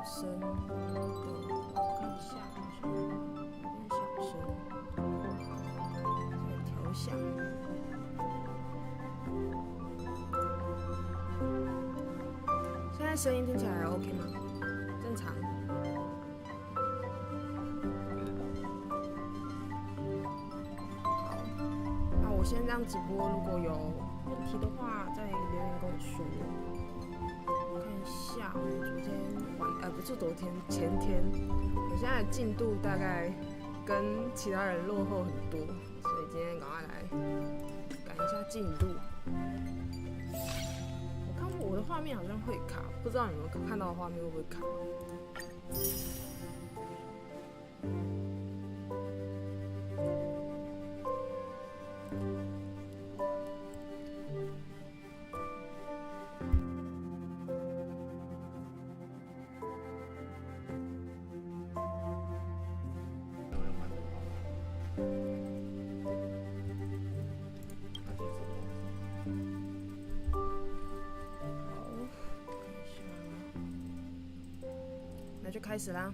声，我看一下，好像有点小声，再调小。现在声音听起来还 OK 吗？正常。好，那我先这样直播，如果有问题的话，再留言跟我说。看一下，我昨天不是昨天，前天，我现在的进度大概跟其他人落后很多，所以今天赶快来赶一下进度。我看我的画面好像会卡，不知道你们看到的画面会不会卡？就开始啦！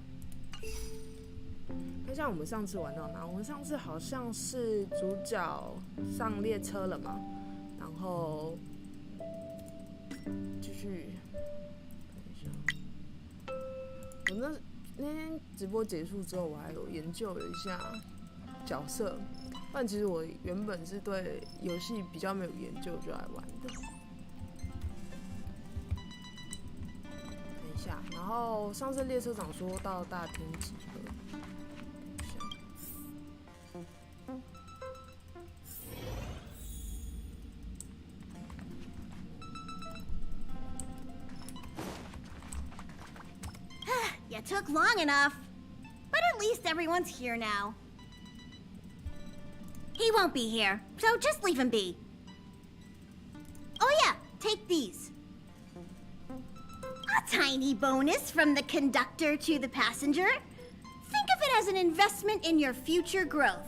看一下我们上次玩到哪？我们上次好像是主角上列车了嘛，然后继续看一下。我那天直播结束之后，我还有研究了一下角色，不然其实我原本是对游戏比较没有研究就来玩的。然后上次列车长说到大厅集合，You took long enough, but at least everyone's here now. He won't be here, so just leave him be. Oh yeah, take these. A tiny bonus from the conductor to the passenger. Think of it as an investment in your future growth.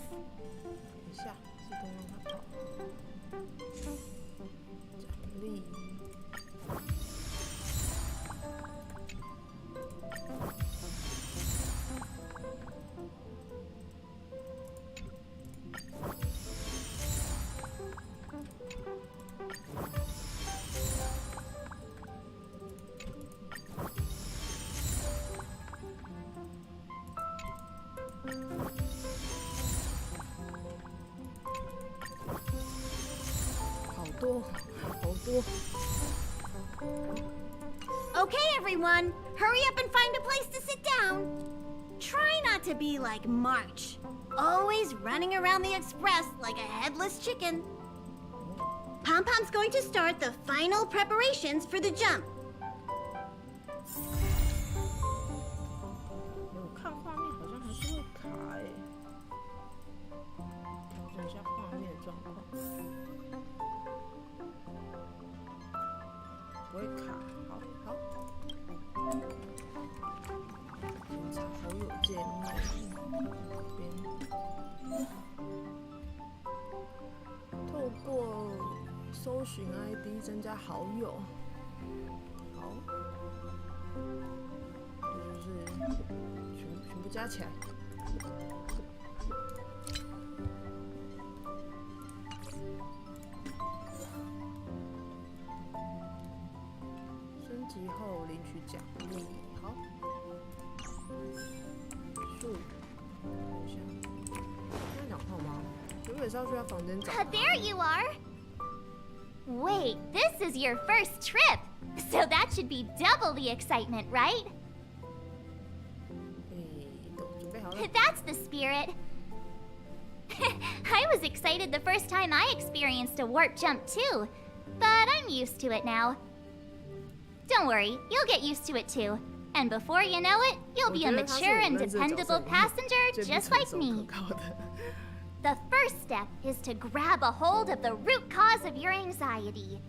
好多。 Okay, everyone, hurry up and find a place to sit down. Try not to be like March, always running around the express like a headless chicken. Pom-Pom's going to start the final preparations for the jump. 我看画面好像还是会卡哎，调整一下画面状况，不会卡。好。检查好友界面，这边透过搜寻 ID 增加好友。好，这就是全部加起来。升级后领取奖励。好，数，等一下，现在讲话吗？原本是要去他房间找。There you are. Wait, this is your first trip, so that should be double the excitement, right? 都准备好了。That's the spirit. I was excited the first time I experienced a warp jump too, but I'm used to it now. Don't worry, you'll get used to it too. And before you know it, you'll be a mature and dependable passenger just like me. The first step is to grab a hold of the root cause of your anxiety.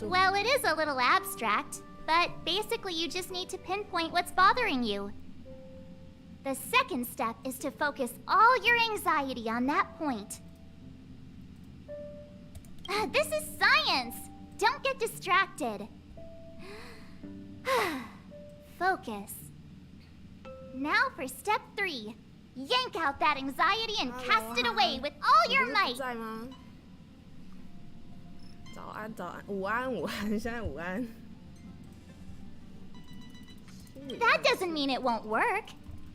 Well, it is a little abstract, but basically you just need to pinpoint what's bothering you. The second step is to focus all your anxiety on that point. This is science! Don't get distracted. focus. Now for step 3. Yank out that anxiety and cast it away with all your might. 在吗？早安，早安，午安，午安，现在午安。That doesn't mean it won't work.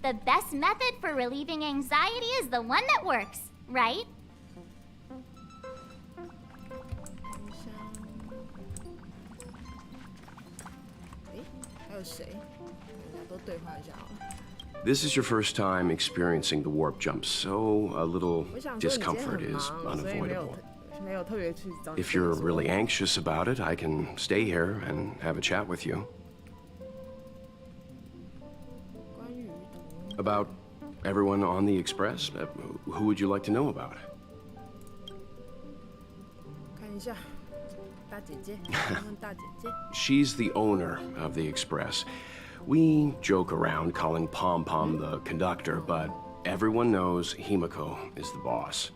The best method for relieving anxiety is the one that works, right? 还有谁？大家都对话一下好了。 This is your first time experiencing the warp jump, so a little discomfort is unavoidable. If you're really anxious about it, I can stay here and have a chat with you. About everyone on the Express? Who would you like to know about? 看一下，大姐姐，大姐姐。 She's the owner of the Express. We joke around calling Pom Pom the conductor, but everyone knows Himiko is the boss.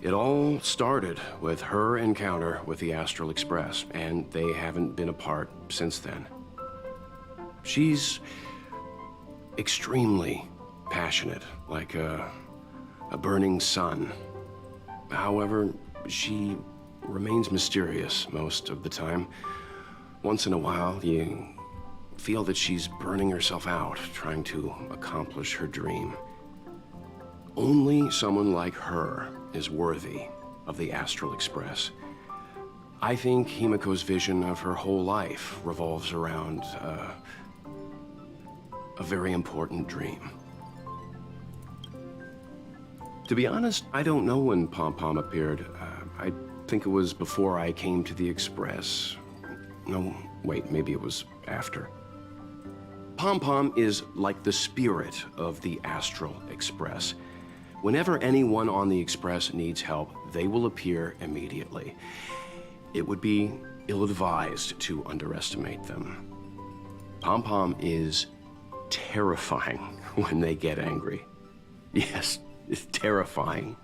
It all started with her encounter with the Astral Express, and they haven't been apart since then. She's extremely passionate, like a burning sun. However, she remains mysterious most of the time. Once in a while, you feel that she's burning herself out, trying to accomplish her dream. Only someone like her is worthy of the Astral Express. I think Himiko's vision of her whole life revolves around a very important dream. To be honest, I don't know when Pom Pom appeared. I think it was before I came to the Express. No, wait, maybe it was after. Pom Pom is like the spirit of the Astral Express. Whenever anyone on the Express needs help, they will appear immediately. It would be ill-advised to underestimate them. Pom Pom is terrifying when they get angry. Yes, it's terrifying.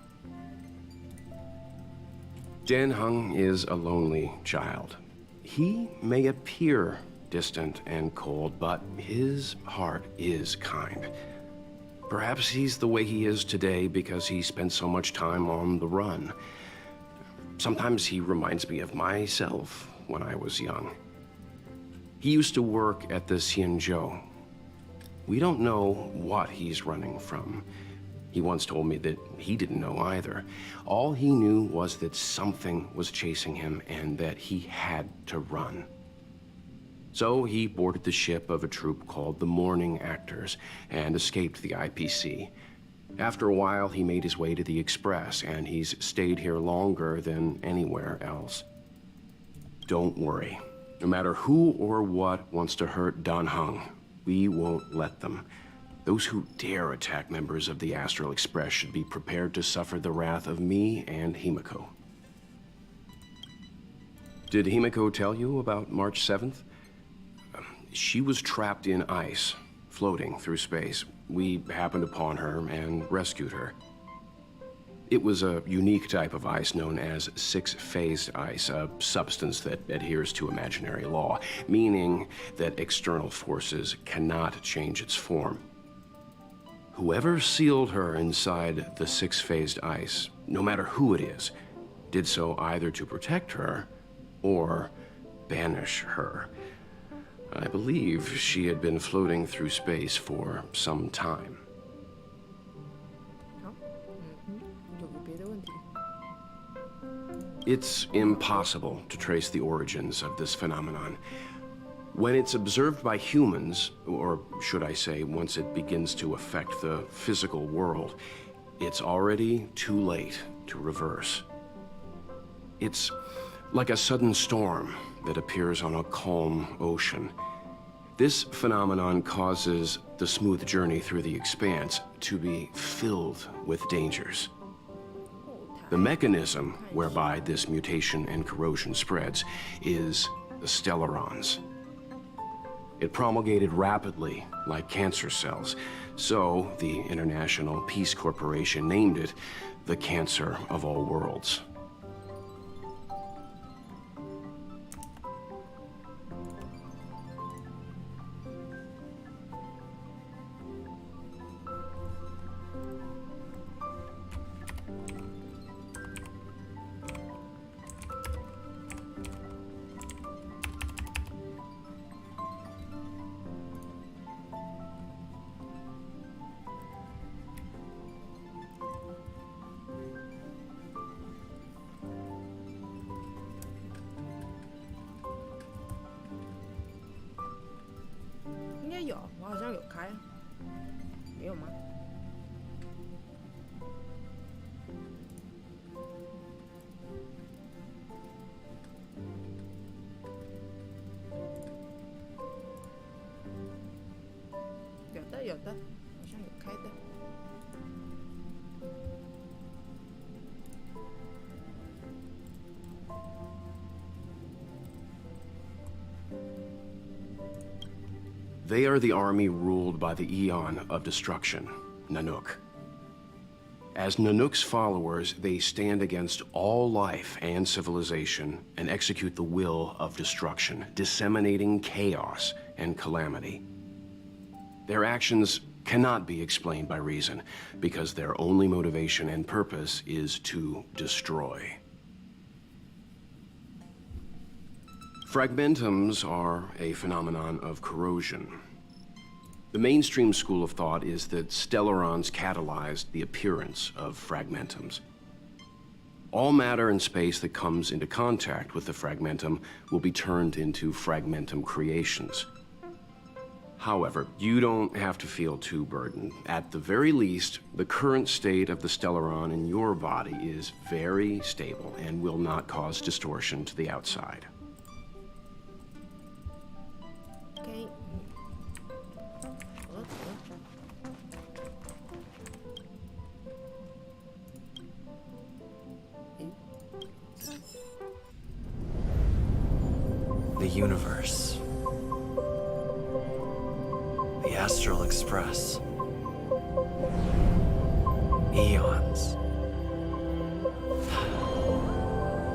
Dan Heng is a lonely child. He may appear distant and cold, but his heart is kind. Perhaps he's the way he is today because he spent so much time on the run. Sometimes he reminds me of myself when I was young. He used to work at the Xianzhou. We don't know what he's running from. He once told me that he didn't know either. All he knew was that something was chasing him and that he had to run. So he boarded the ship of a troupe called the Morning Actors and escaped the IPC. After a while, he made his way to the Express, and he's stayed here longer than anywhere else. Don't worry. No matter who or what wants to hurt Dan Heng, we won't let them. Those who dare attack members of the Astral Express should be prepared to suffer the wrath of me and Himiko. Did Himiko tell you about March 7th? She was trapped in ice, floating through space. We happened upon her and rescued her. It was a unique type of ice known as six-phased ice, a substance that adheres to imaginary law, meaning that external forces cannot change its form. Whoever sealed her inside the six-phased ice, no matter who it is, did so either to protect her or banish her. I believe she had been floating through space for some time. It's impossible to trace the origins of this phenomenon. When it's observed by humans, or should I say, once it begins to affect the physical world, it's already too late to reverse. It's like a sudden storm that appears on a calm ocean. This phenomenon causes the smooth journey through the expanse to be filled with dangers. The mechanism whereby this mutation and corrosion spreads is the stellarons. It promulgated rapidly, like cancer cells, so the International Peace Corporation named it the Cancer of All Worlds. 的，好像有开的。They are the army ruled by the Eon of Destruction, Nanook. As Nanook's followers, they stand against all life and civilization and execute the will of destruction, disseminating chaos and calamity. Their actions cannot be explained by reason, because their only motivation and purpose is to destroy. Fragmentums are a phenomenon of corrosion. The mainstream school of thought is that stellarons catalyzed the appearance of fragmentums. All matter and space that comes into contact with the fragmentum will be turned into fragmentum creations. However, you don't have to feel too burdened. At the very least, the current state of the stellaron in your body is very stable and will not cause distortion to the outside. OK， The universe. The Astral Express. Eons.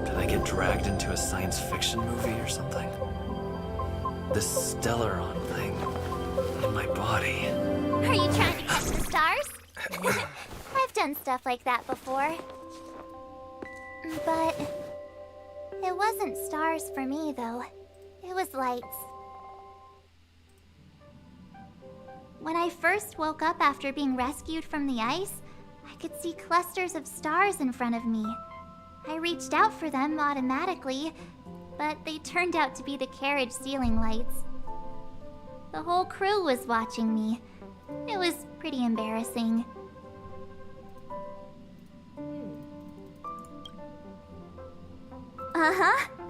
Did I get dragged into a science fiction movie or something? This stellaron thing in my body. Are you trying to catch the stars? I've done stuff like that before. But it wasn't stars for me, though. It was lights. When I first woke up after being rescued from the ice, I could see clusters of stars in front of me. I reached out for them automatically, but they turned out to be the carriage ceiling lights. The whole crew was watching me. It was pretty embarrassing.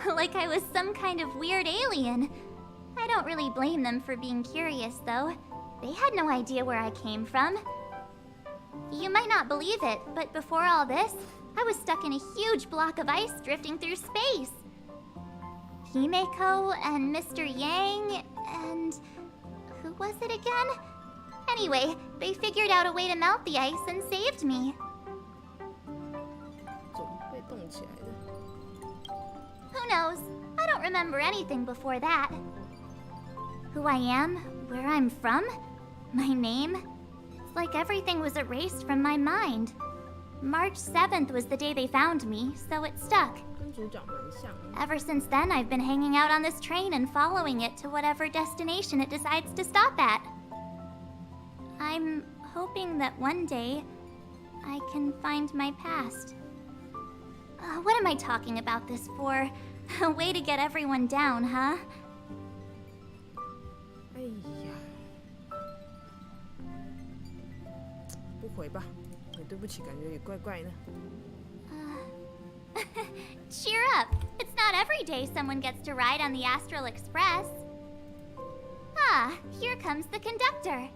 Like I was some kind of weird alien. I don't really blame them for being curious, though. They had no idea where I came from. You might not believe it, but before all this, I was stuck in a huge block of ice drifting through space. Himeko and Mr. Yang and... who was it again? Anyway, they figured out a way to melt the ice and saved me. 总被冻起来的。 Who knows? I don't remember anything before that. Who I am, where I'm from, my name. It's like everything was erased from my mind. March 7th was the day they found me, so it stuck. 跟主角蛮像的。 Ever since then, I've been hanging out on this train and following it to whatever destination it decides to stop at. I'm hoping that one day I can find my past. What am I talking about this for? A way to get everyone down, huh? 哎呀，不回吧，对不起，感觉也怪怪的。 Cheer up! It's not every day someone gets to ride on the Astral Express. Ah, here comes the conductor.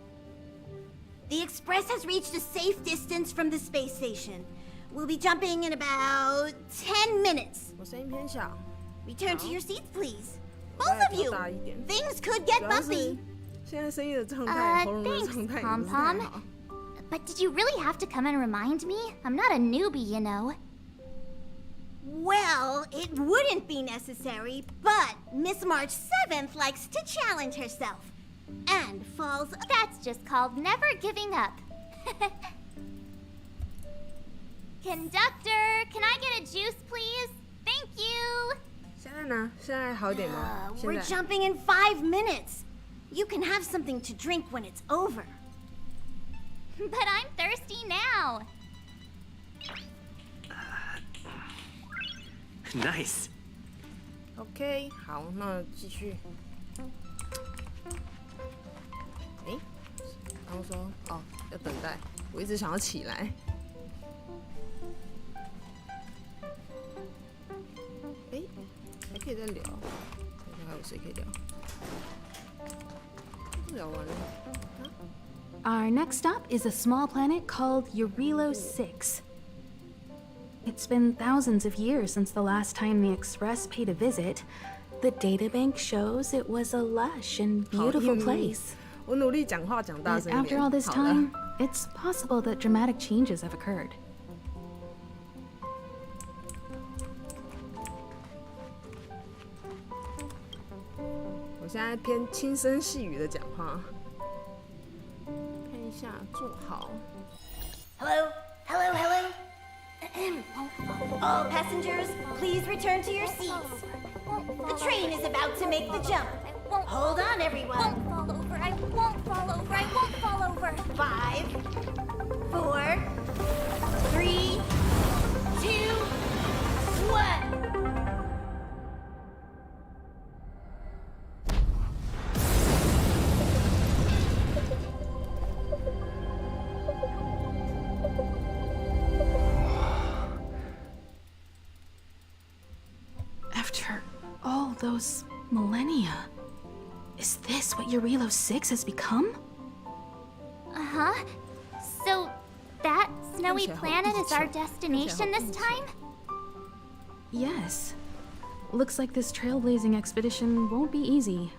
The express has reached a safe distance from the space station. We'll be jumping in about 10 minutes. 我声音偏小， Return to your seats, please. 我 Both 再 of 调 you. 大一点。 Things could get 主要是 bumpy. 现在声音的状态，喉咙的 Thanks, 状态也不是太 Pom-Pom. 好。 But did you really have to come and remind me? I'm not a newbie, you know. Well, it wouldn't be necessary, but Miss March 7th likes to challenge herself. And falls... That's just called never giving up. Conductor, can I get a juice, please? Thank you. 现在呢？现在好点吗？现 We're 在 jumping in 5 minutes. You can have something to drink when it's over. But I'm thirsty now. Nice. OK， 好，那继续。哎，然后说哦，要等待，我一直想要起来。哎，还可以再聊，看一下还有谁可以聊。聊完了啊？ Our next stop is a small planet called Eurilo 6. It's been thousands of years since the last time the Express paid a visit. The databank shows it was a lush and beautiful place. 我努力讲话讲大 But 声一点。 after all this 好了 time, it's possible that dramatic changes have occurred. 我现在偏轻声细语的讲话。看一下，坐好。 Hello? Hello, hello? All passengers, please return to your seats. The train is about to make the jump. Hold on, everyone. I won't fall over. I won't fall over. 5, 4, 3, 2, 1. After all those millennia, is this what Eurilo 6 has become? Uh-huh. So, that snowy planet is our destination this time? Yes. Looks like this trailblazing expedition won't be easy.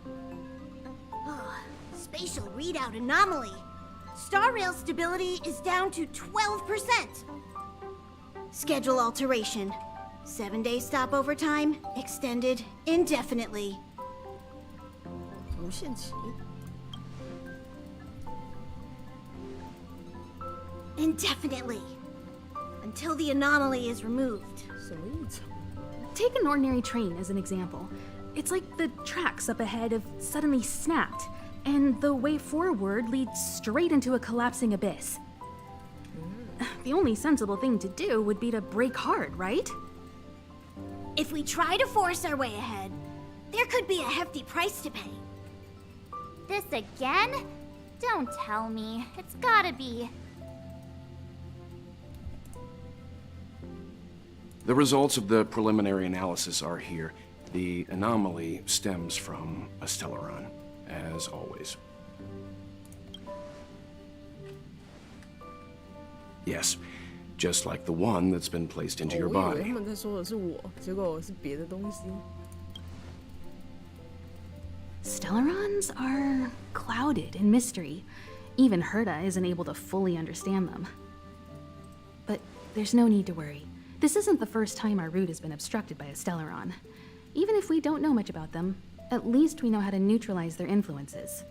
Spatial readout anomaly. Star rail stability is down to 12%. Schedule alteration. 7-day stopover time extended indefinitely. 无限期。 Indefinitely. Until the anomaly is removed. 什么异常？ Take an ordinary train as an example. It's like the tracks up ahead have suddenly snapped, and the way forward leads straight into a collapsing abyss. The only sensible thing to do would be to brake hard, right? If we try to force our way ahead, there could be a hefty price to pay. This again? Don't tell me. It's gotta be. The results of the preliminary analysis are here. The anomaly stems from a stellaron, as always. Yes, just like the one that's been placed into your 我以为 body. 他们在说的是我，结果我是别的东西。 Stellarons are clouded in mystery. Even Herta isn't able to fully understand them. But there's no need to worry. This isn't the first time our route has been obstructed by a Stellaron. Even if we don't know much about them, at least we know how to neutralize their influences.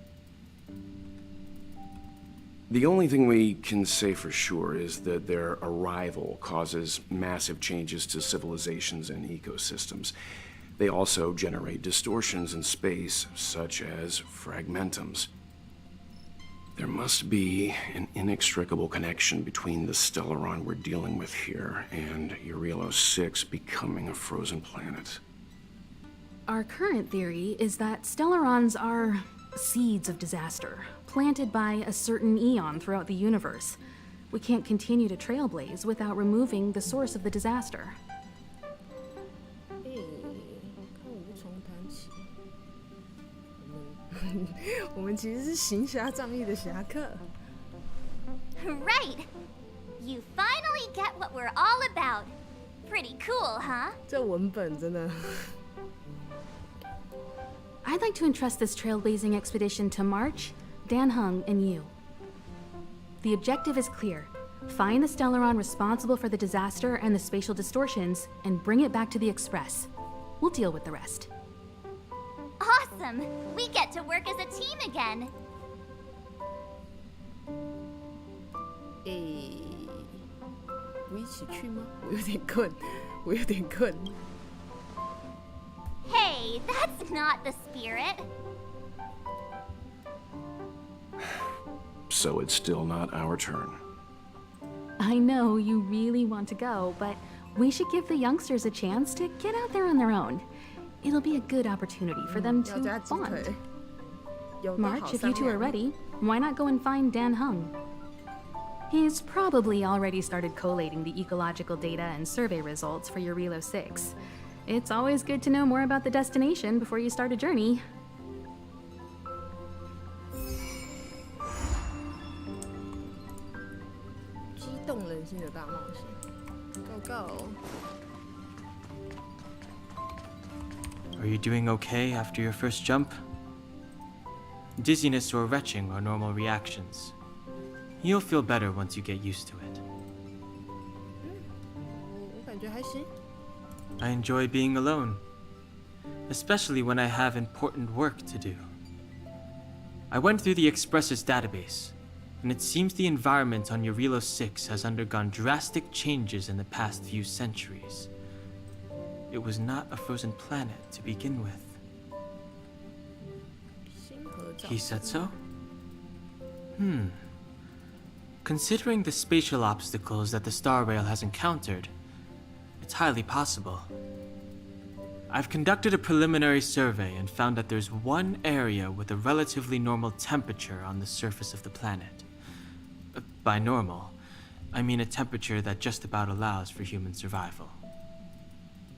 The only thing we can say for sure is that their arrival causes massive changes to civilizations and ecosystems. They also generate distortions in space, such as fragmentums. There must be an inextricable connection between the Stellaron we're dealing with here and Eurilo 6 becoming a frozen planet. Our current theory is that Stellarons are seeds of disaster, planted by a certain eon throughout the universe. We can't continue to trailblaze without removing the source of the disaster. 看无从谈起。我们其实是行侠仗义的侠客。 Right! You finally get what we're all about. Pretty cool, huh? 这文本真的。 I'd like to entrust this trailblazing expedition to March, Dan Heng, and you. The objective is clear. Find the Stellaron responsible for the disaster and the spatial distortions, and bring it back to the Express. We'll deal with the rest. Awesome! We get to work as a team again. 我一起去吗？我有点困，我有点困。 Hey, that's not the spirit. So it's still not our turn. I know you really want to go, but we should give the youngsters a chance to get out there on their own. It'll be a good opportunity for them 要 to 加鸡腿 bond.。有都 March, 好 if you two 商 are 量 ready, why not go and find Dan Heng? He's probably already started collating the ecological data and survey results for Eurilo 6. It's always good to know more about the destination before you start a journey. 新的大冒险 ，Go Go！ Are you doing okay after your first jump? Dizziness or retching are normal reactions. You'll feel better once you get used to it. 我感觉还行。 I enjoy being alone, especially when I have important work to do. I went through the Express's database, and it seems the environment on Eurilo 6 has undergone drastic changes in the past few centuries. It was not a frozen planet to begin with. 星河照 He said so? Considering the spatial obstacles that the Star Rail has encountered, it's highly possible. I've conducted a preliminary survey and found that there's one area with a relatively normal temperature on the surface of the planet. By normal, I mean a temperature that just about allows for human survival.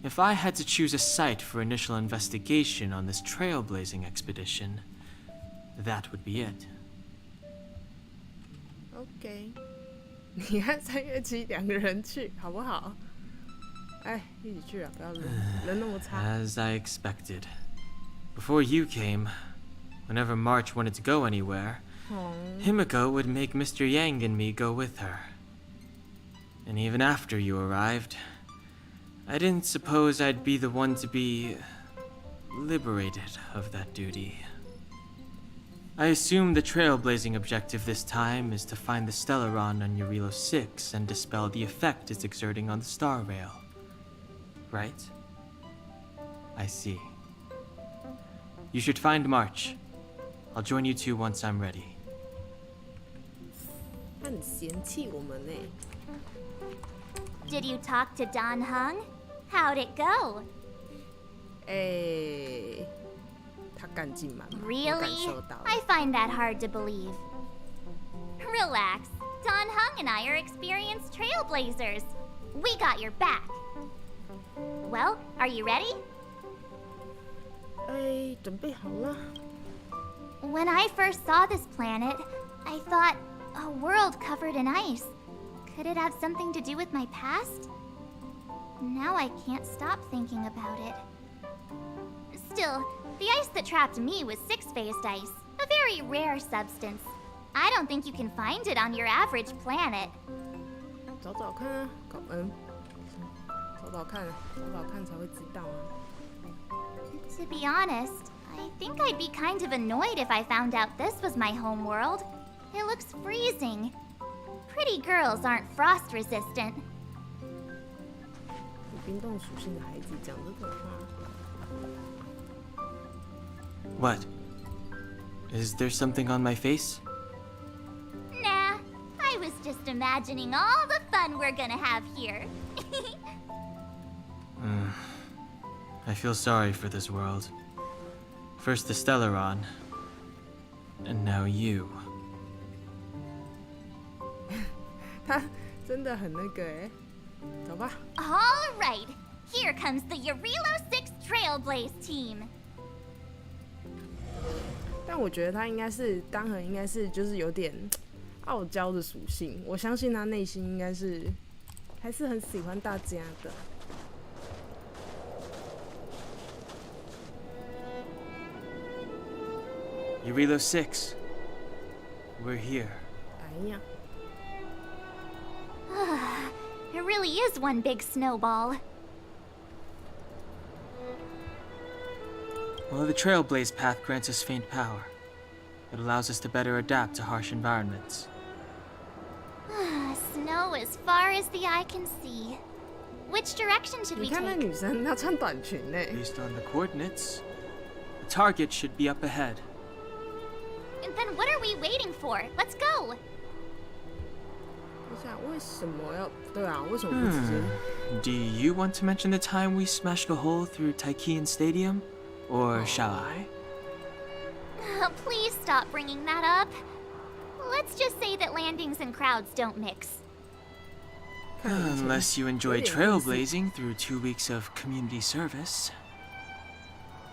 If I had to choose a site for initial investigation on this trailblazing expedition, that would be it. OK， 你和3月72个人去好不好？哎，一起去啊！不要人那么差。 As I expected. Before you came, whenever March wanted to go anywhere, Himiko would make Mr. Yang and me go with her. And even after you arrived, I didn't suppose I'd be the one to be liberated of that duty. I assume the trailblazing objective this time is to find the Stellaron on Eurilo 6 and dispel the effect it's exerting on the Star Rail. Right? I see. You should find March. I'll join you two once I'm ready. 他很嫌弃我们呢。 Did you talk to Don Hung? How'd it go? 哎，他干劲满满，我感 Really? 受到了。 I find that hard to believe. Relax. Don Hung and I are experienced trailblazers. We got your back. Well, are you ready? 哎，准备好了。 When I first saw this planet, I thought, a world covered in ice. Could it have something to do with my past? Now I can't stop thinking about it. Still, the ice that trapped me was six-phased ice, a very rare substance. I don't think you can find it on your average planet. 找找看啊，找找看，找找看才会知道啊。 To be honest, I think I'd be kind of annoyed if I found out this was my home world. It looks freezing. Pretty girls aren't frost resistant. 有冰冻属性的孩子讲这种话， What? Is there something on my face? Nah, I was just imagining all the fun we're gonna have here. I feel sorry for this world. First the Stellaron, and now you. 他真的很那个哎。走吧。 All right, here comes the Eurilo 6 Trailblaze team. 但我觉得他应该是当恒，应该是就是有点傲娇的属性。我相信他内心应该是还是很喜欢大家的。 Eurilo 6. We're here. 哎呀， It really is one big snowball. Well, the Trailblaze path grants us faint power. It allows us to better adapt to harsh environments. Snow as far as the eye can see. Which direction should 你 we 看那 take? 女生，她穿短裙呢。 Based on the coordinates, the target should be up ahead. Then what are we waiting for? Let's go! 等一下，为什么要？对啊，为什么不直接？ Do you want to mention the time we smashed a hole through Taikian Stadium? Or shall I? Please stop bringing that up. Let's just say that landings and crowds don't mix. Unless you enjoy trailblazing through 2 weeks of community service.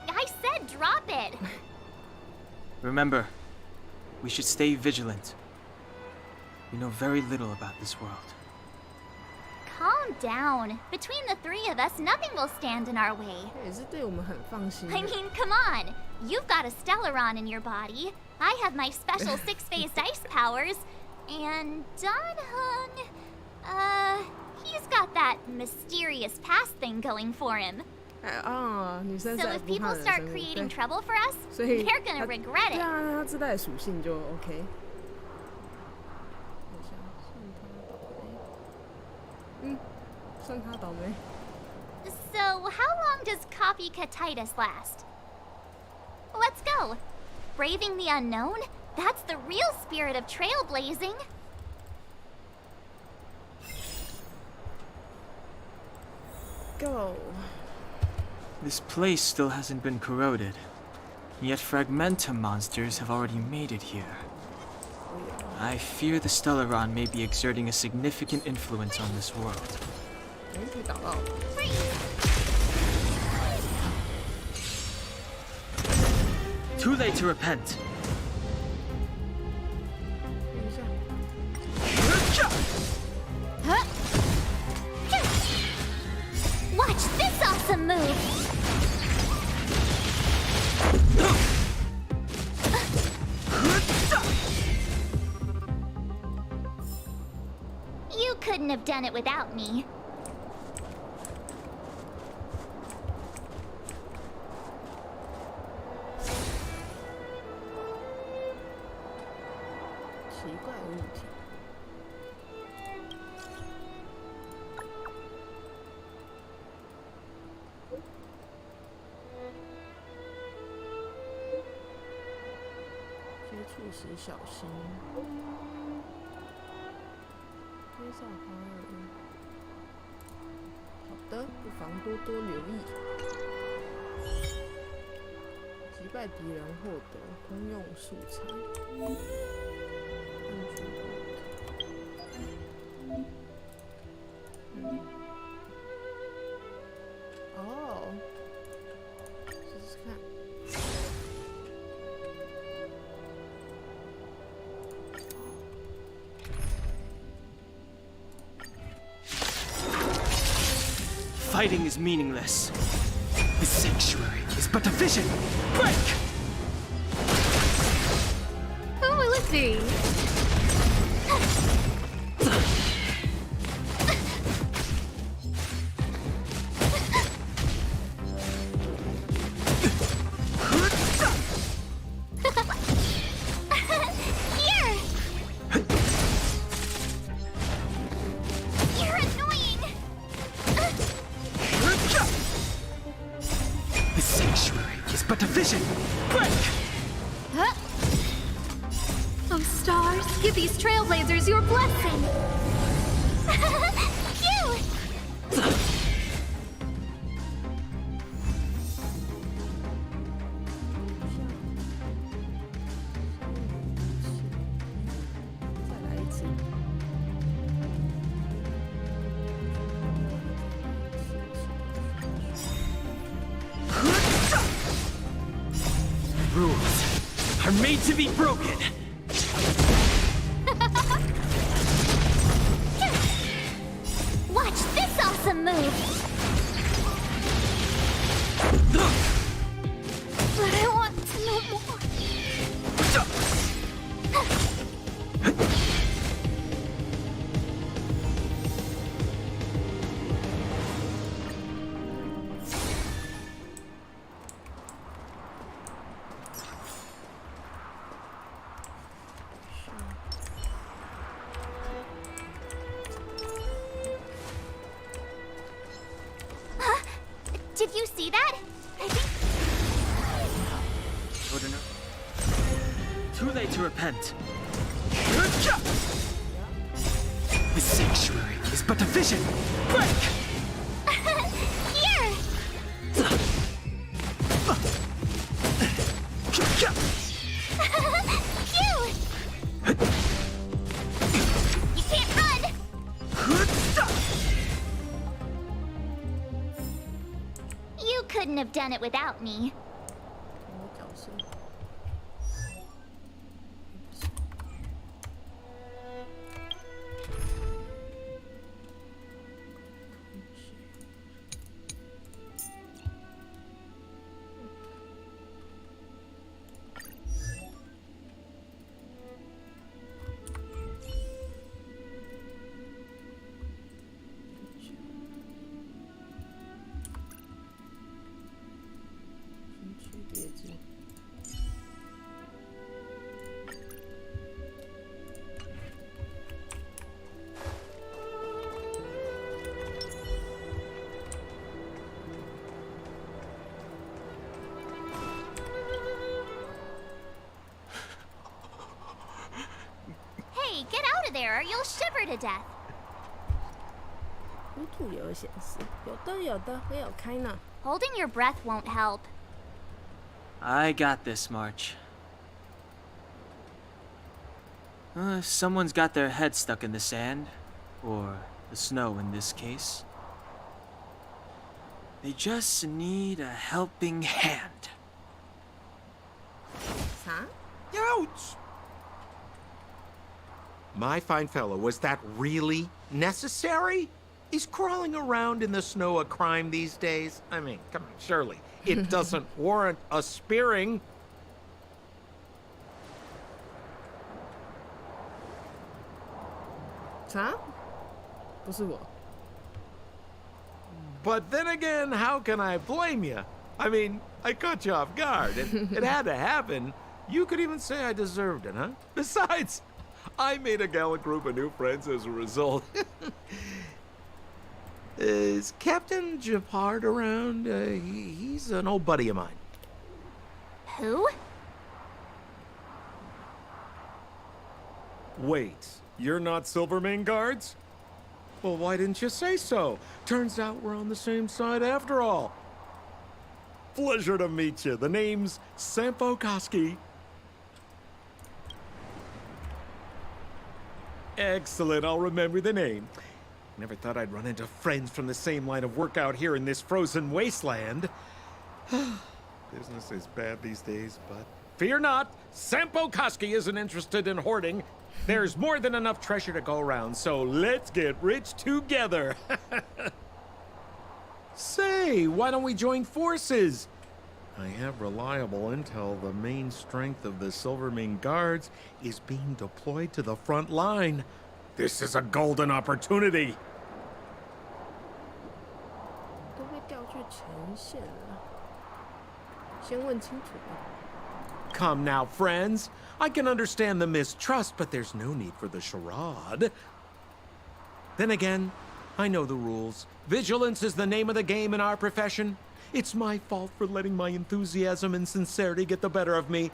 I said drop it! Remember, we should stay vigilant. We know very little about this world. calm down. Between the three of us, nothing will stand in our way. 也是对我们很放心。 I mean, come on. You've got a Stellaron in your body. I have my special six-phased ice powers. And Danhung, he's got that mysterious past thing going for him. 女生 So 是 if 不怕 people 人 start 生的 creating 对 trouble for us, 所以 they're gonna 他 regret 对 it. 啊，他知道的属性就 OK。算他倒霉。So, how long does copycatitis last? Let's go. Braving the unknown? That's the real spirit of trailblazing. Go. This place still hasn't been corroded, yet Fragmentum monsters have already made it here. I fear the Stellaron may be exerting a significant influence on this world. 可以打到。 Too late to repent. 等一下， Watch this awesome move! You couldn't have done it without me. 奇怪的物体。接触时小心。推上花儿。好的，不妨多多留意。击败敌人获得通用素材。安全哦，试试看。Fighting is meaningless. The sanctuary is but a vision. Break! Who will it be? Here! You're annoying! The sanctuary is but a vision. Break! Oh, stars, give these trailblazers your blessing. Phew! Rules are made to be broken. Watch this awesome move! But I want to know more. Did you see that? I think Too late to repent. The sanctuary is but a vision. Break! here! Phew! You can't run! You couldn't have done it without me. 我角色。there or you'll shiver to death. 糊涂有显示，有的，我有开呢。Holding your breath won't help. I got this, March. If someone's got their head stuck in the sand, or the snow in this case, they just need a helping hand. 啥？ Ouch! My fine fellow, was that really necessary? Is crawling around in the snow a crime these days? I mean, come on, surely. It doesn't warrant a spearing. 啥？不是我。 But then again, how can I blame you? I mean, I caught you off guard. It had to happen. You could even say I deserved it, huh? Besides, I made a gallant group of new friends as a result. Is Captain Japard around? He's an old buddy of mine. Who? Wait, you're not Silvermane guards? Well, why didn't you say so? Turns out we're on the same side after all. Pleasure to meet you. The name's Sampo Koski. Excellent, I'll remember the name. Never thought I'd run into friends from the same line of work out here in this frozen wasteland. Business is bad these days, but fear not, Sampo Koski isn't interested in hoarding. There's more than enough treasure to go around, so let's get rich together. Say, why don't we join forces? I have reliable intel the main strength of the Silvermane guards is being deployed to the front line. This is a golden opportunity. 都被调去前线了，先问清楚吧。 Come now, friends. I can understand the mistrust, but there's no need for the charade. Then again, I know the rules. Vigilance is the name of the game in our profession. It's my fault for letting my enthusiasm and sincerity get the better of me.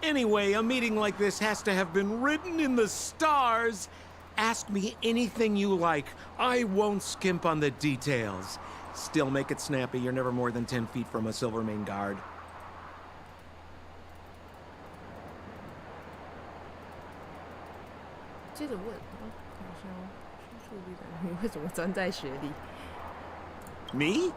Anyway, a meeting like this has to have been written in the stars. Ask me anything you like. I won't skimp on the details. Still make it snappy. You're never more than 10 feet from a Silvermane guard. 接着问，看一下哦，叙述力的你为什么站在雪里？ Me?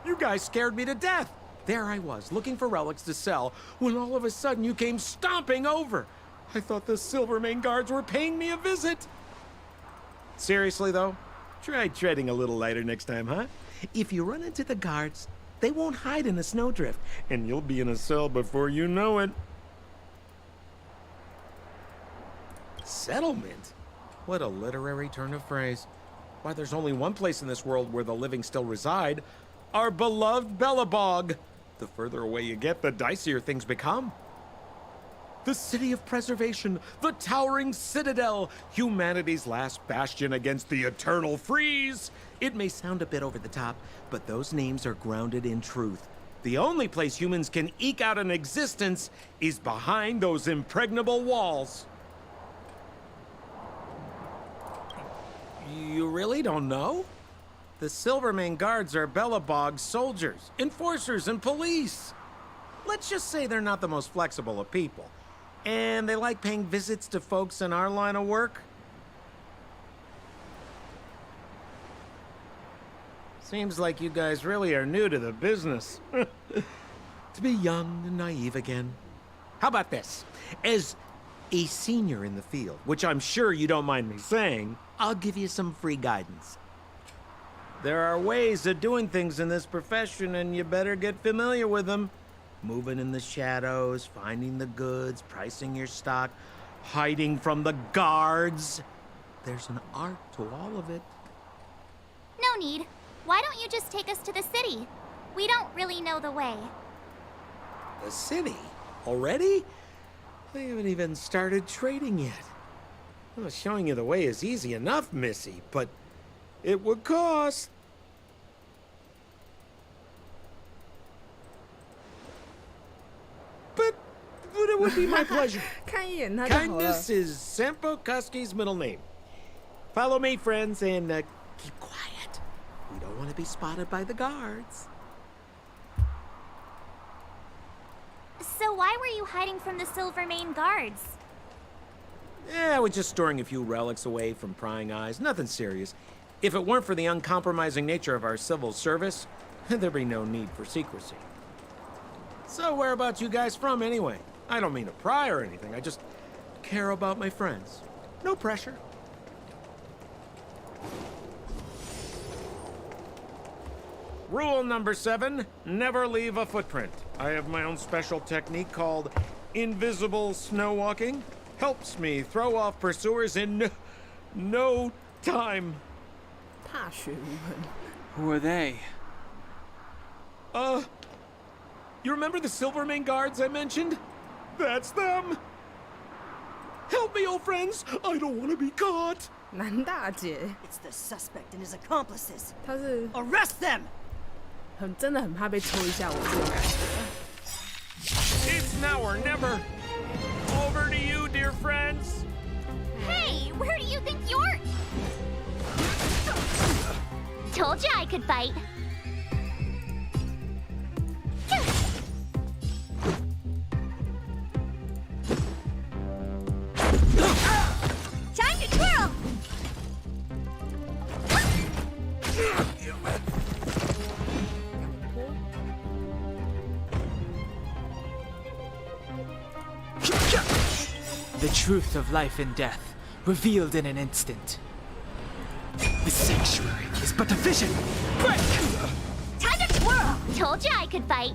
You guys scared me to death. There I was, looking for relics to sell, when all of a sudden you came stomping over. I thought the Silvermane guards were paying me a visit. Seriously, though, try treading a little lighter next time, huh? If you run into the guards, they won't hide in a snowdrift, and you'll be in a cell before you know it. Settlement? What a literary turn of phrase. Why, there's only one place in this world where the living still reside. Our beloved Bellabog. The further away you get, the dicier things become. The city of preservation, the towering citadel, humanity's last bastion against the eternal freeze. It may sound a bit over the top, but those names are grounded in truth. The only place humans can eke out an existence is behind those impregnable walls. You really don't know? The Silvermane guards are Bellabog's soldiers, enforcers, and police. Let's just say they're not the most flexible of people. And they like paying visits to folks in our line of work. Seems like you guys really are new to the business. To be young and naive again. How about this? As a senior in the field, which I'm sure you don't mind me saying, I'll give you some free guidance. There are ways of doing things in this profession, and you better get familiar with them. Moving in the shadows, finding the goods, pricing your stock, hiding from the guards. There's an art to all of it. No need. Why don't you just take us to the city? We don't really know the way. The city? Already? We haven't even started trading yet. Well, showing you the way is easy enough, Missy, but it would cost. But It would be my pleasure. 看一眼他就好了。 Kindness is Sampo Kusky's middle name. Follow me, friends, and keep quiet. We don't want to be spotted by the guards. So why were you hiding from the Silvermane guards? Yeah, we're just storing a few relics away from prying eyes. Nothing serious. If it weren't for the uncompromising nature of our civil service, there'd be no need for secrecy. So whereabouts you guys from, anyway? I don't mean to pry or anything. I just care about my friends. No pressure. Rule number 7, never leave a footprint. I have my own special technique called invisible snow walking. Helps me throw off pursuers in no time. 踏雪无痕。 Who are they? You remember the Silvermane guards I mentioned? That's them. Help me, old friends. I don't want to be caught. 男大姐， It's the suspect and his accomplices. 他是 Arrest them! 真的很怕被抽一下我这种感觉。 It's now or never. Over to you, dear friends. Hey, where do you think you're... Told you I could fight. Time to twirl! The truth of life and death, revealed in an instant. The sanctuary is but a vision. Break! Time to twirl! Told you I could fight.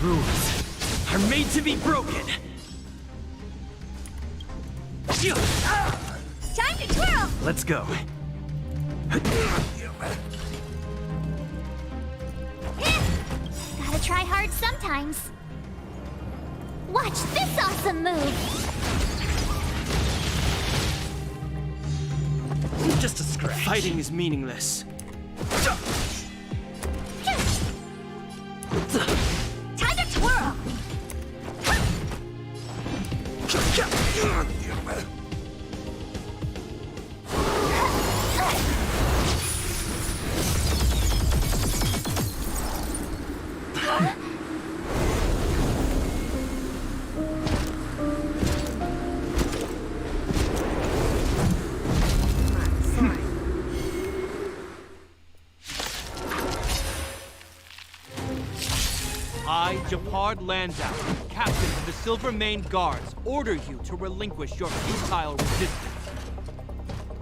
Rules are made to be broken. Time to twirl! Let's go. Gotta try hard sometimes. Watch this awesome move. Just a scratch. Fighting is meaningless. Time to twirl! I, Japard Landau, captain of the Silvermane Guards, order you to relinquish your futile resistance.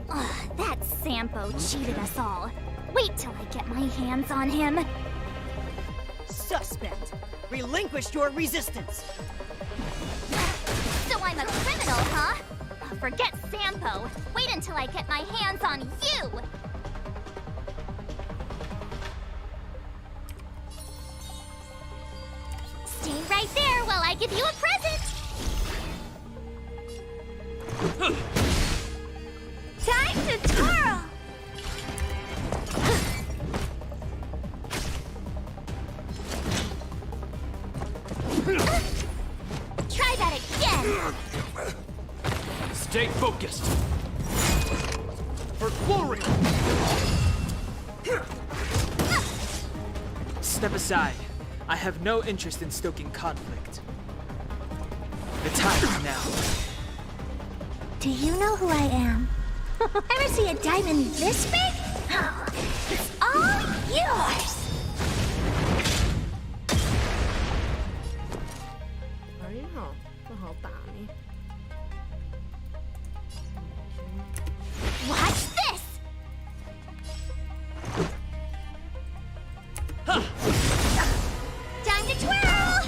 Ugh, that Sampo cheated us all. Wait till I get my hands on him. Suspect, relinquish your resistance. So I'm a criminal, huh? Forget Sampo. Wait until I get my hands on you. Stay right there while I give you a present. Time to twirl! Try that again. Stay focused. For glory! Step aside. I have no interest in stoking conflict. The time is now. Do you know who I am? Ever see a diamond this big? Oh, it's all yours! 哎呀，这好打呢。 Watch this. Time to twirl!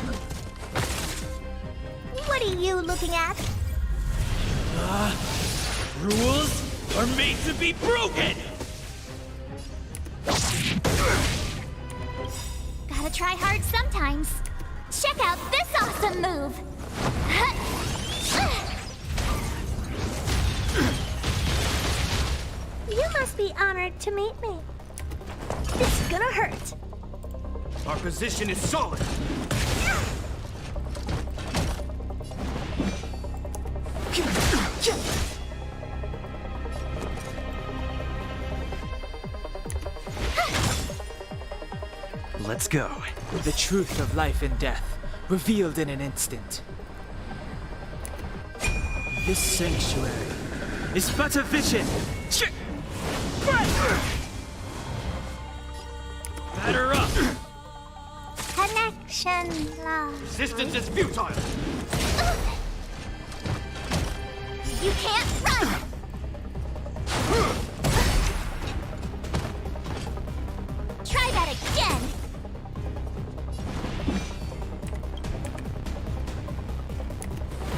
What are you looking at? Rules are made to be broken! Gotta try hard sometimes. Check out this awesome move. You must be honored to meet me. This is gonna hurt. Our position is solid. Let's go. The truth of life and death, revealed in an instant. This sanctuary is but a vision. Batter up. Connection lost. Resistance is futile. You can't run! Try that again!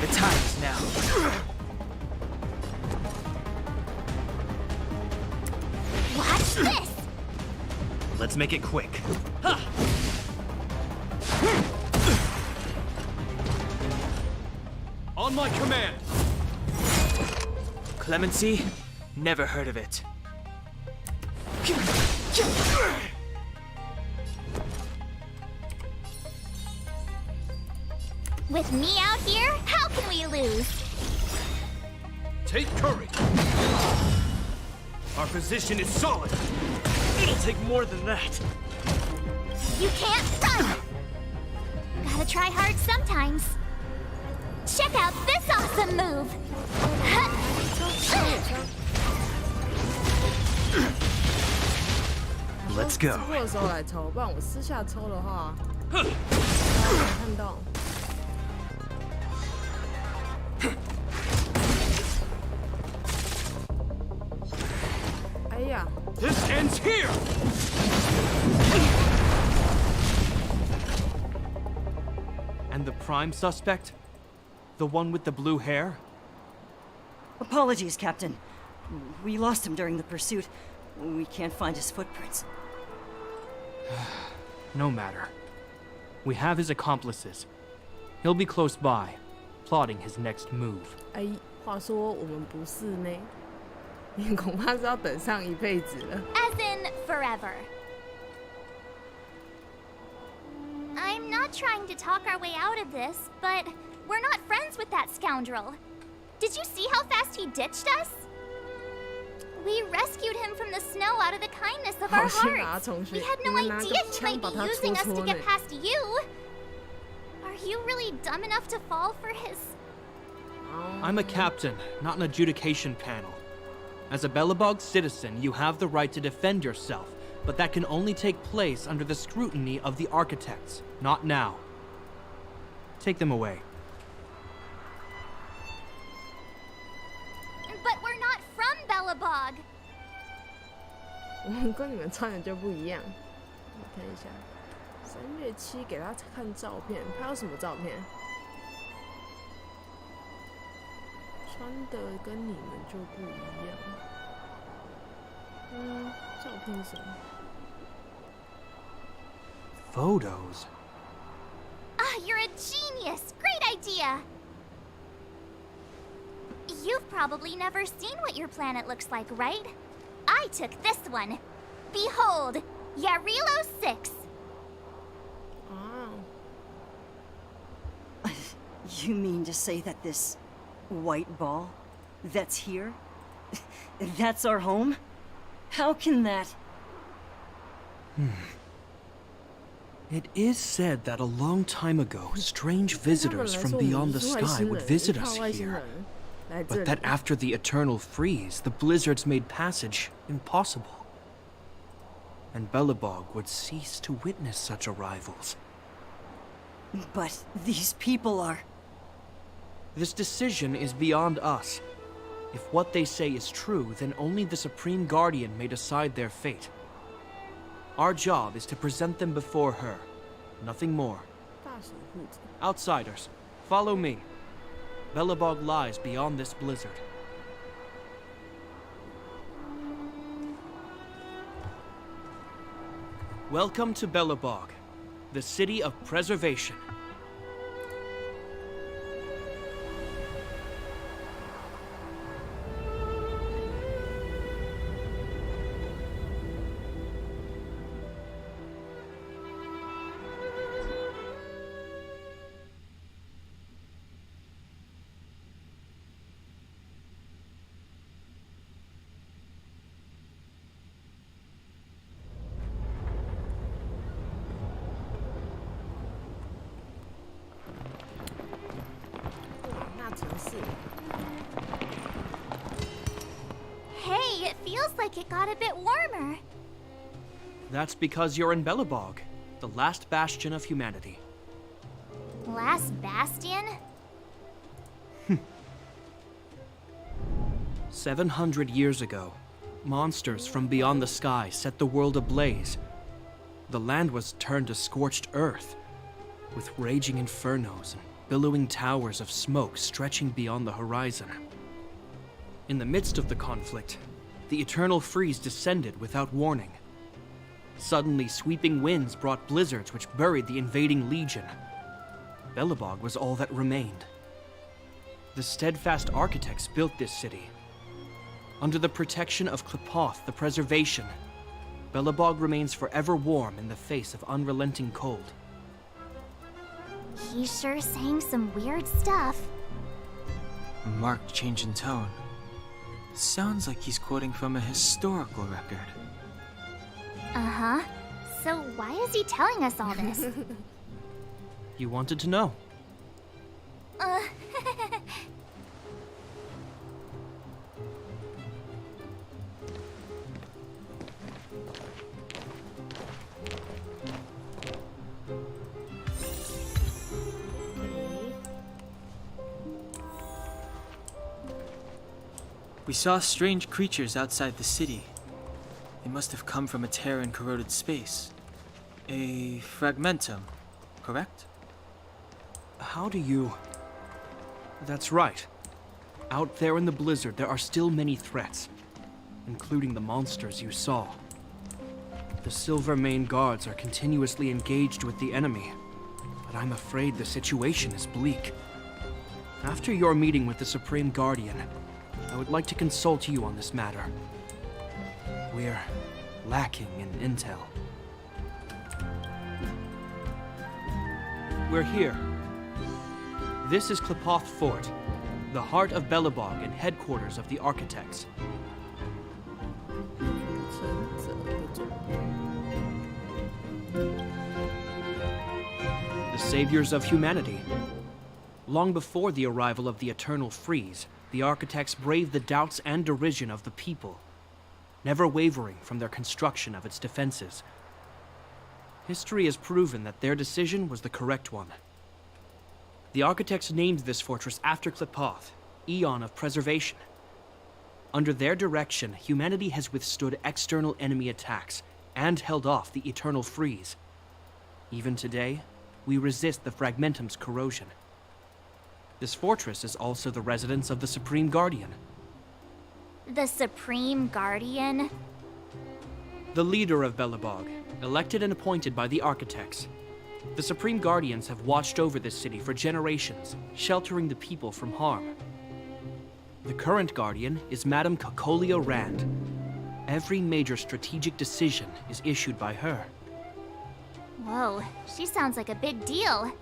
The time is now. Watch this! Let's make it quick. On my command. Clemency? Never heard of it. With me out here, how can we lose? Take courage. Our position is solid. It'll take more than that. You can't run! Gotta try hard sometimes. Check out this awesome move! Let's go. 直播的时候来抽，不然我私下抽的话，看到。哎呀！ This ends here. And the prime suspect? The one with the blue hair? Apologies, Captain. We lost him during the pursuit. We can't find his footprints. No matter. We have his accomplices. He'll be close by, plotting his next move. 哎，话说我们不是呢，你恐怕是要等上一辈子了。 As in forever. I'm not trying to talk our way out of this, but we're not friends with that scoundrel. Did you see how fast he ditched us? We rescued him from the snow out of the kindness of our hearts. We had no idea he might be using us to get past you. Are you really dumb enough to fall for his... I'm a captain, not an adjudication panel. As a Belobog citizen, you have the right to defend yourself, but that can only take place under the scrutiny of the architects, not now. Take them away. But we're not from Belobog. 我们跟你们穿的就不一样。我看一下，3月7给他看照片，他有什么照片？穿的跟你们就不一样。照片是什么？ Photos? Ah, you're a genius! Great idea! You've probably never seen what your planet looks like, right? I took this one. Behold, Yarilo 6. You mean to say that this white ball that's here, that's our home? How can that... It is said that a long time ago, strange visitors from beyond the sky would visit us here. But that after the eternal freeze, the blizzards made passage impossible. And Belobog would cease to witness such arrivals. But these people are... This decision is beyond us. If what they say is true, then only the Supreme Guardian may decide their fate. Our job is to present them before her. Nothing more. Outsiders, follow me. Belobog lies beyond this blizzard. Welcome to Belobog, the city of preservation. like it got a bit warmer. That's because you're in Belobog, the last bastion of humanity. Last bastion? 700 years ago, monsters from beyond the sky set the world ablaze. The land was turned to scorched earth, with raging infernos and billowing towers of smoke stretching beyond the horizon. In the midst of the conflict, the eternal freeze descended without warning. Suddenly, sweeping winds brought blizzards which buried the invading legion. Belobog was all that remained. The steadfast architects built this city. Under the protection of Klepoth, the Preservation, Belobog remains forever warm in the face of unrelenting cold. He's sure saying some weird stuff. A marked change in tone. Sounds like he's quoting from a historical record. Uh-huh. So why is he telling us all this? You wanted to know. We saw strange creatures outside the city. They must have come from a tear in corroded space. A fragmentum, correct? How do you... That's right. Out there in the blizzard, there are still many threats, including the monsters you saw. The Silvermane guards are continuously engaged with the enemy, but I'm afraid the situation is bleak. After your meeting with the Supreme Guardian, I would like to consult you on this matter. We're lacking in intel. We're here. This is Klepoth Fort, the heart of Belobog and headquarters of the Architects. The saviors of humanity. Long before the arrival of the Eternal Freeze, the Architects braved the doubts and derision of the people, never wavering from their construction of its defenses. History has proven that their decision was the correct one. The Architects named this fortress after Klepoth, Eon of Preservation. Under their direction, humanity has withstood external enemy attacks and held off the Eternal Freeze. Even today, we resist the Fragmentum's corrosion. This fortress is also the residence of the Supreme Guardian. The Supreme Guardian? The leader of Belobog, elected and appointed by the Architects. The Supreme Guardians have watched over this city for generations, sheltering the people from harm. The current Guardian is Madame Cocolia Rand. Every major strategic decision is issued by her. Whoa, she sounds like a big deal.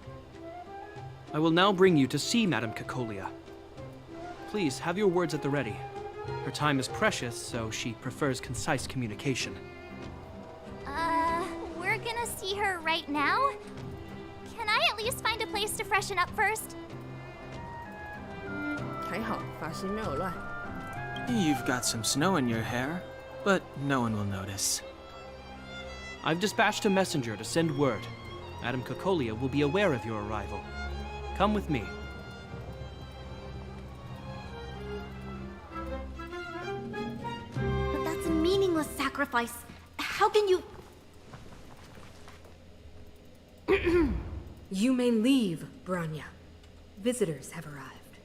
I will now bring you to see Madame Cocolia. Please, have your words at the ready. Her time is precious, so she prefers concise communication. We're gonna see her right now? Can I at least find a place to freshen up first? 还好发型没有乱。 You've got some snow in your hair, but no one will notice. I've dispatched a messenger to send word. Madame Cocolia will be aware of your arrival. Come with me. But that's a meaningless sacrifice. How can you... You may leave, Branya. Visitors have arrived.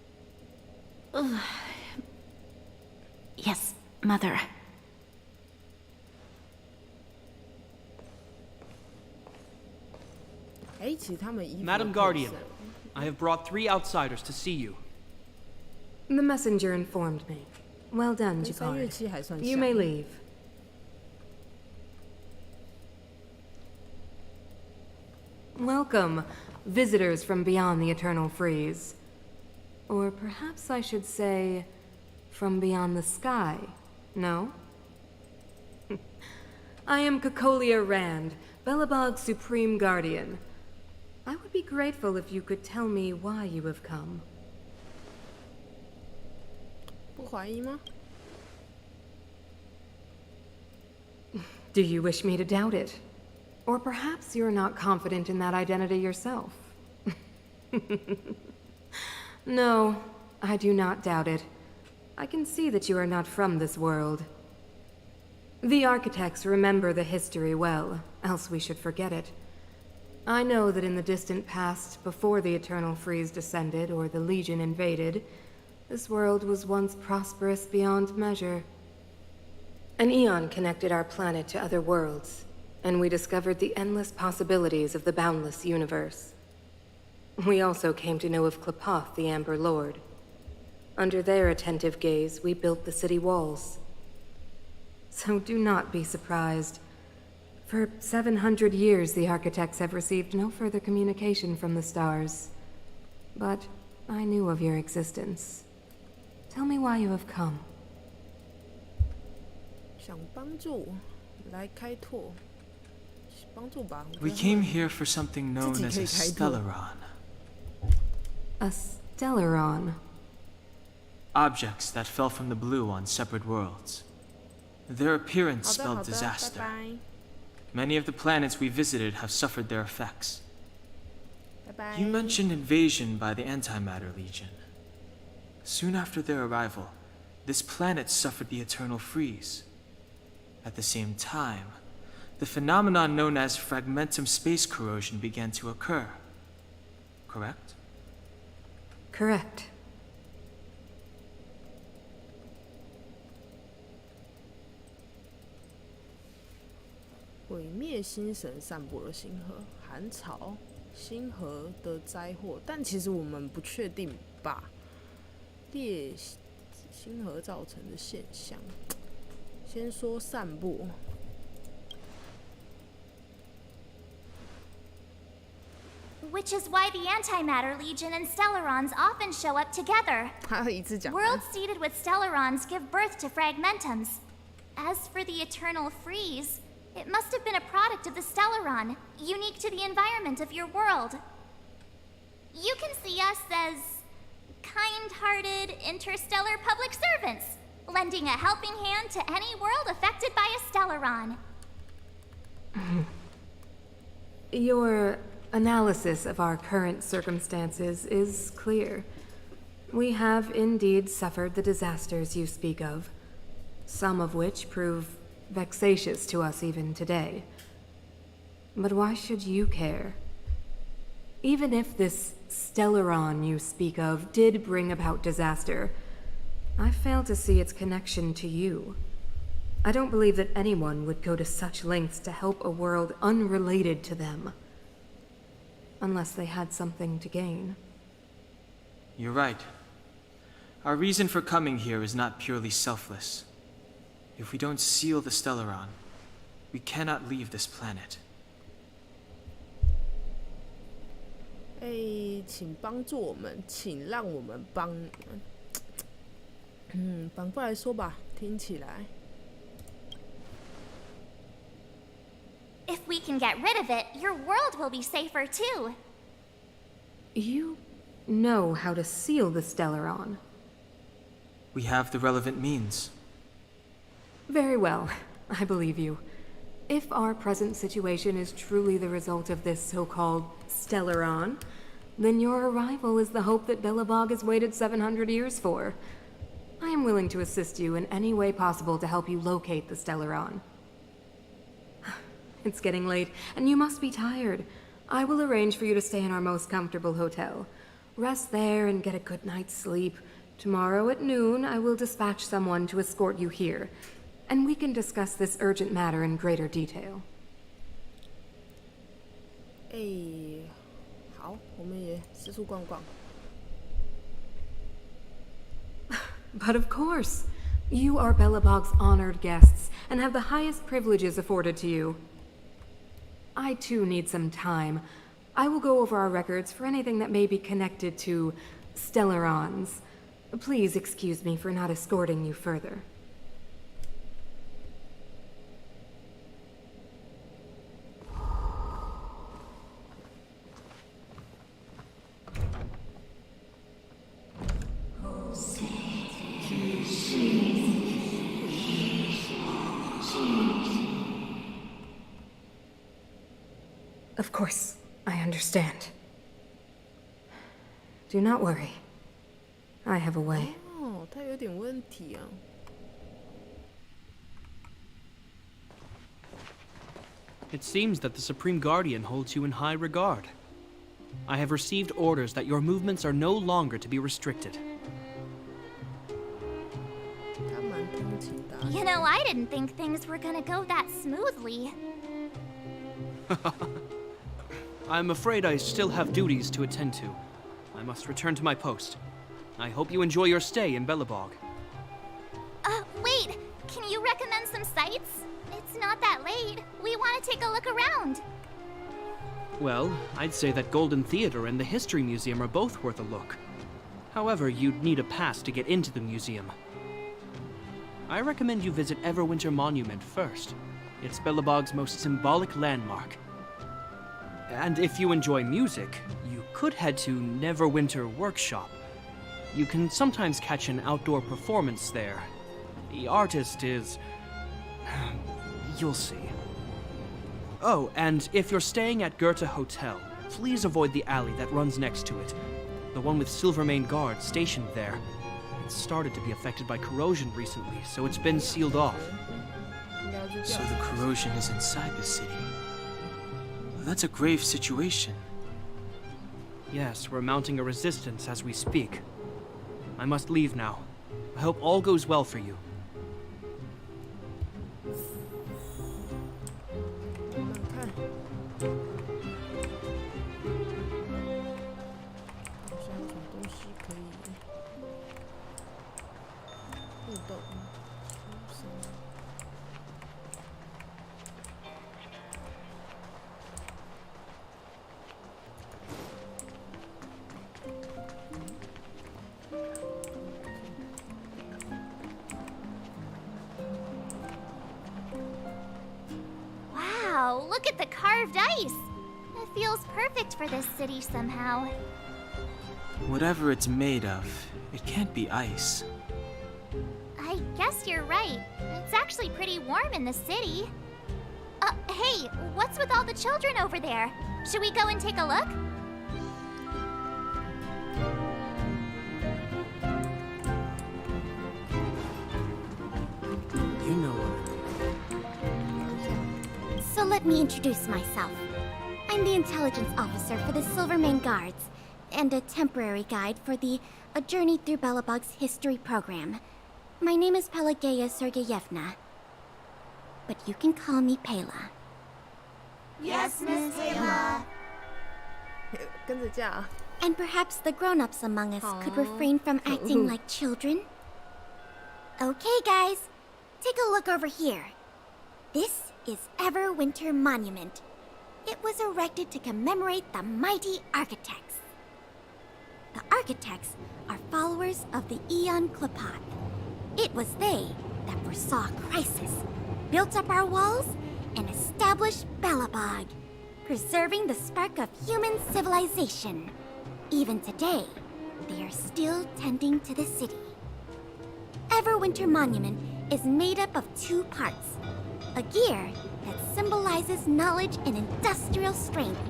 Yes, Mother. Madam Guardian, I have brought 3 outsiders to see you. The messenger informed me. Well done, Jabari. You may leave. Welcome, visitors from beyond the Eternal Freeze. Or perhaps I should say, from beyond the sky, no? I am Cocolia Rand, Belobog's Supreme Guardian. I would be grateful if you could tell me why you have come. 不怀疑吗？ Do you wish me to doubt it? Or perhaps you're not confident in that identity yourself? No, I do not doubt it. I can see that you are not from this world. The architects remember the history well, else we should forget it. I know that in the distant past, before the Eternal Freeze descended or the Legion invaded, this world was once prosperous beyond measure. An eon connected our planet to other worlds, and we discovered the endless possibilities of the boundless universe. We also came to know of Klapoth, the Amber Lord. Under their attentive gaze, we built the city walls. So do not be surprised. For 700 years, the architects have received no further communication from the stars. But I knew of your existence. Tell me why you have come. 想帮助，来开拓，帮助吧。 We came here for something known as a Stellaron. A Stellaron? Objects that fell from the blue on separate worlds. Their appearance spelled disaster. Many of the planets we visited have suffered their effects. You mentioned invasion by the Antimatter Legion. Soon after their arrival, this planet suffered the Eternal Freeze. At the same time, the phenomenon known as fragmentum space corrosion began to occur. Correct? Correct. "毁灭星神散播了星河，寒潮、星河的灾祸，但其实我们不确定吧？列星河造成的现象，先说散播。 Which is why the Antimatter Legion and Stellarons often show up together. 他一直讲。 Worlds seeded with Stellarons give birth to fragmentums. As for the Eternal Freeze, it must have been a product of the Stellaron, unique to the environment of your world. You can see us as kind-hearted interstellar public servants, lending a helping hand to any world affected by a Stellaron. Your analysis of our current circumstances is clear. We have indeed suffered the disasters you speak of, some of which prove vexatious to us even today. But why should you care? Even if this Stellaron you speak of did bring about disaster, I fail to see its connection to you. I don't believe that anyone would go to such lengths to help a world unrelated to them. Unless they had something to gain. You're right. Our reason for coming here is not purely selfless. If we don't seal the Stellaron, we cannot leave this planet. 请帮助我们，请让我们帮。反过来说吧，听起来。 If we can get rid of it, your world will be safer too. You know how to seal the Stellaron. We have the relevant means. Very well, I believe you. If our present situation is truly the result of this so-called Stellaron, then your arrival is the hope that Belobog has waited 700 years for. I am willing to assist you in any way possible to help you locate the Stellaron. It's getting late, and you must be tired. I will arrange for you to stay in our most comfortable hotel. Rest there and get a good night's sleep. Tomorrow at noon, I will dispatch someone to escort you here, and we can discuss this urgent matter in greater detail. 好，我们也四处逛逛。 But of course, you are Belobog's honored guests and have the highest privileges afforded to you. I too need some time. I will go over our records for anything that may be connected to Stellarons. Please excuse me for not escorting you further. Of course, I understand. Do not worry. I have a way. 哦，他有点问题啊。It seems that the Supreme Guardian holds you in high regard. I have received orders that your movements are no longer to be restricted. 他蛮通情达理。 You know, I didn't think things were gonna go that smoothly. I'm afraid I still have duties to attend to. I must return to my post. I hope you enjoy your stay in Belobog. Wait, can you recommend some sites? It's not that late. We want to take a look around. Well, I'd say that Golden Theater and the History Museum are both worth a look. However, you'd need a pass to get into the museum. I recommend you visit Everwinter Monument first. It's Belobog's most symbolic landmark. And if you enjoy music, you could head to Neverwinter Workshop. You can sometimes catch an outdoor performance there. The artist is... you'll see. Oh, and if you're staying at Goethe Hotel, please avoid the alley that runs next to it. The one with Silvermane guards stationed there. It's started to be affected by corrosion recently, so it's been sealed off. So the corrosion is inside the city. That's a grave situation. Yes, we're mounting a resistance as we speak. I must leave now. I hope all goes well for you. 看，好像有什么东西可以互动。Wow, look at the carved ice. It feels perfect for this city somehow. Whatever it's made of, it can't be ice. I guess you're right. It's actually pretty warm in the city. Hey, what's with all the children over there? Should we go and take a look? You know what? So let me introduce myself. I'm the intelligence officer for the Silvermane Guards, and a temporary guide for the A Journey Through Belobog's history program. My name is Pelageya Sergeyevna, but you can call me Pela. Yes, Miss Taylor. 跟着叫。 And perhaps the grown-ups among us could refrain from acting like children. Okay, guys, take a look over here. This is Everwinter Monument. It was erected to commemorate the mighty architects. The architects are followers of the Aeon Klapat. It was they that foresaw crisis, built up our walls, and established Belobog, preserving the spark of human civilization. Even today, they are still tending to the city. Everwinter Monument is made up of two parts. A gear that symbolizes knowledge and industrial strength,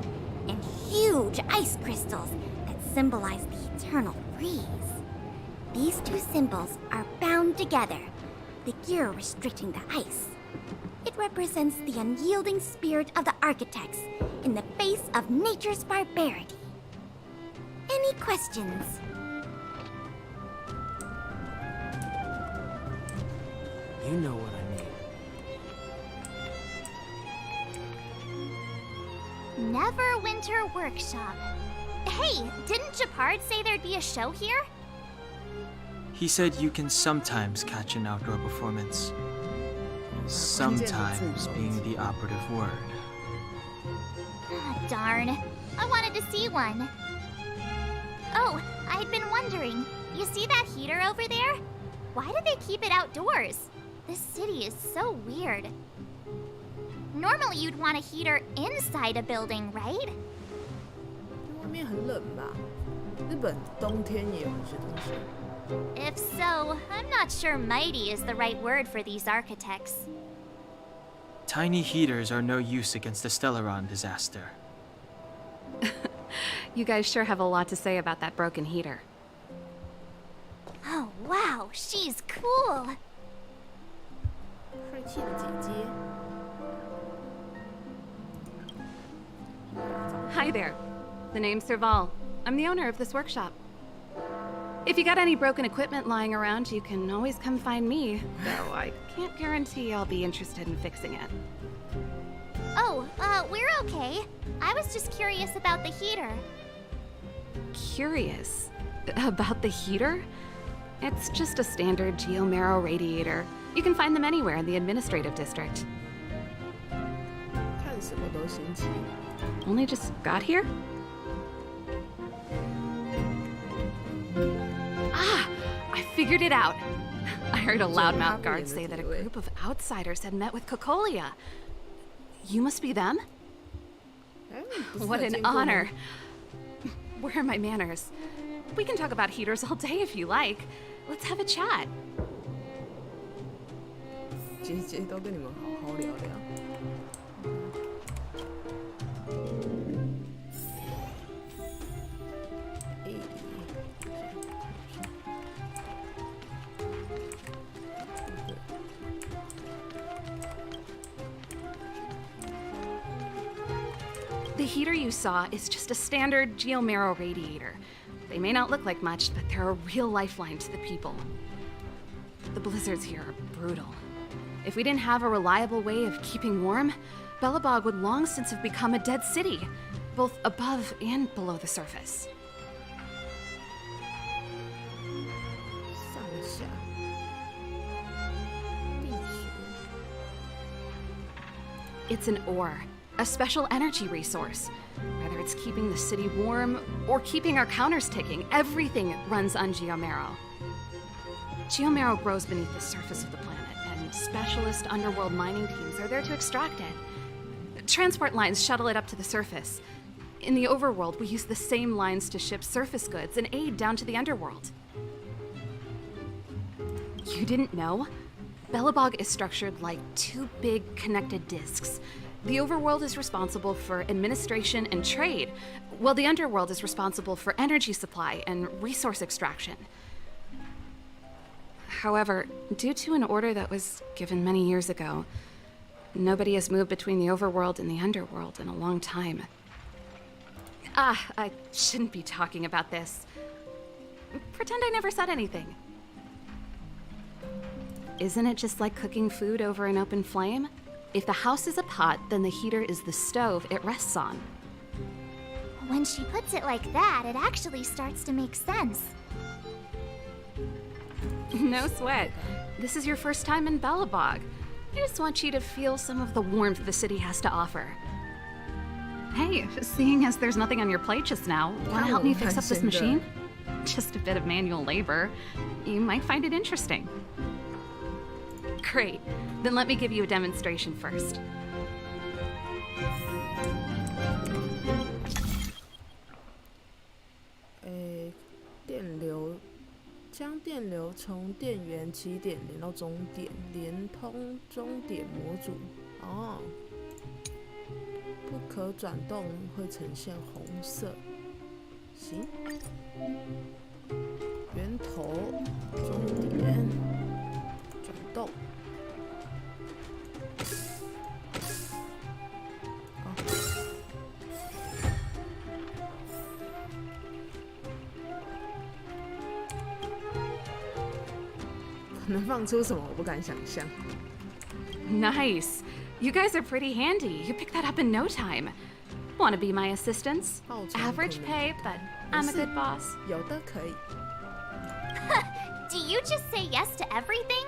and huge ice crystals that symbolize the eternal breeze. These two symbols are bound together, the gear restricting the ice. It represents the unyielding spirit of the architects in the face of nature's barbarity. Any questions? You know what I mean. Neverwinter Workshop. Hey, didn't Japard say there'd be a show here? He said you can sometimes catch an outdoor performance. Sometimes being the operative word. Ah, darn. I wanted to see one. Oh, I'd been wondering. You see that heater over there? Why do they keep it outdoors? This city is so weird. Normally you'd want a heater inside a building, right? 外面很冷吧？日本冬天也有这些东西。 If so, I'm not sure mighty is the right word for these architects. Tiny heaters are no use against the Stellaron disaster. You guys sure have a lot to say about that broken heater. Oh, wow, she's cool. 帅气的姐姐。 Hi there. The name's Serval. I'm the owner of this workshop. If you got any broken equipment lying around, you can always come find me, though I can't guarantee I'll be interested in fixing it. Oh, we're okay. I was just curious about the heater. Curious? About the heater? It's just a standard geomarrow radiator. You can find them anywhere in the administrative district. 看什么都新奇。 Only just got here? Ah! I figured it out! I heard a loudmouth guard say that a group of outsiders had met with Cocolia. You must be them? What an honor! Where are my manners? We can talk about heaters all day if you like. Let's have a chat. 姐姐都跟你们好好聊聊。 The heater you saw is just a standard geomarrow radiator. They may not look like much, but they're a real lifeline to the people. The blizzards here are brutal. If we didn't have a reliable way of keeping warm, Belobog would long since have become a dead city, both above and below the surface. 上下避暑。 It's an ore, a special energy resource. Whether it's keeping the city warm or keeping our counters ticking, everything runs on geomarrow. Geomarrow grows beneath the surface of the planet, and specialist underworld mining teams are there to extract it. Transport lines shuttle it up to the surface. In the overworld, we use the same lines to ship surface goods and aid down to the underworld. You didn't know? Belobog is structured like two big connected disks. The overworld is responsible for administration and trade, while the underworld is responsible for energy supply and resource extraction. However, due to an order that was given many years ago, nobody has moved between the overworld and the underworld in a long time. I shouldn't be talking about this. Pretend I never said anything. Isn't it just like cooking food over an open flame? If the house is a pot, then the heater is the stove it rests on. When she puts it like that, it actually starts to make sense. No sweat. This is your first time in Belobog. I just want you to feel some of the warmth the city has to offer. Hey, seeing as there's nothing on your plate just now, want to help me fix up this machine? Just a bit of manual labor. You might find it interesting. Great. Then let me give you a demonstration first. 电流将电流从电源起点连到终点，连通终点模组。哦，不可转动会呈现红色。行，源头终点转动。 能放出什么？我不敢想象。Nice. You guys are pretty handy. You picked that up in no time. Want to be my assistants? Average pay, but I'm a good boss. 有的可以。Do you just say yes to everything?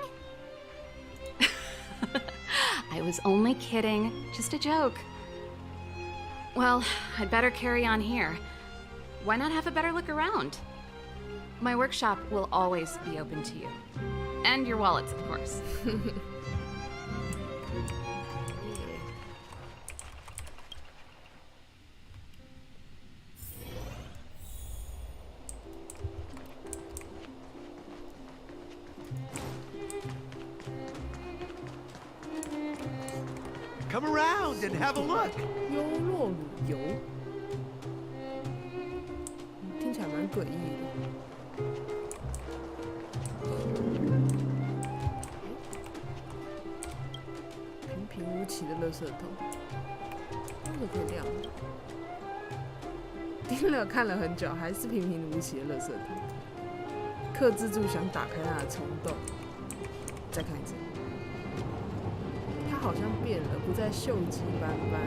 I was only kidding. Just a joke. Well, I'd better carry on here. Why not have a better look around? My workshop will always be open to you. And your wallets, of course. Come around and have a look. 优洛旅游。诡异的。平平无奇的垃圾桶，为什么可以亮？盯了看了很久，还是平平无奇的垃圾桶，克制住想打开它的冲动。再看一次，它好像变了，不再锈迹斑斑，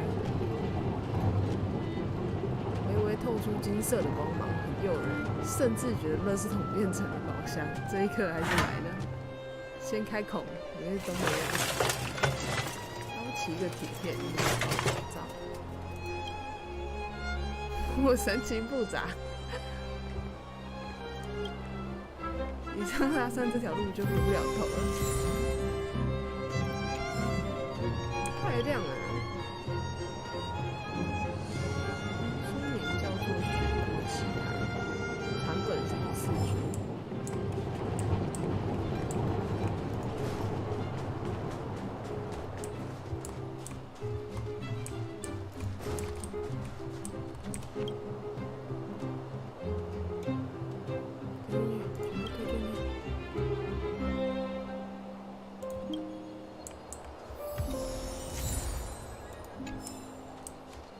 微微透出金色的光芒，很诱人，甚至觉得垃圾桶变成了宝箱。这一刻还是来了，先开孔，里面都没有。捞起一个铁片，宝藏。我神情复杂。你这样拉上这条路就回不了头了。太亮了。书名叫做《雪国奇谭》，长本4出。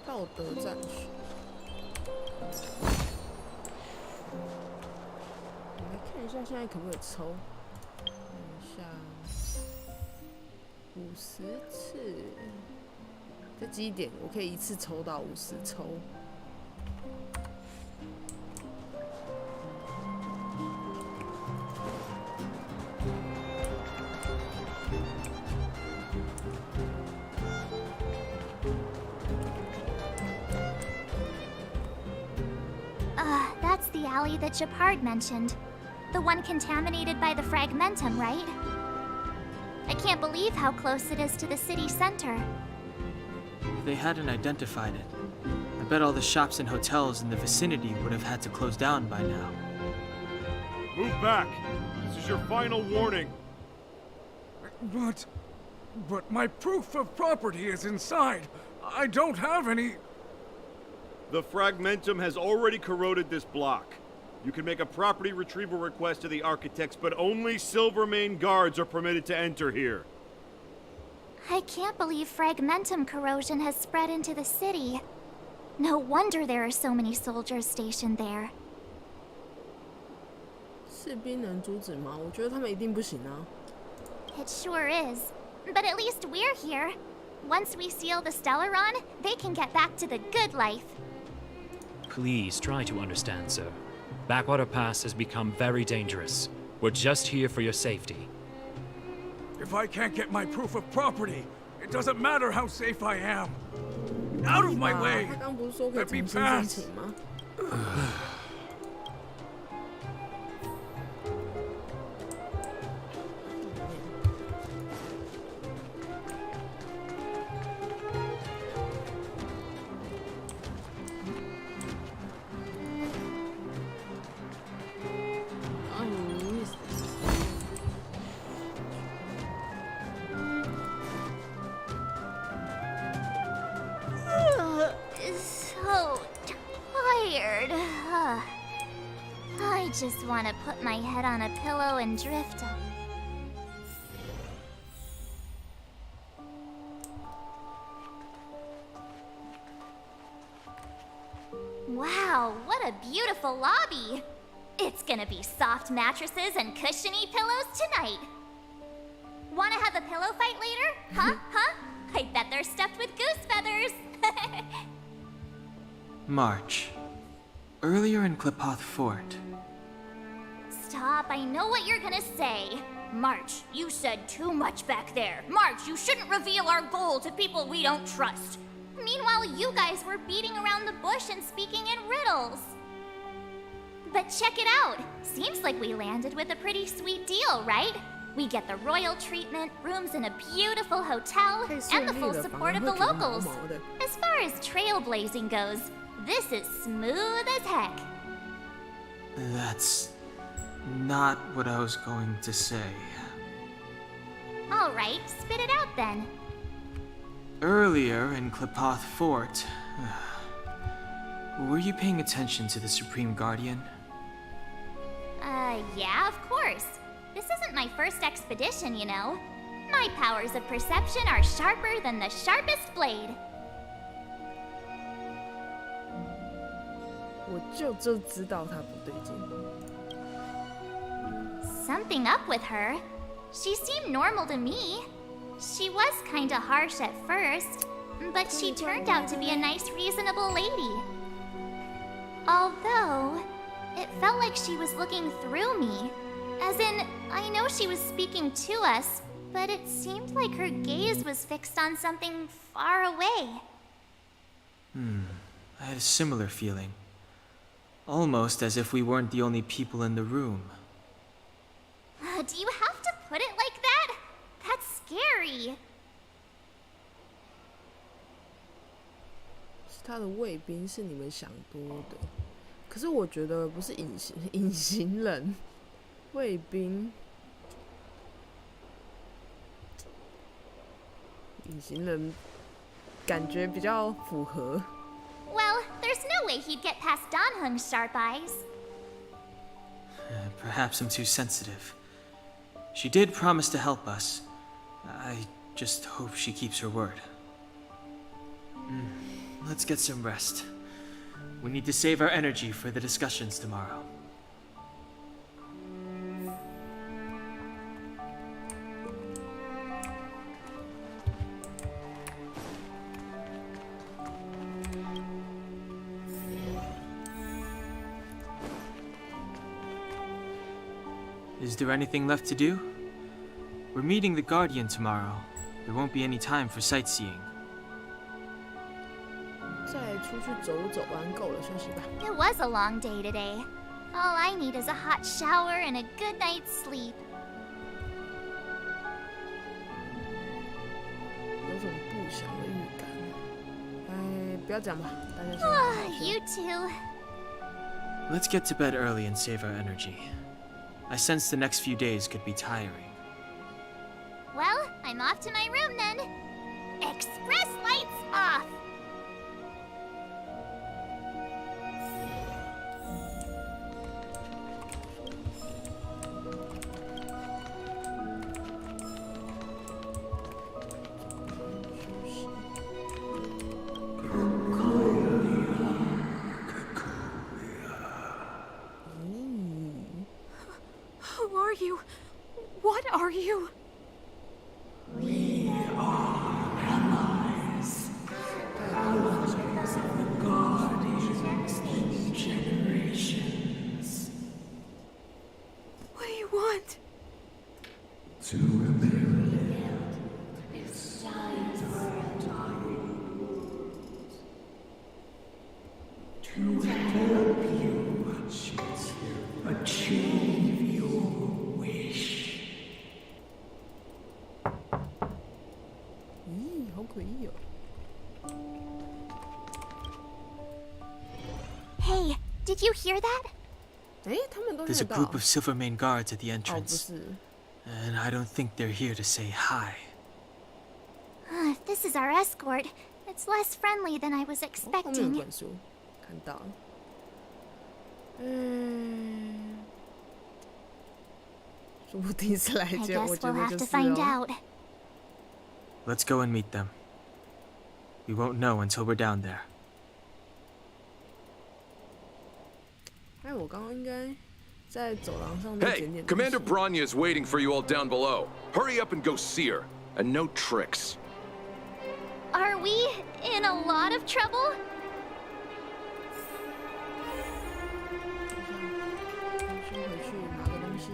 道德战士，我来看一下现在可不可以抽，看一下50次，再积一点，我可以一次抽到50抽。That's the alley that Shepard mentioned. The one contaminated by the fragmentum, right? I can't believe how close it is to the city center. If they hadn't identified it, I bet all the shops and hotels in the vicinity would have had to close down by now. Move back! This is your final warning. But my proof of property is inside. I don't have any... The fragmentum has already corroded this block. You can make a property retrieval request to the architects, but only Silvermane guards are permitted to enter here. I can't believe fragmentum corrosion has spread into the city. No wonder there are so many soldiers stationed there. 士兵能阻止吗？我觉得他们一定不行啊。It sure is. But at least we're here. Once we seal the Stellaron, they can get back to the good life. Please try to understand, sir. Backwater Pass has become very dangerous. We're just here for your safety. If I can't get my proof of property, it doesn't matter how safe I am. Out of my way! Let me pass! So tired. I just want to put my head on a pillow and drift. Wow, what a beautiful lobby. It's gonna be soft mattresses and cushiony pillows tonight. Wanna have a pillow fight later? Huh? I bet they're stuffed with goose feathers. March. Earlier in Klipoth Fort. Stop, I know what you're gonna say. March, you said too much back there. March, you shouldn't reveal our goal to people we don't trust. Meanwhile, you guys were beating around the bush and speaking in riddles. But check it out. Seems like we landed with a pretty sweet deal, right? We get the royal treatment, rooms in a beautiful hotel, and the full support of the locals. As far as trailblazing goes, this is smooth as heck. That's not what I was going to say. All right, spit it out then. Earlier in Klipoth Fort, were you paying attention to the Supreme Guardian? Yeah, of course. This isn't my first expedition, you know. My powers of perception are sharper than the sharpest blade. 我就知道他不对劲。Something up with her. She seemed normal to me. She was kinda harsh at first, but she turned out to be a nice, reasonable lady. Although, it felt like she was looking through me. As in, I know she was speaking to us, but it seemed like her gaze was fixed on something far away. I had a similar feeling. Almost as if we weren't the only people in the room. Do you have to put it like that? That's scary. 他的卫兵是你们想多的，可是我觉得不是隐形人，卫兵，隐形人感觉比较符合。Well, there's no way he'd get past Danheng's sharp eyes. Perhaps I'm too sensitive. She did promise to help us. I just hope she keeps her word. Let's get some rest. We need to save our energy for the discussions tomorrow. Is there anything left to do? We're meeting the Guardian tomorrow. There won't be any time for sightseeing. 再出去走走，玩够了，休息吧。 It was a long day today. All I need is a hot shower and a good night's sleep. 有种不祥的预感。哎，不要讲吧，大家先好好睡。 You too. Let's get to bed early and save our energy. I sense the next few days could be tiring. Well, I'm off to my room then. Express lights off. Who are you? What are you? We are allies. Powers of the Guardians in generations. What do you want? To rebuild its time to help you achieve your wish. 咦，好诡异哦。 Hey, did you hear that? 哎，他们都听 There's a 得到。 group of Silvermane guards at the 哦，不 entrance. 是。 And I don't think they're here to say hi. If this is our escort, it's less friendly than I was 后面有 expecting. 本书，看到了。嗯，说不定是来 I 接，我 guess 觉 we'll 得 have 就 to 是 find 哦。 out. Let's go and meet them. We won't know until we're down there. 哎，我刚刚应该在走廊上再 Hey, 捡点东西。 Commander Bronya is waiting for you all down below. Hurry up and go see her. And no tricks. Are we in a lot of trouble? 先回去拿个东西。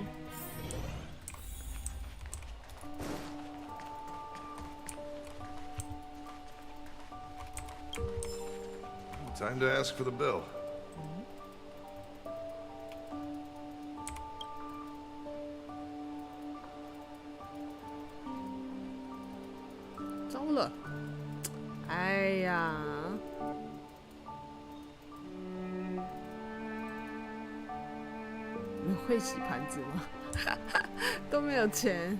Time to ask for the bill. -糟了！哎呀，你们会洗盘子吗？都没有钱。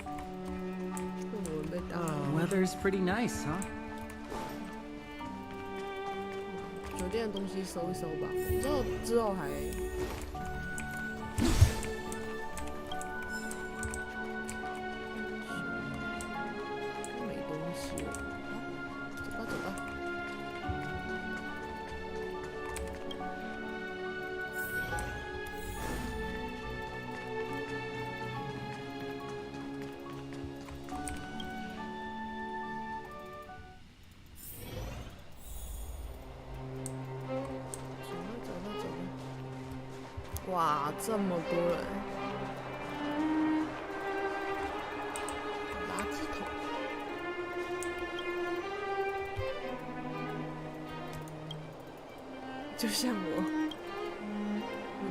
我们被打。 Weather's pretty nice, huh? 酒店的东西收一收吧，之后还没东西了，走吧走吧。哇，这么多人！垃圾桶。就像我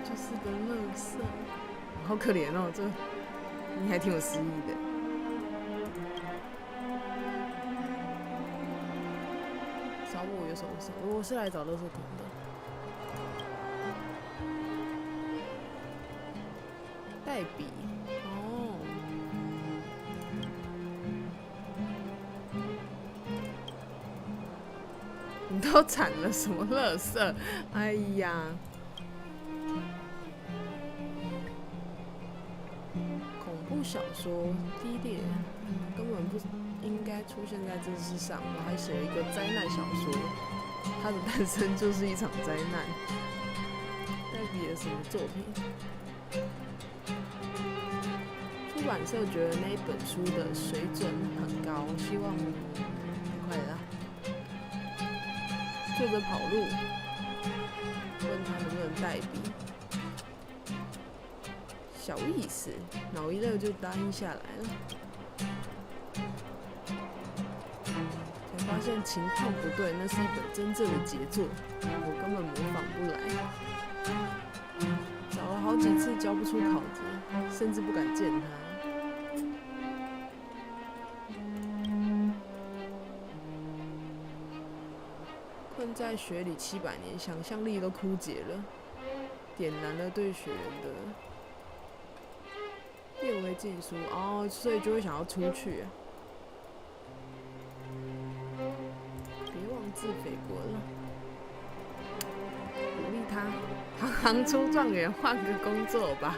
就是个垃圾，好可怜哦，这你还挺有诗意的。找我有什么事？我是来找垃圾桶的。代笔哦，你都产了什么垃圾？哎呀，恐怖小说低劣，根本不应该出现在这世上。我还写了一个灾难小说，它的诞生就是一场灾难。代笔的什么作品？出版社觉得那一本书的水准很高，希望快啦。作者跑路，问他能不能代笔，小意思，脑一热就答应下来了。才发现情况不对，那是一本真正的杰作，我根本模仿不来。找了好几次交不出稿子，甚至不敢见他。困在雪里700年，想象力都枯竭了，点燃了对雪人的列为禁书哦，所以就会想要出去。别妄自菲薄了，鼓励他，行行出状元，换个工作吧。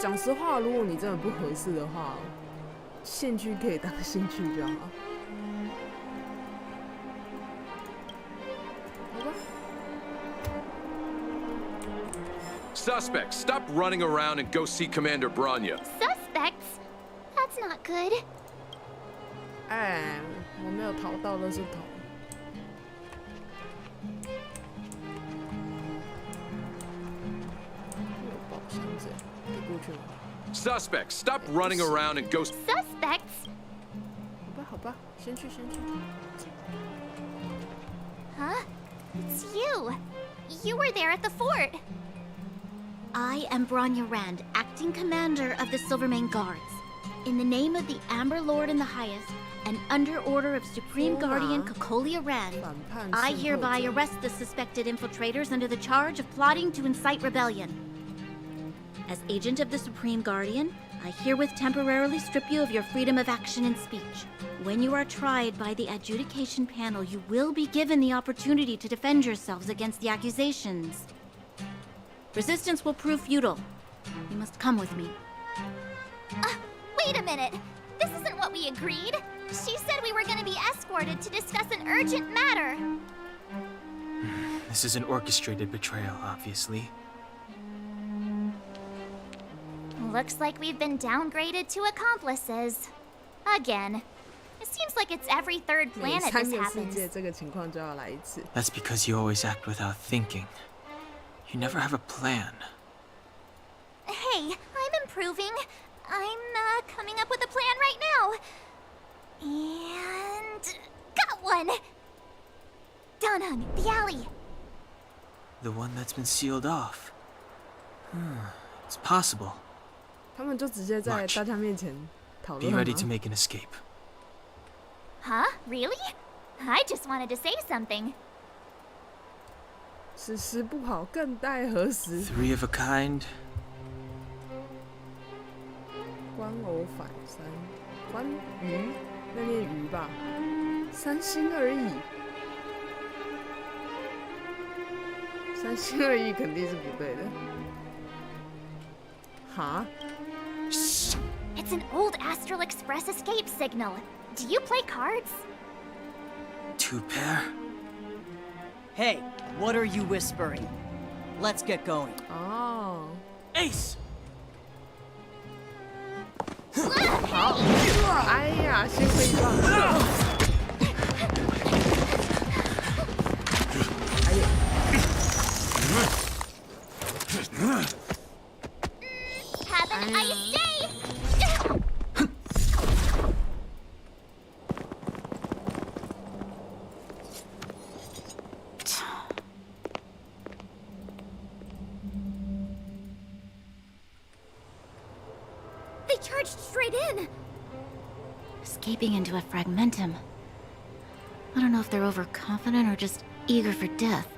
讲实话，如果你真的不合适的话，兴趣可以当兴趣就好。Suspects, stop running around and go see Commander Branya. Suspects? That's not good. 哎，我没有逃到垃圾桶。有宝箱子，可以过去吗 Suspects, stop running around and go. Suspects? 好吧，好吧，先去。Huh? It's you. You were there at the fort. I am Branya Rand, acting commander of the Silvermane Guards. In the name of the Amber Lord and the Highest, and under order of Supreme Guardian Kokolia Rand, I hereby arrest the suspected infiltrators under the charge of plotting to incite rebellion. As agent of the Supreme Guardian, I herewith temporarily strip you of your freedom of action and speech. When you are tried by the adjudication panel, you will be given the opportunity to defend yourselves against the accusations. Resistance will prove futile. You must come with me. Wait a minute. This isn't what we agreed. She said we were going to be escorted to discuss an urgent matter. This is an orchestrated betrayal, obviously. Looks like we've been downgraded to accomplices. Again. It seems like it's every third planet this happens. That's because you always act without thinking. You never have a plan. Hey, I'm improving. I'm coming up with a plan right now. And got one! Danheng, the alley. The one that's been sealed off. It's possible. 他们就直接在大家面前讨论。Be ready to make an escape. Huh? Really? I just wanted to say something. 此时不好，更待何时 ？Three of a kind. 关偶反三，关鱼，那念鱼吧，三星而已。3心2意肯定是不对的。哈 Shh! It's an old Astral Express escape signal. Do you play cards? 2 pair? Hey, what are you whispering? Let's get going. Oh. Ace! 好，哎呀，先飞棒。Have an ice day! They charged straight in! Escaping into a fragmentum. I don't know if they're overconfident or just eager for death.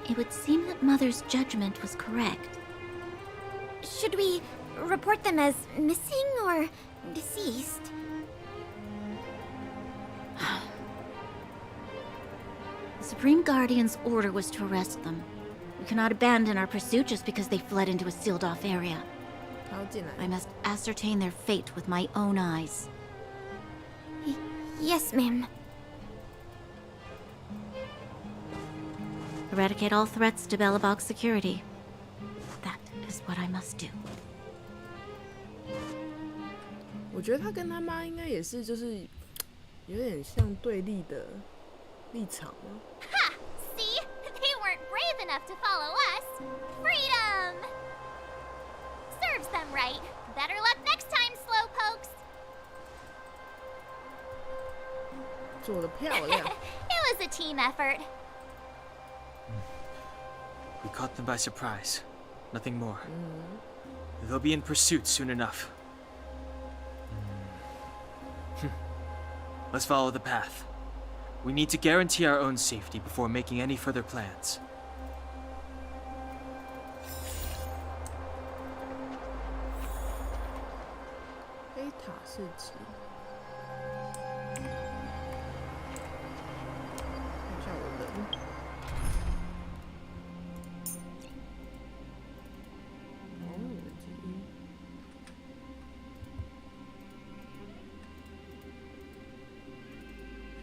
It would seem that Mother's judgment was correct. Should we report them as missing or deceased? The Supreme Guardian's order was to arrest them. We cannot abandon our pursuit just because they fled into a sealed-off area. I must ascertain their fate with my own eyes. Yes, ma'am. Eradicate all threats to Belobog's security. That is what I must do. 我觉得他跟他妈应该也是，就是有点像对立的立场吗？ Ha! See? They weren't brave enough to follow us. Freedom! Serves them right. Better luck next time, slowpokes. 做得漂亮。It was a team effort. We caught them by surprise. Nothing more. They'll be in pursuit soon enough. Let's follow the path. We need to guarantee our own safety before making any further plans. Beta 市集。看一下我人。哦，你的基因。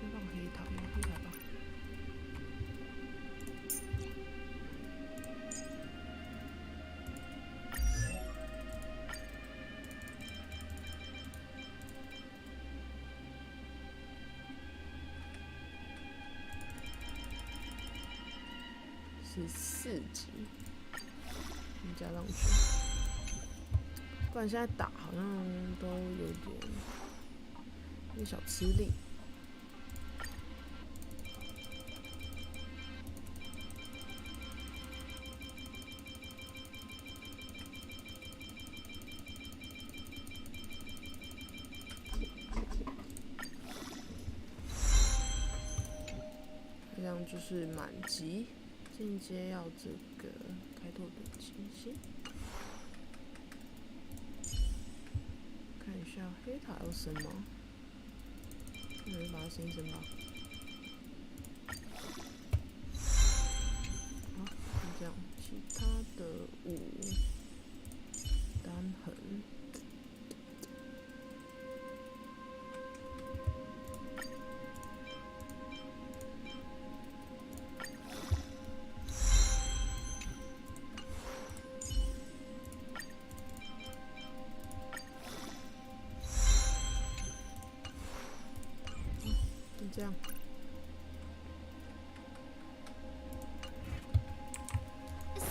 先放黑桃，用黑桃吧。14级，加上去，不然现在打好像都有点小吃力。这样就是满级。进阶要这个开拓等级先，看一下黑塔要升吗？那就把它升一升吧。好，就这样，其他的5单横。这样。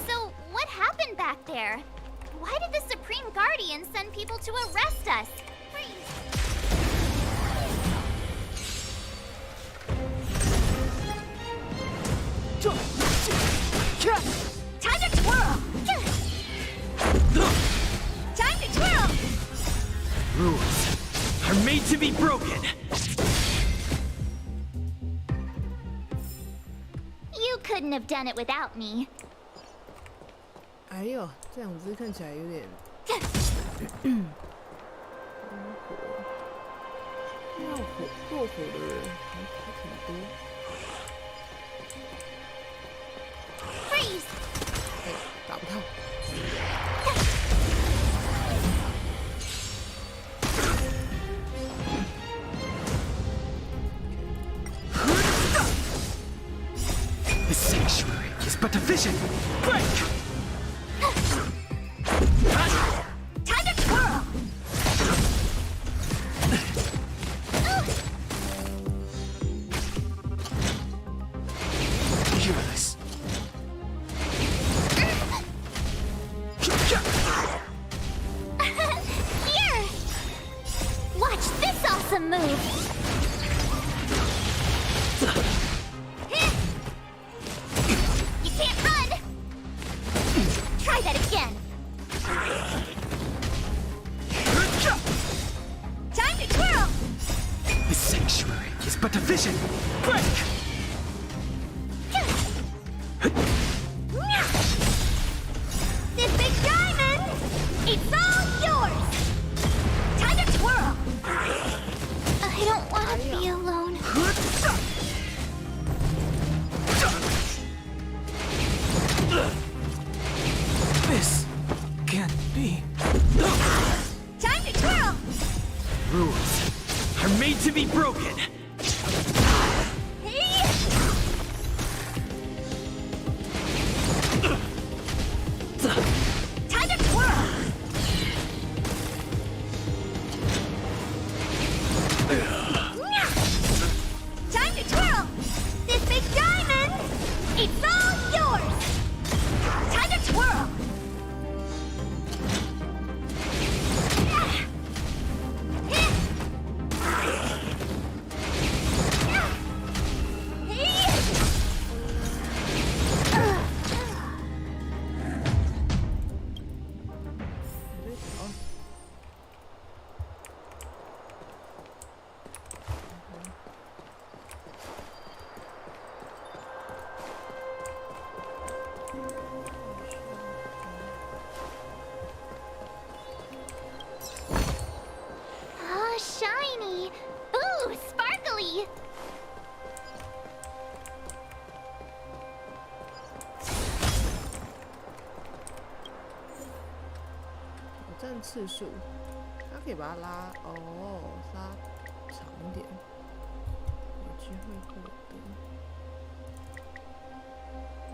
So, what happened back there? Why did the Supreme Guardian send people to arrest us? Time to twirl! Time to twirl! Rules are made to be broken. You couldn't have done it without me. 哎呦，这两只看起来有点落火的人还挺多。Freeze! 打不到。The sanctuary is but a vision. Break! Time to twirl! Fearless. Here! Watch this awesome move! You can't run! Try that again! Time to twirl! The sanctuary is but a vision. Break! This big diamond! It's all yours! Time to twirl! I don't want to be alone. This can't be. Time to twirl! Rules are made to be broken. Time to twirl! Time to twirl! This big diamond! It's all yours! Time to twirl! Oh, shiny! Ooh, sparkly! 挑战次数，它可以把它拉拉长一点，有机会获得6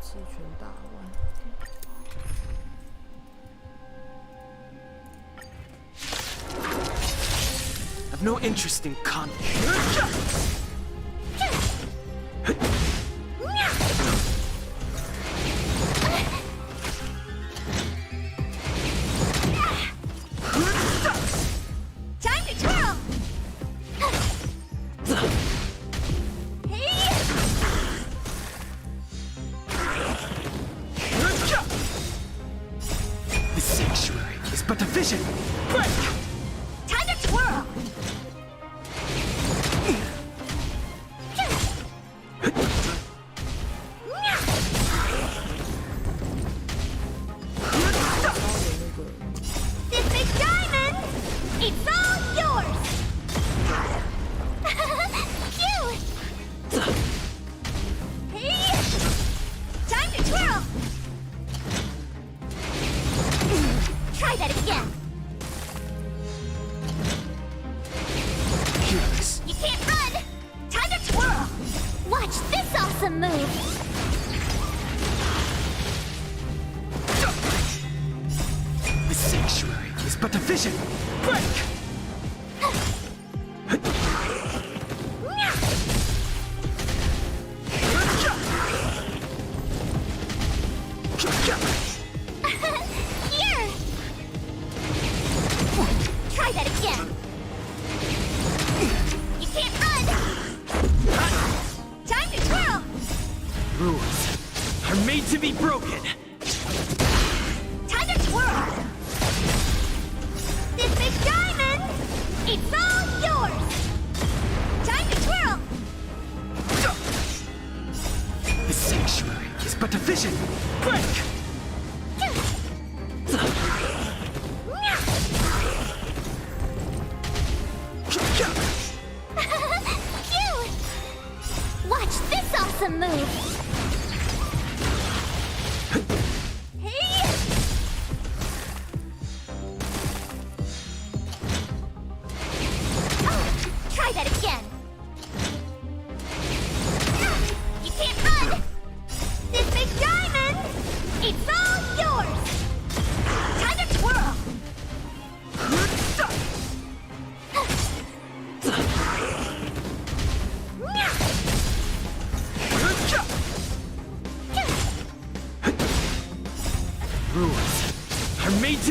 次全打完。I've no interest in conflict. Time to twirl! The sanctuary is but a vision. Break! Time to twirl! This big diamond! It's all yours! Cute! Time to twirl! Try that again! Fearless. You can't run! Time to twirl! Watch this awesome move! The sanctuary is but a vision. Break! Here! Try that again! You can't run! Time to twirl! Rules are made to be broken. Time to twirl! This big diamond! It's all yours! Time to twirl! The sanctuary is but a vision. Break! Cute!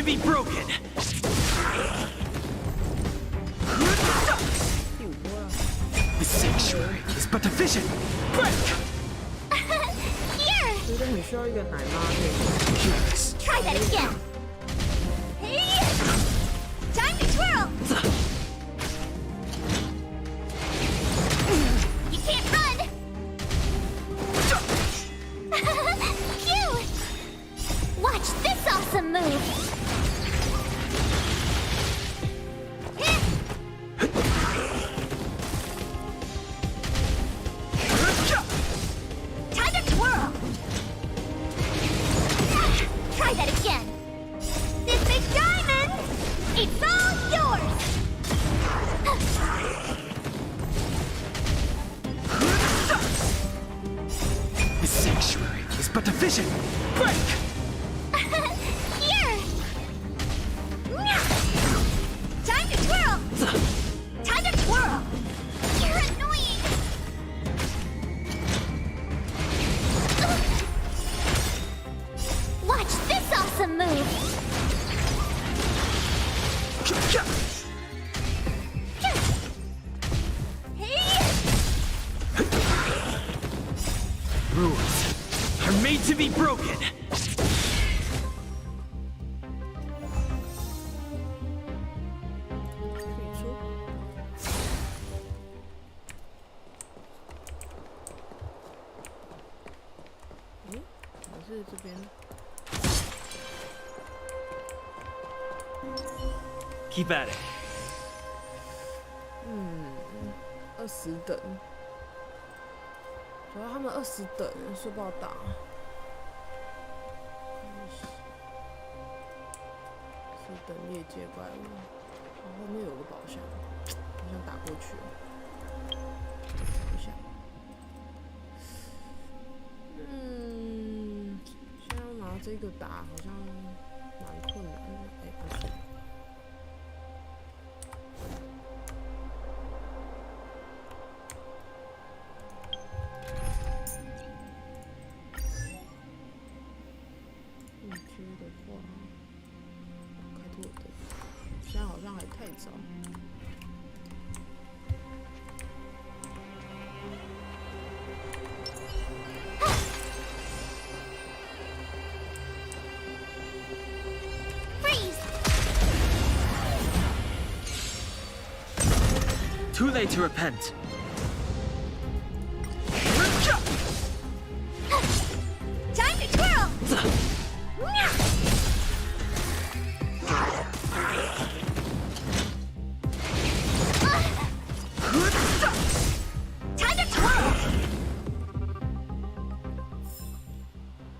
to be broken. The sanctuary is but a vision. Break! Here! Try that again. Time to twirl! You can't run! Phew! Watch this awesome move! Time to twirl! Try that again! This big diamond! It's all yours! The sanctuary is but a vision. Break! Here! Time to twirl! Time to twirl! You're annoying! Watch this awesome move! Rules are made to be broken. Keep at it. 20等，主要他们20等，说不好打。20等业界怪物，后面有个宝箱，好想打过去。等一下，现在要拿这个打好像蛮困难的。不是。现在好像还太早。Too late to repent. Time to twirl! Time to twirl!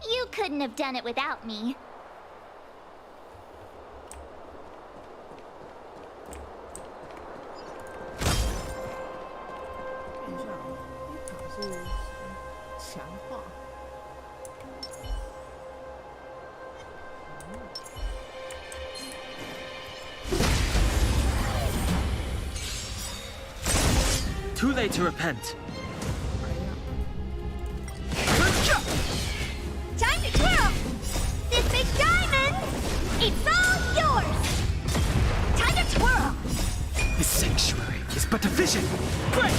You couldn't have done it without me. Too late to repent. Time to twirl! This big diamond! It's all yours! Time to twirl! The sanctuary is but a vision. Break!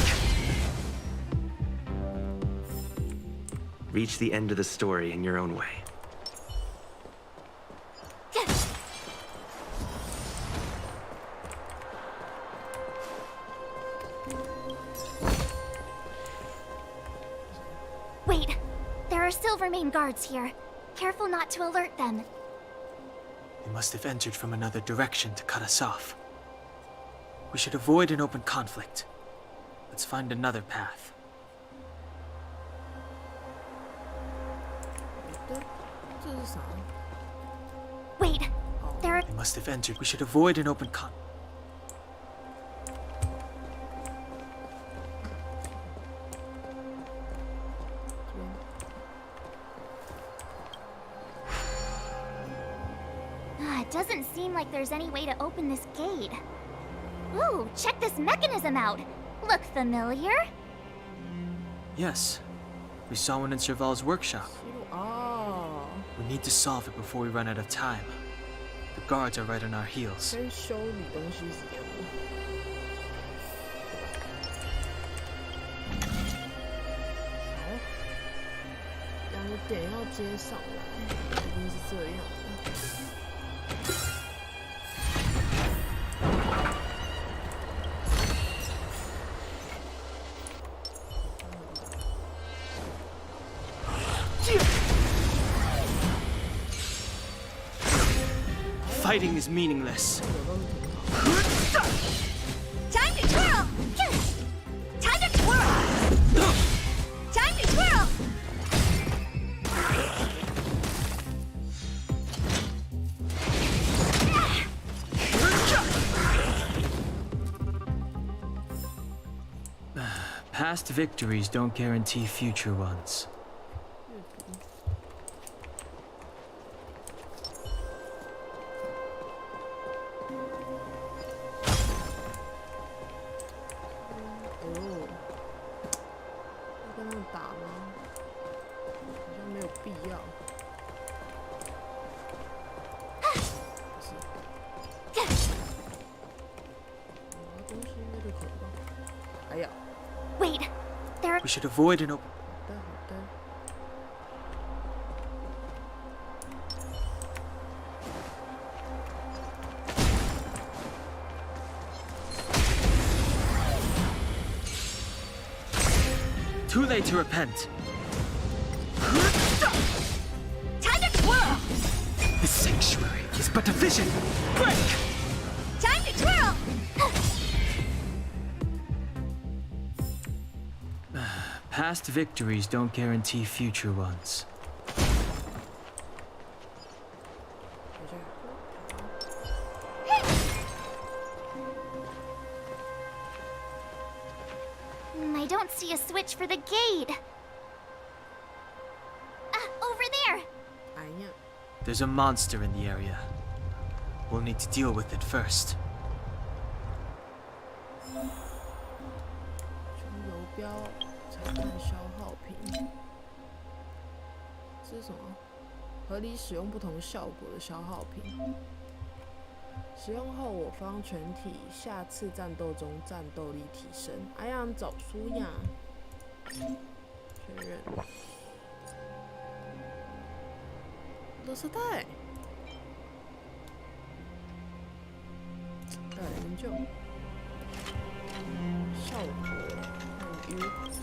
Reach the end of the story in your own way. Wait, there are Silvermane guards here. Careful not to alert them. They must have entered from another direction to cut us off. We should avoid an open conflict. Let's find another path. Wait, there are... They must have entered. We should avoid an open conflict. It doesn't seem like there's any way to open this gate. Ooh, check this mechanism out. Look familiar? Yes. We saw one in Serval's workshop. Oh. We need to solve it before we run out of time. The The guards are right on our heels. 跟修理东西是一样的。好，2点要接上来，一定是这样的。Fighting is meaningless. Time to twirl! Time to twirl! Time to twirl! Past victories don't guarantee future ones. Wait, there are... We should avoid an open... Too late to repent. Time to twirl! The sanctuary is but a vision. Break! Time to twirl! Past victories don't guarantee future ones. I don't see a switch for the gate. Over there. There's a monster in the area. We'll need to deal with it first. 游标查看消耗品，这是什么？合理使用不同效果的消耗品。使用后，我方全体下次战斗中战斗力提升。哎呀，你早说呀！确认。垃圾袋。研究。效果很晕。使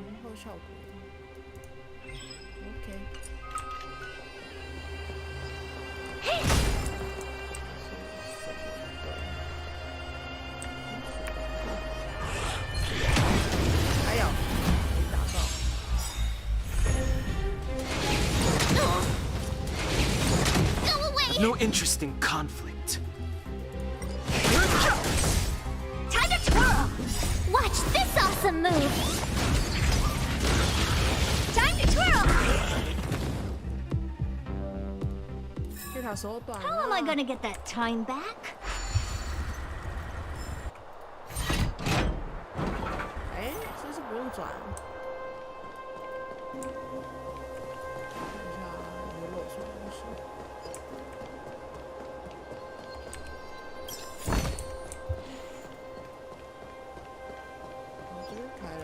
用后效果。OK。还有，没打到。No interest in conflict. Time to twirl! Watch this awesome move! Time to twirl! How am I gonna get that time back? 哎，这是不用转。看一下有没有漏什么东西。这边开了。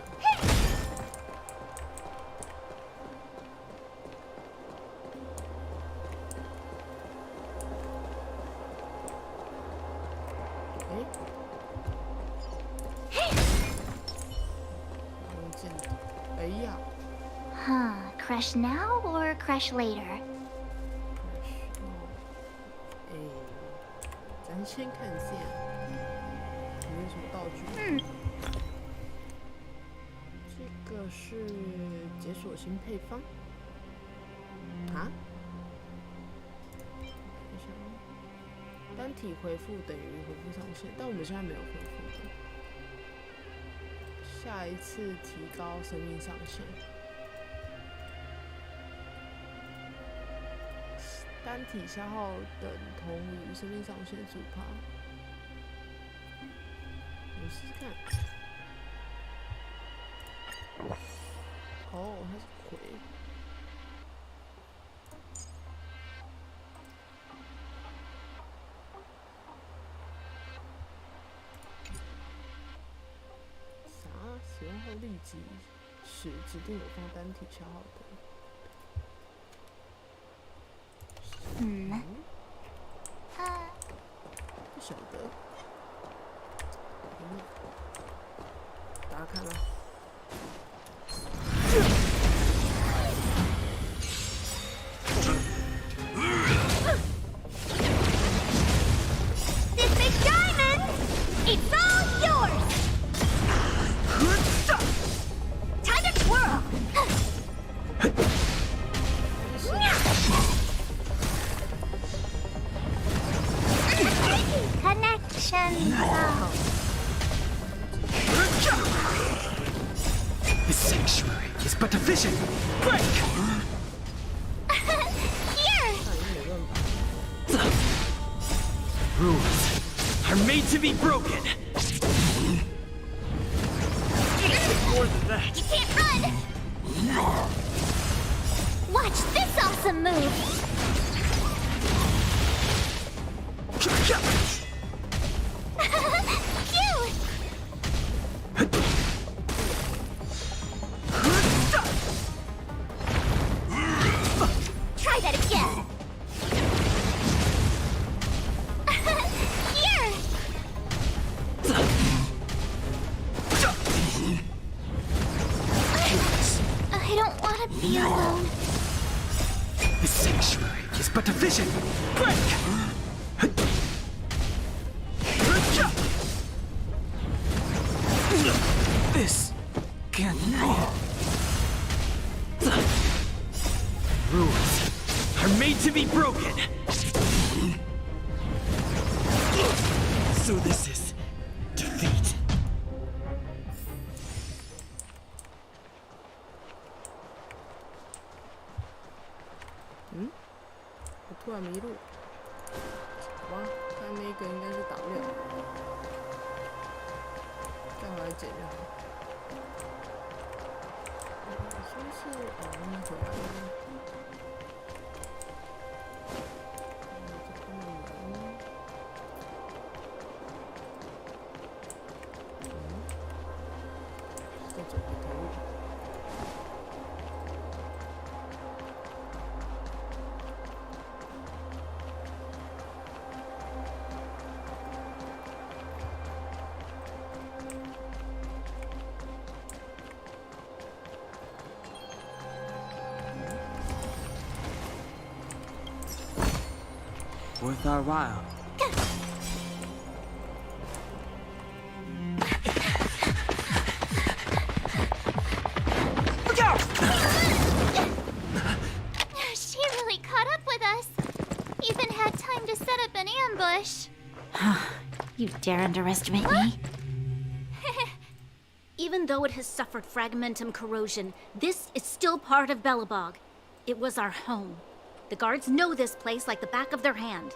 Huh, crash now or crash later? 咱先看一下有没有什么道具。这个是解锁新配方。啊？看一下，单体回复等于回复上限，但我们现在没有回复的。下一次提高生命上限。单体消耗等同于生命上限15%。我试试看。哦，它是葵。立即使指定有放单体消耗的。不晓得。大家看啊。This big diamond, it's all yours. Time to twirl. Connection. The sanctuary is but a vision. Break! Here! Rules are made to be broken. More than that. You can't run! Watch this awesome move! Cute! Try that again! Here! I don't want to be alone. The sanctuary is but a vision. Break! This can't be. Rules are made to be broken. So this is defeat.我突然迷路。哇，看那个应该是打不了，再回来捡就好。说是那回来了。再走回头路。Worth our while. Look out! She really caught up with us. Even had time to set up an ambush. You dare underestimate me? Even though it has suffered fragmentum corrosion, this is still part of Belobog. It was our home. The guards know this place like the back of their hand.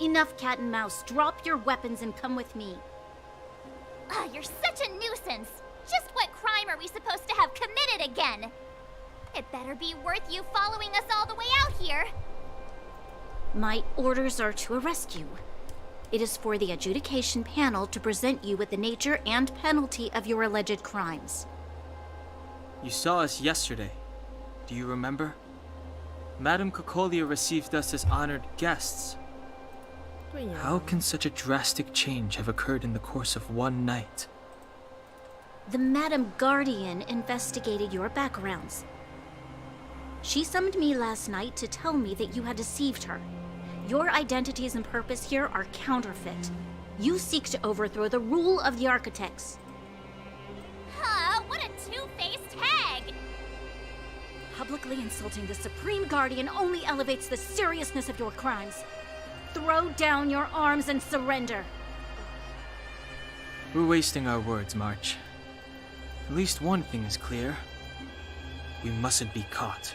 Enough cat and mouse. Drop your weapons and come with me. Ah, you're such a nuisance. Just what crime are we supposed to have committed again? It better be worth you following us all the way out here. My orders are to arrest you. It is for the adjudication panel to present you with the nature and penalty of your alleged crimes. You saw us yesterday. Do you remember? Madame Cocolia received us as honored guests. How can such a drastic change have occurred in the course of one night? The Madam Guardian investigated your backgrounds. She summoned me last night to tell me that you had deceived her. Your identities and purpose here are counterfeit. You seek to overthrow the rule of the Architects. Huh, what a two-faced hag! Publicly insulting the Supreme Guardian only elevates the seriousness of your crimes. Throw down your arms and surrender. We're wasting our words, March. At least one thing is clear. We mustn't be caught.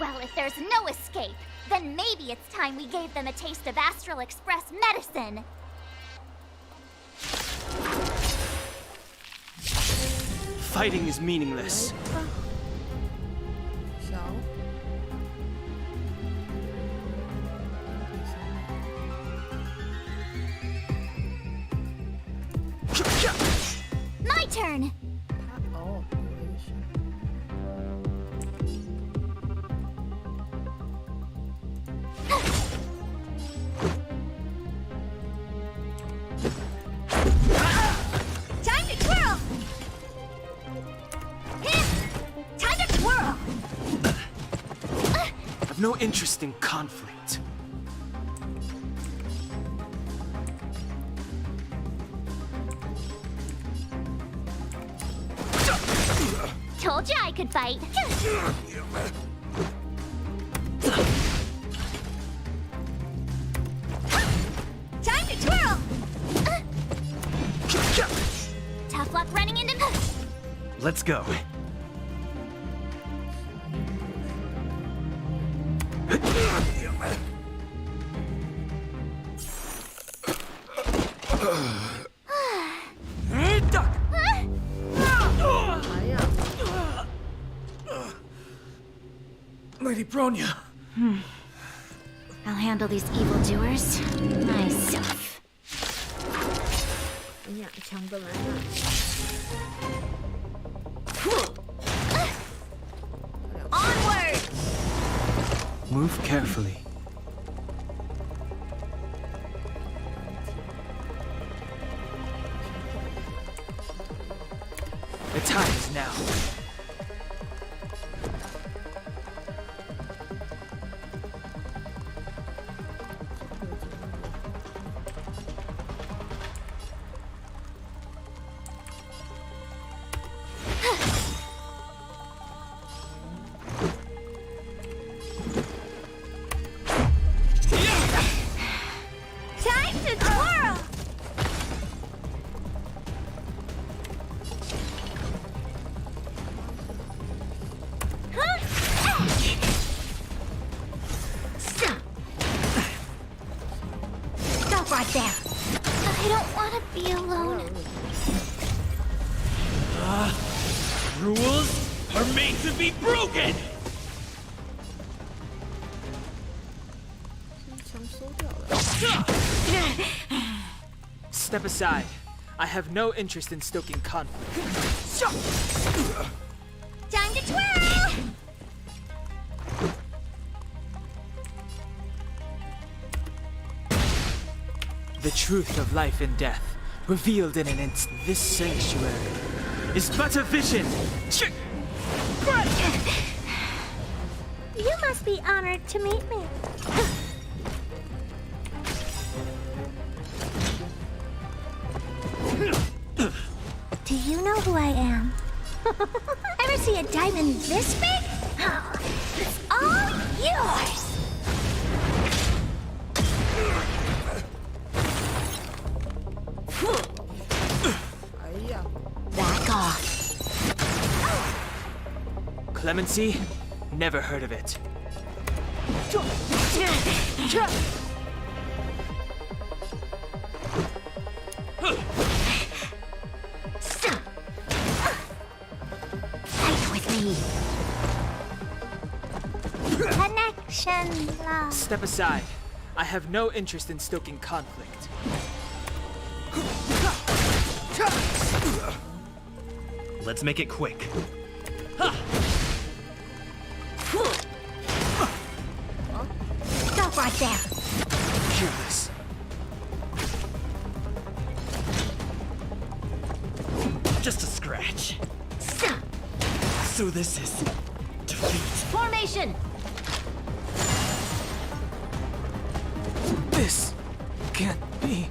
Well, if there's no escape, then maybe it's time we gave them a taste of Astral Express medicine. Fighting is meaningless. My turn. Oh, Time to twirl! Time to twirl! I've no interest in conflict. Told you I could fight. Time to twirl! Tough luck running into the... Let's go. Lady Bronya. I'll handle these evildoers myself. Onward! Move carefully. The time is now. Time to twirl! Stop right there. I don't want to be alone. Rules are made to be broken! Step aside. I have no interest in stoking conflict. Time to twirl! The truth of life and death, revealed in an instant. This sanctuary is but a vision. You must be honored to meet me. Do you know who I am? Ever see a diamond this big? Oh, it's all yours! Back off. Clemency? Never heard of it. Fight with me. Connection love. Step aside. I have no interest in stoking conflict. Let's make it quick. Stop right there. Curious. Just a scratch. So this is defeat. Formation! This can't be.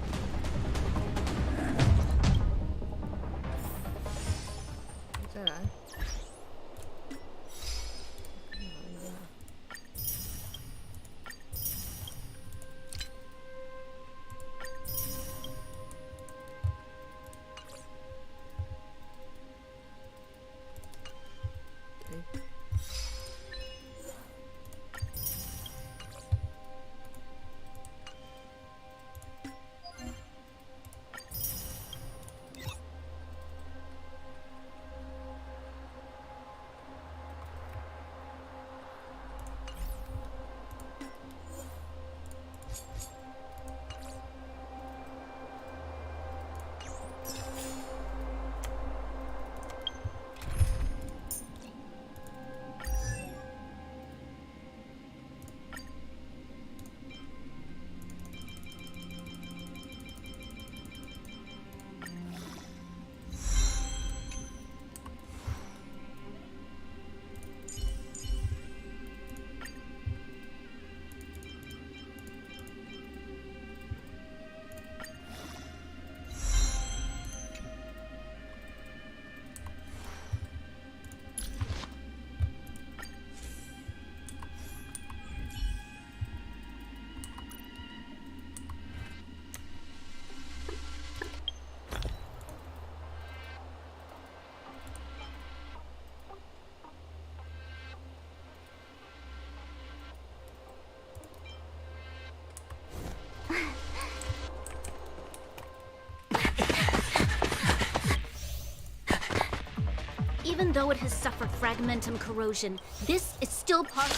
Even though it has suffered fragmentum corrosion, this is still part.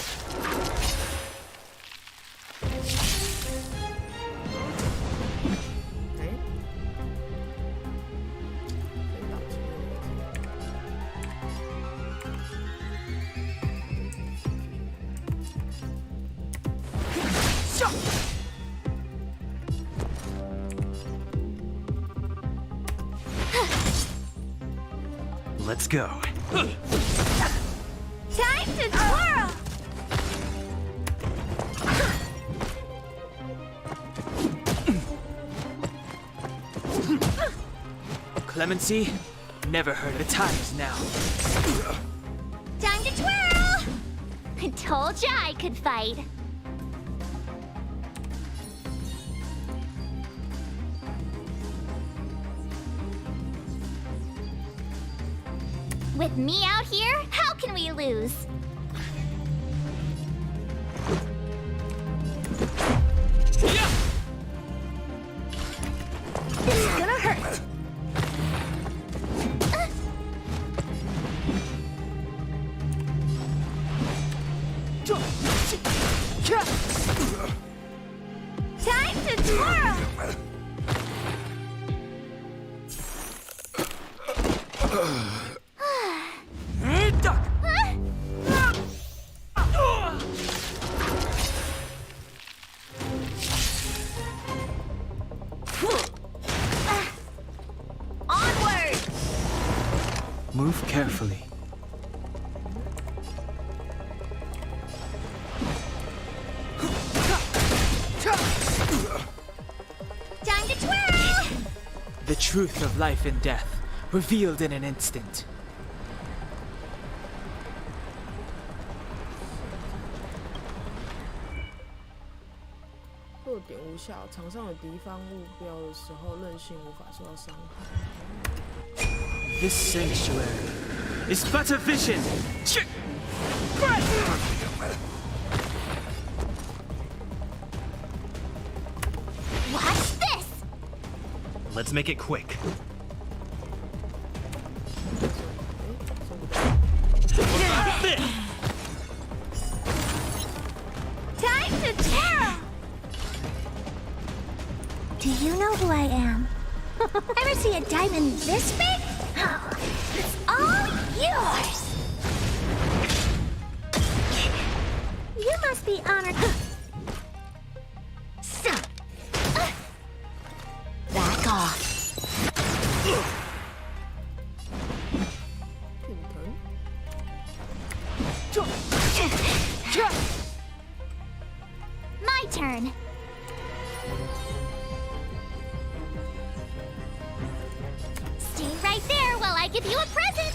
Let's go. Time to twirl! Clemency? Never heard of the times now. Time to twirl! I told ya I could fight. With me out here, how can we lose? This is gonna hurt. Time to twirl! Onward! Move carefully. Time to twirl! The truth of life and death, revealed in an instant.弱点无效，场上有敌方目标的时候，韧性无法受到伤害。 This sanctuary is but a vision. Watch this! Let's make it quick. Time to twirl! Do you know who I am? Ever see a diamond this big? It's all yours! You must be honored. So. Back off. My turn. Stay right there while I give you a present.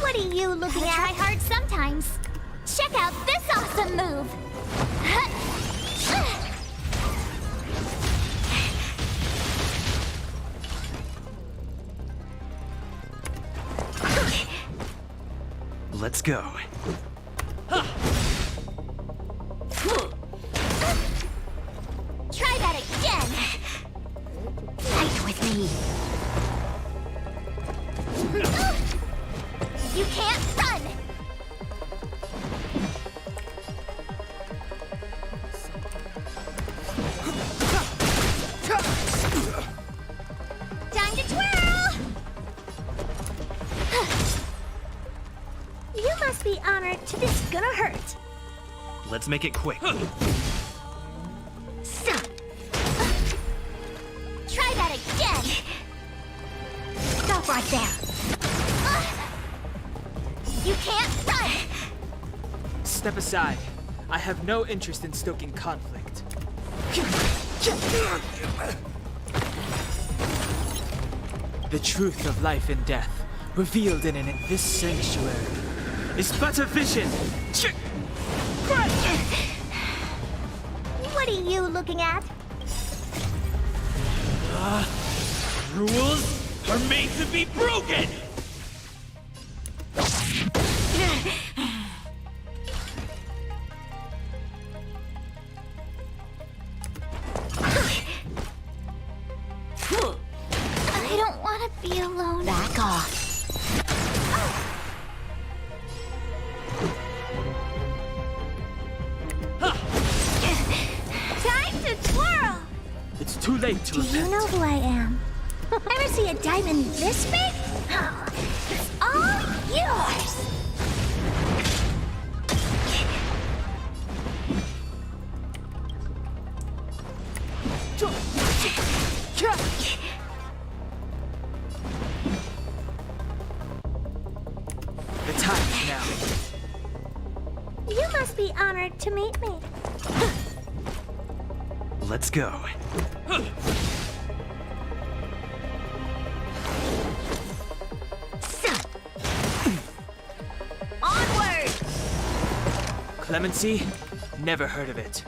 What are you looking at? I try hard sometimes. Check out this awesome move. Let's go. Try that again. Fight with me. You can't run. Time to twirl. You must be honored to this. Gonna hurt. Let's make it quick. So. Try that again. Stop right there. You can't run. Step aside. I have no interest in stoking conflict. The truth of life and death, revealed in this sanctuary, is but a vision. What are you looking at? Rules are made to be broken! I don't want to be alone. Back off. too late to Do you know who I am? Ever see a diamond this big? Oh, it's all yours! The time is now. You must be honored to meet me. Let's go. Onward! Clemency? Never heard of it.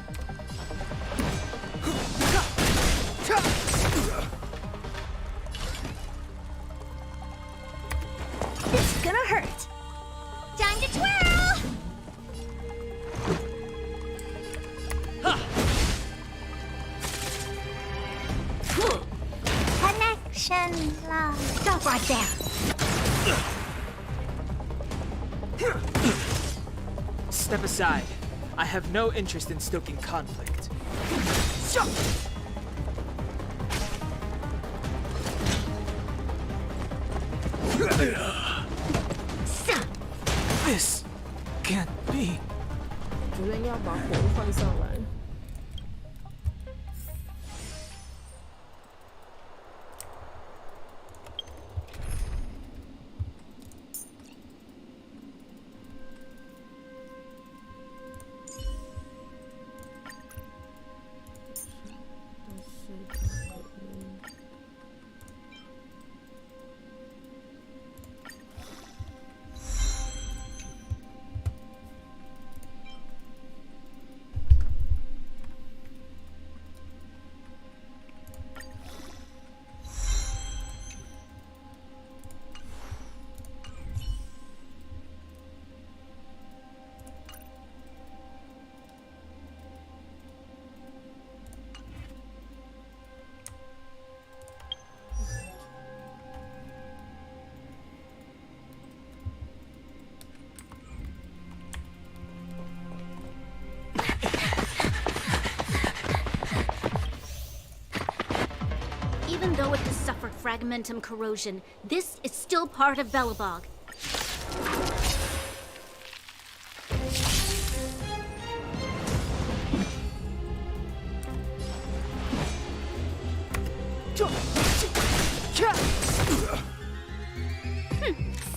This is gonna hurt. Time to twirl! Connection lost. Stop right there. Step aside. I have no interest in stoking conflict. This can't be. 主人要把火放上来。Even though it has suffered fragmentum corrosion, this is still part of Belobog.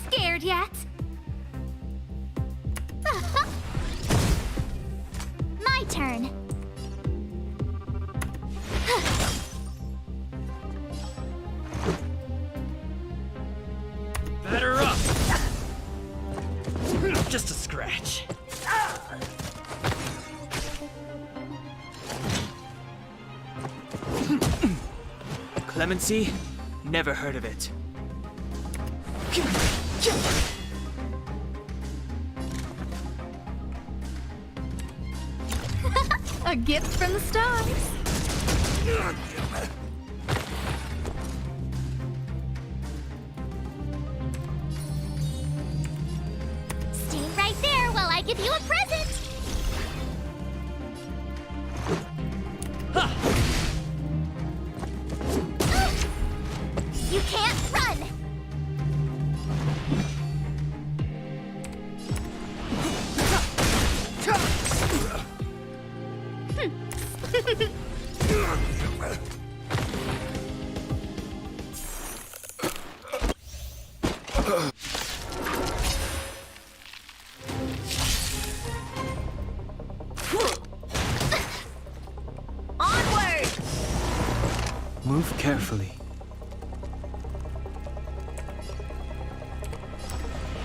Scared yet? My turn. Batter up! Just a scratch. Clemency? Never heard of it. A gift from the stars. Stay right there while I give you a present. You can't run. Onward! Move carefully.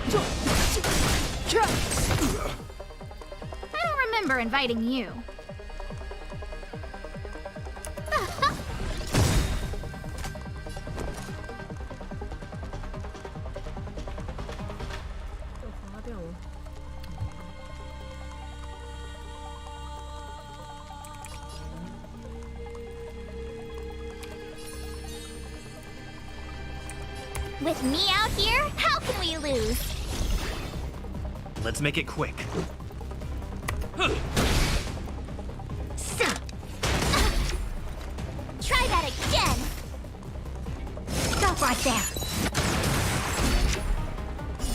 I don't remember inviting you. With me out here, how can we lose? Let's make it quick. Try that Stop right there!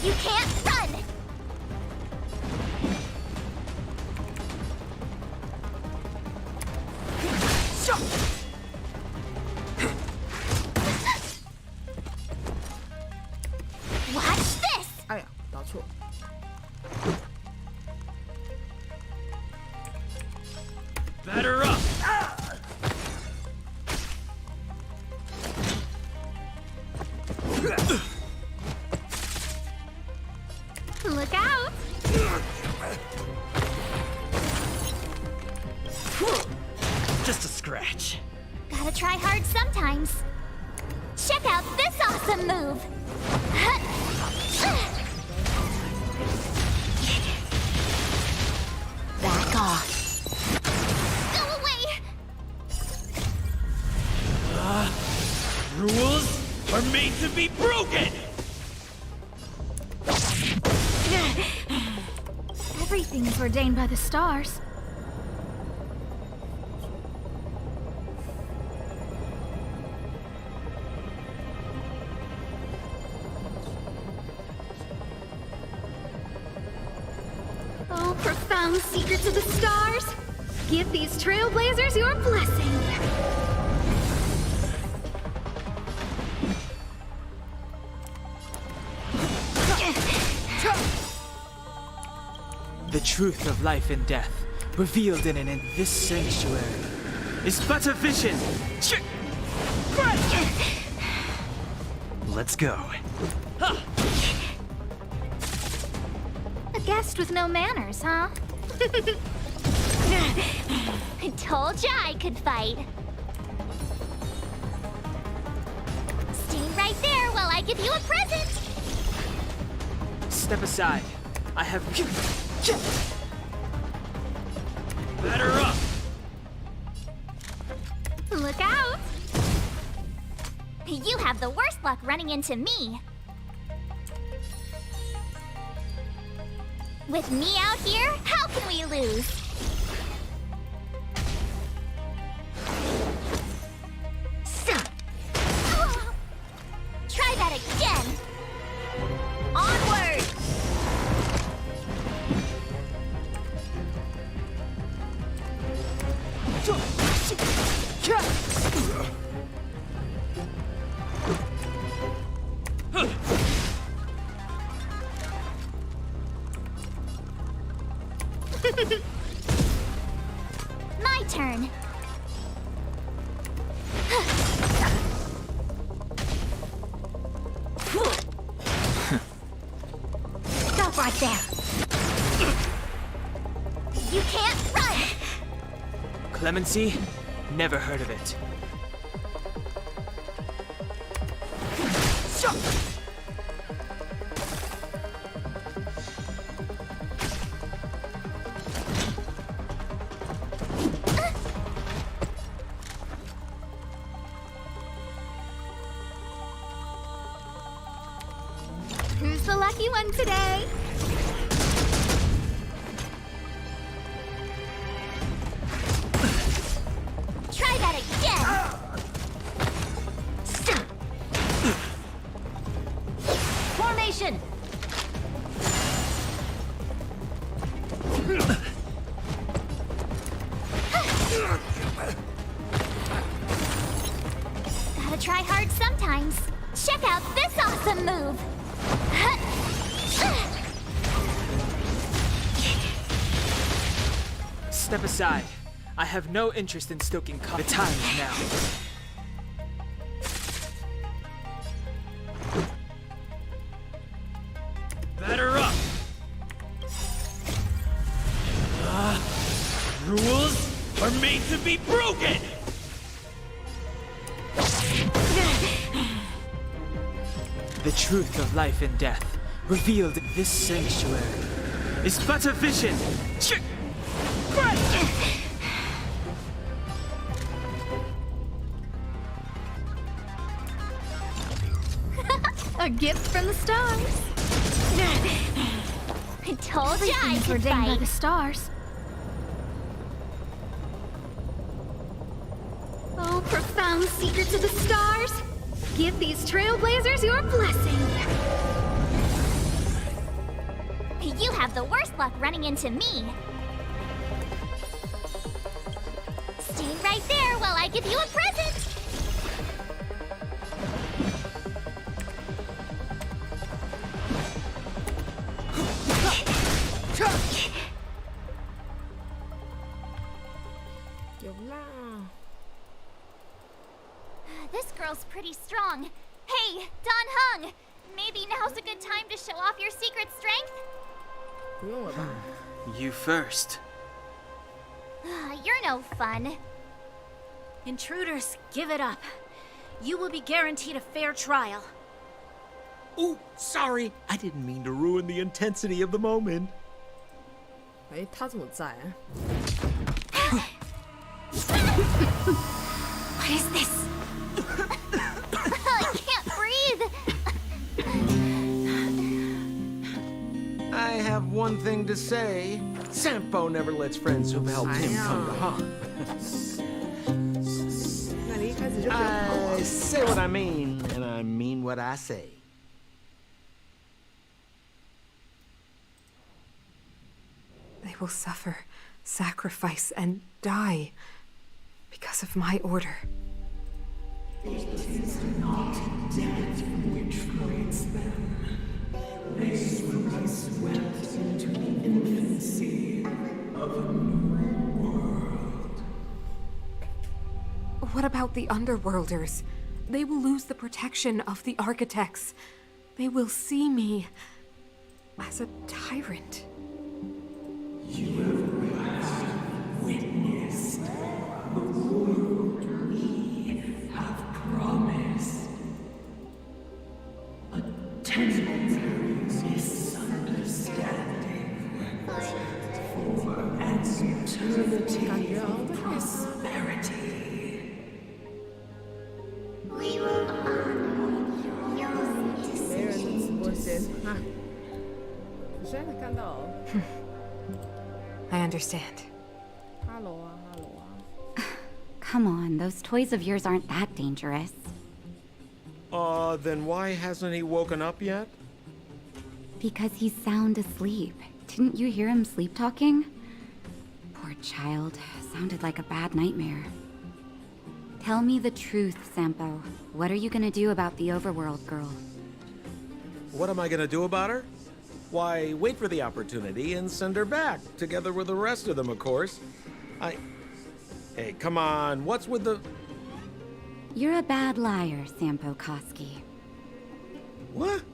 You can't run! Watch this! 哎呀，打错。 Batter up! Look out! Just a scratch. Gotta try hard sometimes. Check out this awesome move! Back off. Go away! Rules are made to be broken! Everything is ordained by the stars. Oh, profound secrets of the stars! Give these trailblazers your blessing! The truth of life and death, revealed in this sanctuary, is but a vision. Let's go. A guest with no manners, huh? I told ya I could fight. Stay right there while I give you a present. Step aside. I have... Batter up! Look out! You have the worst luck running into me. With me out here, how can we lose? Try that again! Onward! My turn. Stop right there! You can't run! Clemency? Never heard of it. Who's the lucky one today? Try that again! Formation! Gotta try hard sometimes. Check out this awesome move! Step aside. I have no interest in stoking the time is now. Batter up! Rules are made to be broken! The truth of life and death, revealed in this sanctuary, is but a vision. A gift from the stars. I told ya I could ordained by fight. the stars. Oh, profound secrets of the stars. Give these trailblazers your blessing. You have the worst luck running into me. Stay right there while I give you a present. This girl's pretty strong. Hey, Don Hung! Maybe now's a good time to show off your secret strength? You first. You're no fun. Intruders, give it up. You will be guaranteed a fair trial. Ooh, sorry. I didn't mean to ruin the intensity of the moment. 哎，他怎么在啊？ What is this? I can't breathe. I have one thing to say. Sampo never lets friends who've helped him come to harm. 那你一开始就不要跑啊 I say what I mean, and I mean what I say. They will suffer, sacrifice, and die because of my order. It is not death which creates them. They will be swept into the infancy of a new world. What about the Underworlders? They will lose the protection of the Architects. They will see me as a tyrant. You have witnessed the world we have promised. A temporary misunderstanding for an eternity of prosperity. We will honor your 没人的直播间啊！我现在才看到。 I understand. Hello 啊，Hello 啊。 Come on, those toys of yours aren't that dangerous. Then why hasn't he woken up yet? Because he's sound asleep. Didn't you hear him sleep talking? Poor child. Sounded like a bad nightmare. Tell me the truth, Sampo. What are you gonna do about the overworld girl? What am I gonna do about her? Why, wait for the opportunity and send her back, together with the rest of them, of course. Hey, come on, what's with the... You're a bad liar, Sampo Koski. What?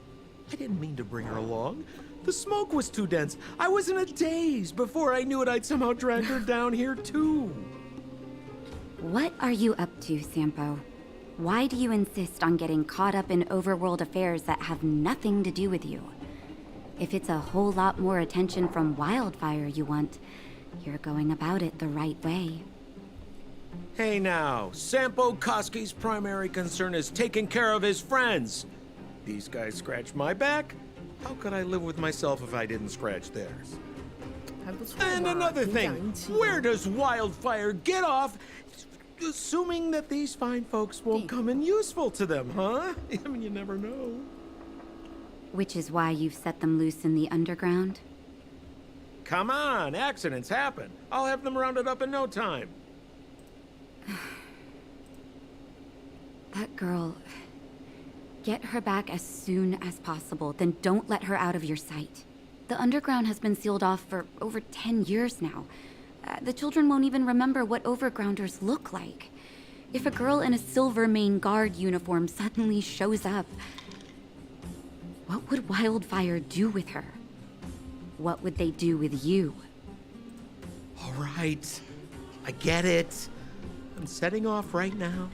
I didn't mean to bring her along. The smoke was too dense. I was in a daze. Before I knew it, I'd somehow drag her down here, too. What are you up to, Sampo? Why do you insist on getting caught up in overworld affairs that have nothing to do with you? If it's a whole lot more attention from Wildfire you want, you're going about it the right way. Hey now, Sampo Koski's primary concern is taking care of his friends. These guys scratch my back. How could I live with myself if I didn't scratch theirs? And another thing, where does Wildfire get off assuming that these fine folks won't come in useful to them, huh? I mean, you never know. Which is why you've set them loose in the underground? Come on, accidents happen. I'll have them rounded up in no time. That girl... Get her back as soon as possible, then don't let her out of your sight. The underground has been sealed off for over 10 years now. The children won't even remember what overgrounders look like. If a girl in a Silvermane Guard uniform suddenly shows up, what would Wildfire do with her? What would they do with you? All right, I get it. I'm setting off right now.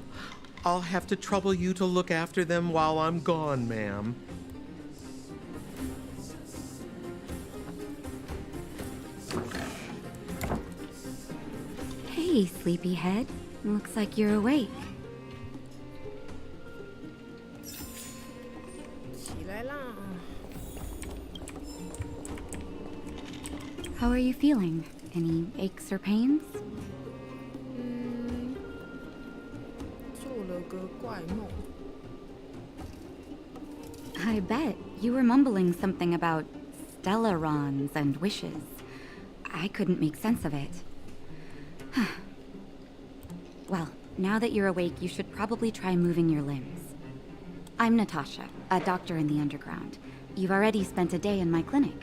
I'll have to trouble you to look after them while I'm gone, ma'am. Hey, sleepyhead. Looks like you're awake. 起来啦！ How are you feeling? Any aches or pains? 做了个怪梦， I bet. You were mumbling something about stellarons and wishes. I couldn't make sense of it. Well, now that you're awake, you should probably try moving your limbs. I'm Natasha, a doctor in the underground. You've already spent a day in my clinic.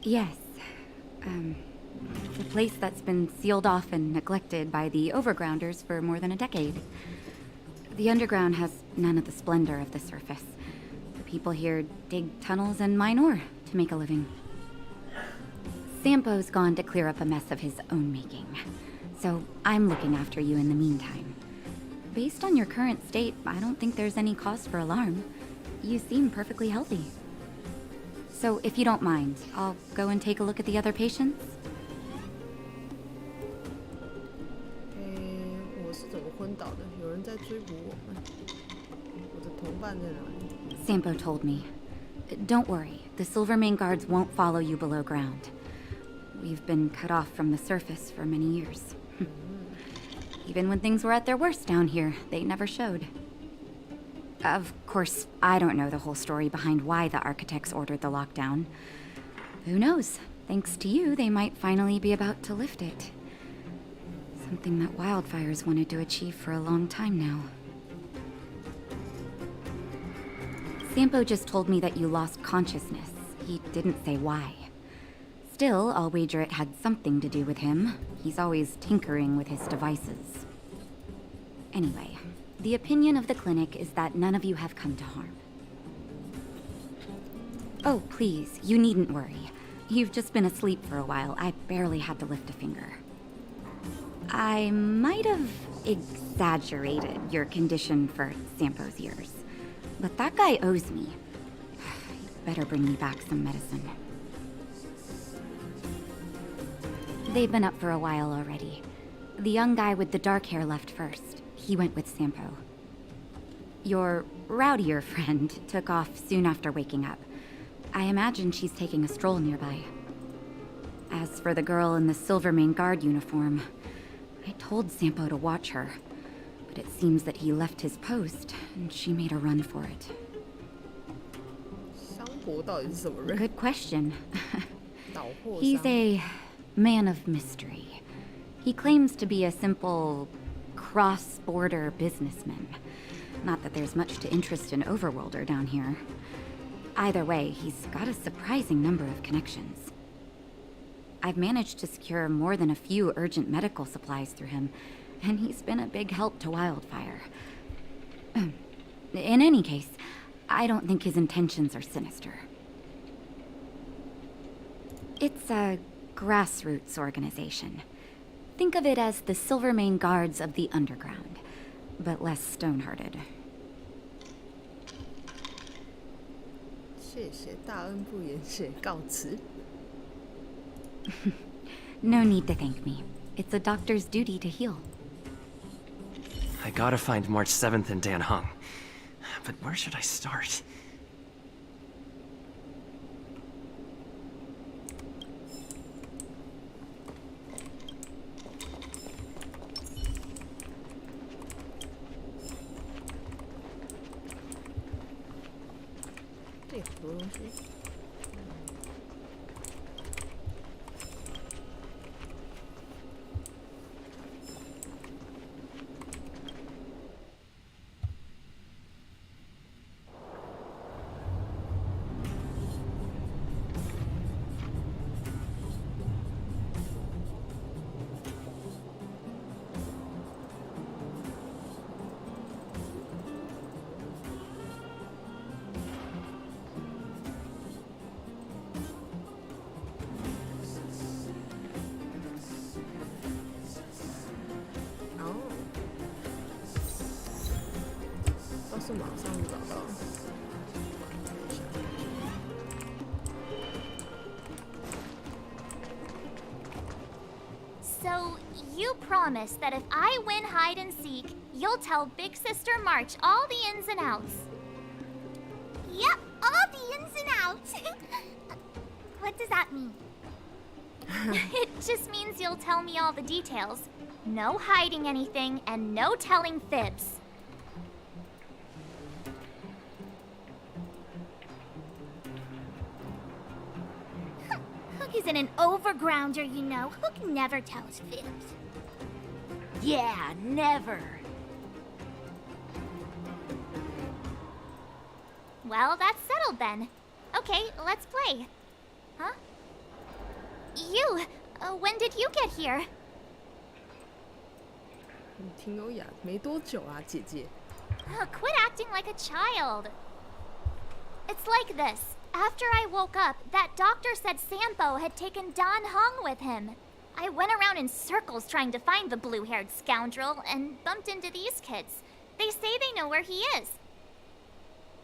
Yes. The place that's been sealed off and neglected by the overgrounders for more than a decade. The underground has none of the splendor of the surface. The people here dig tunnels and mine ore to make a living. Sampo's gone to clear up a mess of his own making. So I'm looking after you in the meantime. Based on your current state, I don't think there's any cause for alarm. You seem perfectly healthy. So if you don't mind, I'll go and take a look at the other patients. Sampo told me. Don't worry, the Silvermane guards won't follow you below ground. We've been cut off from the surface for many years. Even when things were at their worst down here, they never showed. Of course, I don't know the whole story behind why the architects ordered the lockdown. Who knows? Thanks to you, they might finally be about to lift it. Something that wildfires wanted to achieve for a long time now. Sampo just told me that you lost consciousness. He didn't say why. Still, I'll wager it had something to do with him. He's always tinkering with his devices. Anyway, the opinion of the clinic is that none of you have come to harm. Oh, please, you needn't worry. You've just been asleep for a while. I barely had to lift a finger. I might have exaggerated your condition for Sampo's ears, but that guy owes me. He'd better bring me back some medicine. They've been up for a while already. The young guy with the dark hair left first. He went with Sampo. Your rowdier friend took off soon after waking up. I imagine she's taking a stroll nearby. As for the girl in the Silvermane guard uniform, I told Sampo to watch her, but it seems that he left his post and she made a run for it. Good question. He's a man of mystery. He claims to be a simple cross-border businessman. Not that there's much to interest an overworlder down here. Either way, he's got a surprising number of connections. I've managed to secure more than a few urgent medical supplies through him, and he's been a big help to Wildfire. In any case, I don't think his intentions are sinister. It's a grassroots organization. Think of it as the Silvermane Guards of the Underground, but less stone-hearted. No need to thank me. It's a doctor's duty to heal. I gotta find March 7th in Dan Hung. But where should I start? So, you promise that if I win hide and seek, you'll tell Big Sister March all the ins and outs? Yep, all the ins and outs. What does that mean? It just means you'll tell me all the details. No hiding anything and no telling fibs. Hook isn't an overgrounder, you know. Hook never tells fibs. Yeah, never. Well, that's settled then. Okay, let's play. Huh? You, when did you get here? 你挺优雅，没多久啊，姐姐。Quit acting like a child. It's like this. After I woke up, that doctor said Sampo had taken Don Hong with him. I went around in circles trying to find the blue-haired scoundrel and bumped into these kids. They say they know where he is.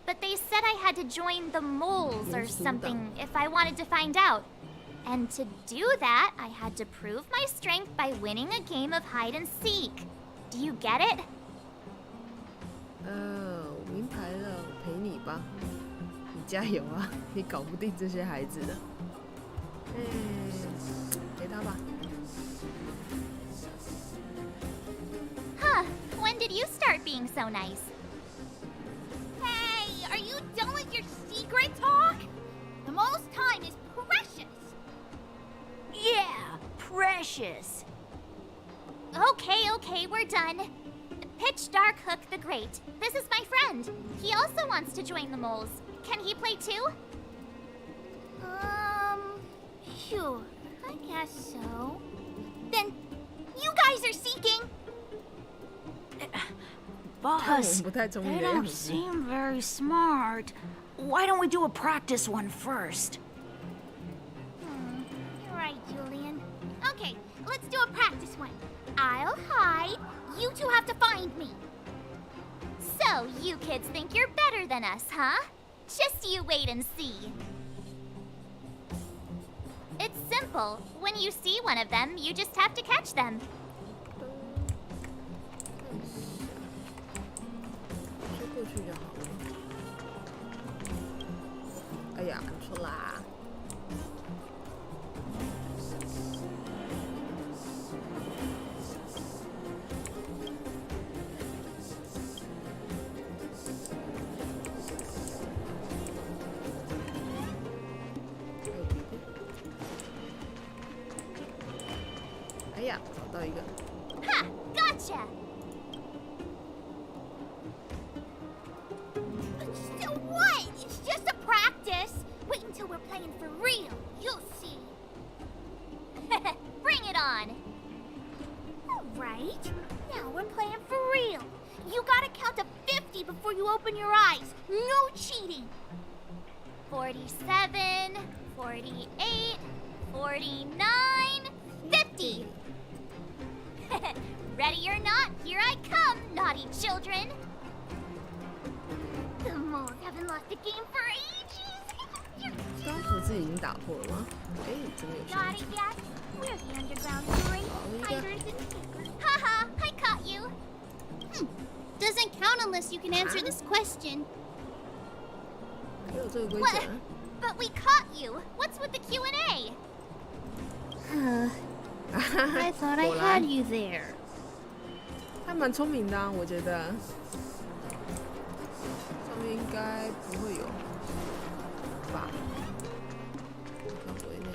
But they said I had to join the moles or something if I wanted to find out. And to do that, I had to prove my strength by winning a game of hide and seek. Do you get it? 我明白了，我陪你吧。你加油啊，你搞不定这些孩子的。陪他吧。Huh, when did you start being so nice? Hey, are you done with your secret talk? The mole's time is precious. Yeah, precious. Okay, we're done. Pitch Dark Hook the Great. This is my friend. He also wants to join the moles. Can he play too? Sure. I guess so. Then, you guys are seeking. Boss, they don't seem very smart. Why don't we do a practice one first? You're right, Julian. Okay, let's do a practice one. I'll hide. You two have to find me. So, you kids think you're better than us, huh? Just you wait and see. It's simple. When you see one of them, you just have to catch them. 追过去就好了。哎呀，按错啦！哎呀，找到一个。Ha! Gotcha! So what? It's just a practice. Wait until we're playing for real. You'll see. Bring it on. All right. Now we're playing for real. You gotta count to 50 before you open your eyes. No cheating. 47, 48, 49, 50. Ready or not, here I come, naughty children. The moles haven't lost a game for ages. 刚福字已经打破了吗？哎，怎么有声 Got 音 it yet? We're the underground story. Hiders and seekers. Haha, I caught you. Doesn't count unless you can answer this question. 还有这个规 What? 则？ But we caught you. What's with the Q&A? I thought I had you there. 还蛮聪明的啊，我觉得。上面应该不会有吧？范围内。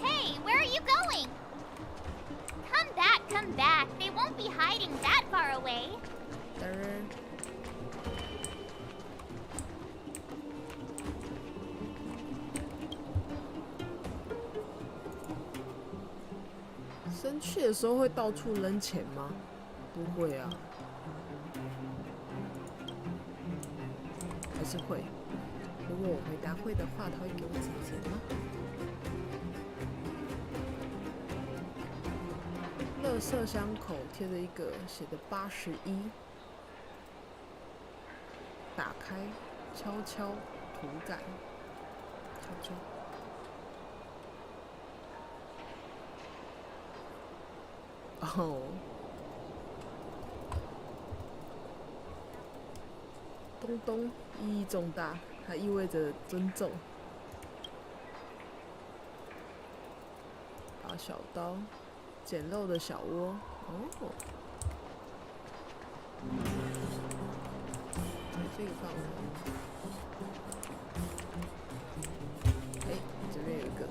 Hey, where are you going? Come back. They won't be hiding that far away. 生气的时候会到处扔钱吗？不会啊，还是会。如果我回答会的话，他会给我钱吗？垃圾箱口贴着一个写的81，打开，悄悄涂改，悄悄。哦，都东东意义重大，它意味着尊重。拔小刀，捡肉的小窝。哦。这个放了。这边有一个。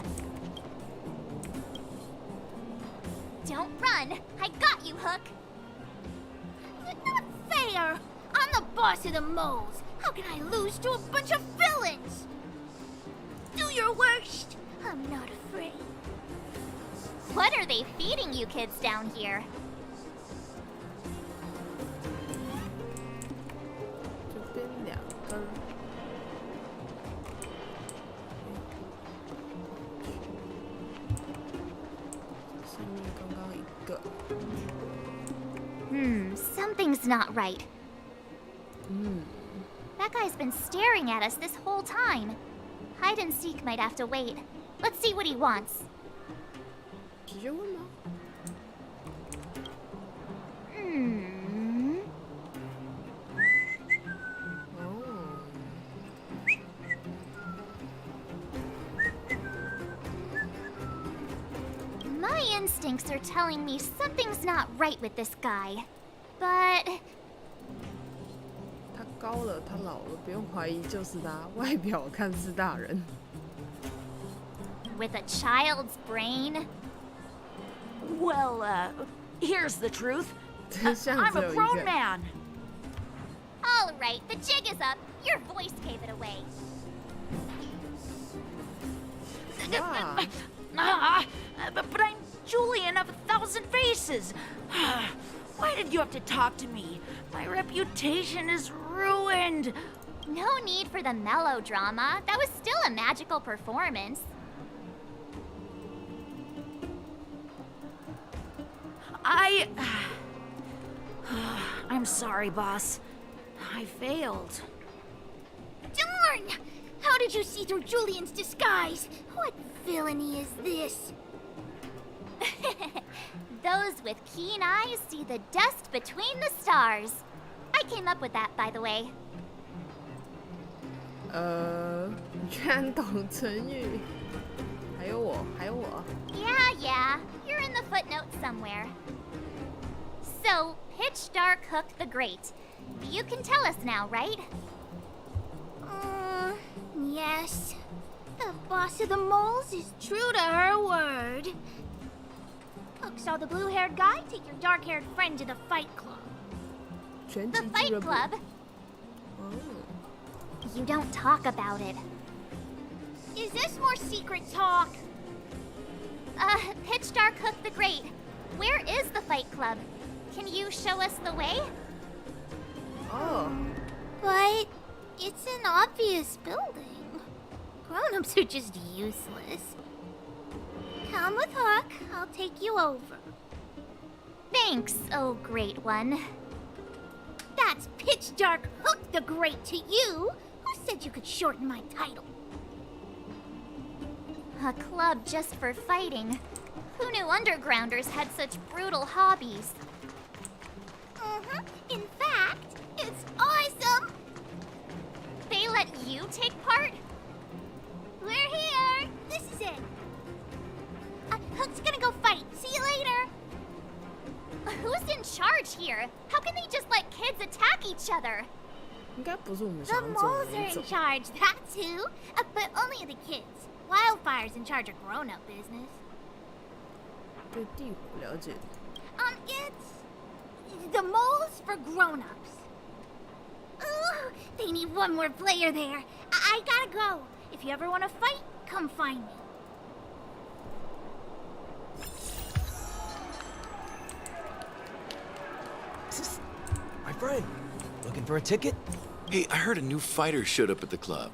Don't run! I got you, Hook! Not fair! I'm the boss of the moles! How can I lose to a bunch of villains? Do your worst! I'm not afraid. What are they feeding you kids down here? 这边2根。上面刚刚1个。Something's not right. That guy's been staring at us this whole time. Hide and seek might have to wait. Let's see what he wants. 直接问吗？My instincts are telling me something's not right with this guy. But 他高了，他老了，不用怀疑就是他。外表看似大人。with a child's brain? Well, here's the truth. I'm a grown man. All right, the jig is up. Your voice gave it away. But I'm Julian of 1,000 Faces. Why did you have to talk to me? My reputation is ruined. No need for the melodrama. That was still a magical performance. I'm sorry, boss. I failed. Darn! How did you see through Julian's disguise? What villainy is this? Those with keen eyes see the dust between the stars. I came up with that, by the way. 你居然懂成语？还有我。Yeah. You're in the footnotes somewhere. So, Pitch Dark Hook the Great. You can tell us now, right? Yes. The boss of the moles is true to her word. Hook saw the blue-haired guy take your dark-haired friend to the fight club. The fight club? You don't talk about it. Is this more secret talk? Pitch Dark Hook the Great. Where is the fight club? Can you show us the way? But it's an obvious building. Grown-ups are just useless. Come with Hook. I'll take you over. Thanks, oh great one. That's Pitch Dark Hook the Great to you. Who said you could shorten my title? A club just for fighting. Who knew undergrounders had such brutal hobbies? In fact, it's awesome. They let you take part? We're here. This is it. Hook's gonna go fight. See you later. Who's in charge here? How can they just let kids attack each other? The moles are in charge, that's who. But only the kids. Wildfire's in charge of grown-up business. 对地火了解。It's the moles for grown-ups. Ooh, they need one more player there. I gotta go. If you ever want to fight, come find me. My friend, looking for a ticket? Hey, I heard a new fighter showed up at the club.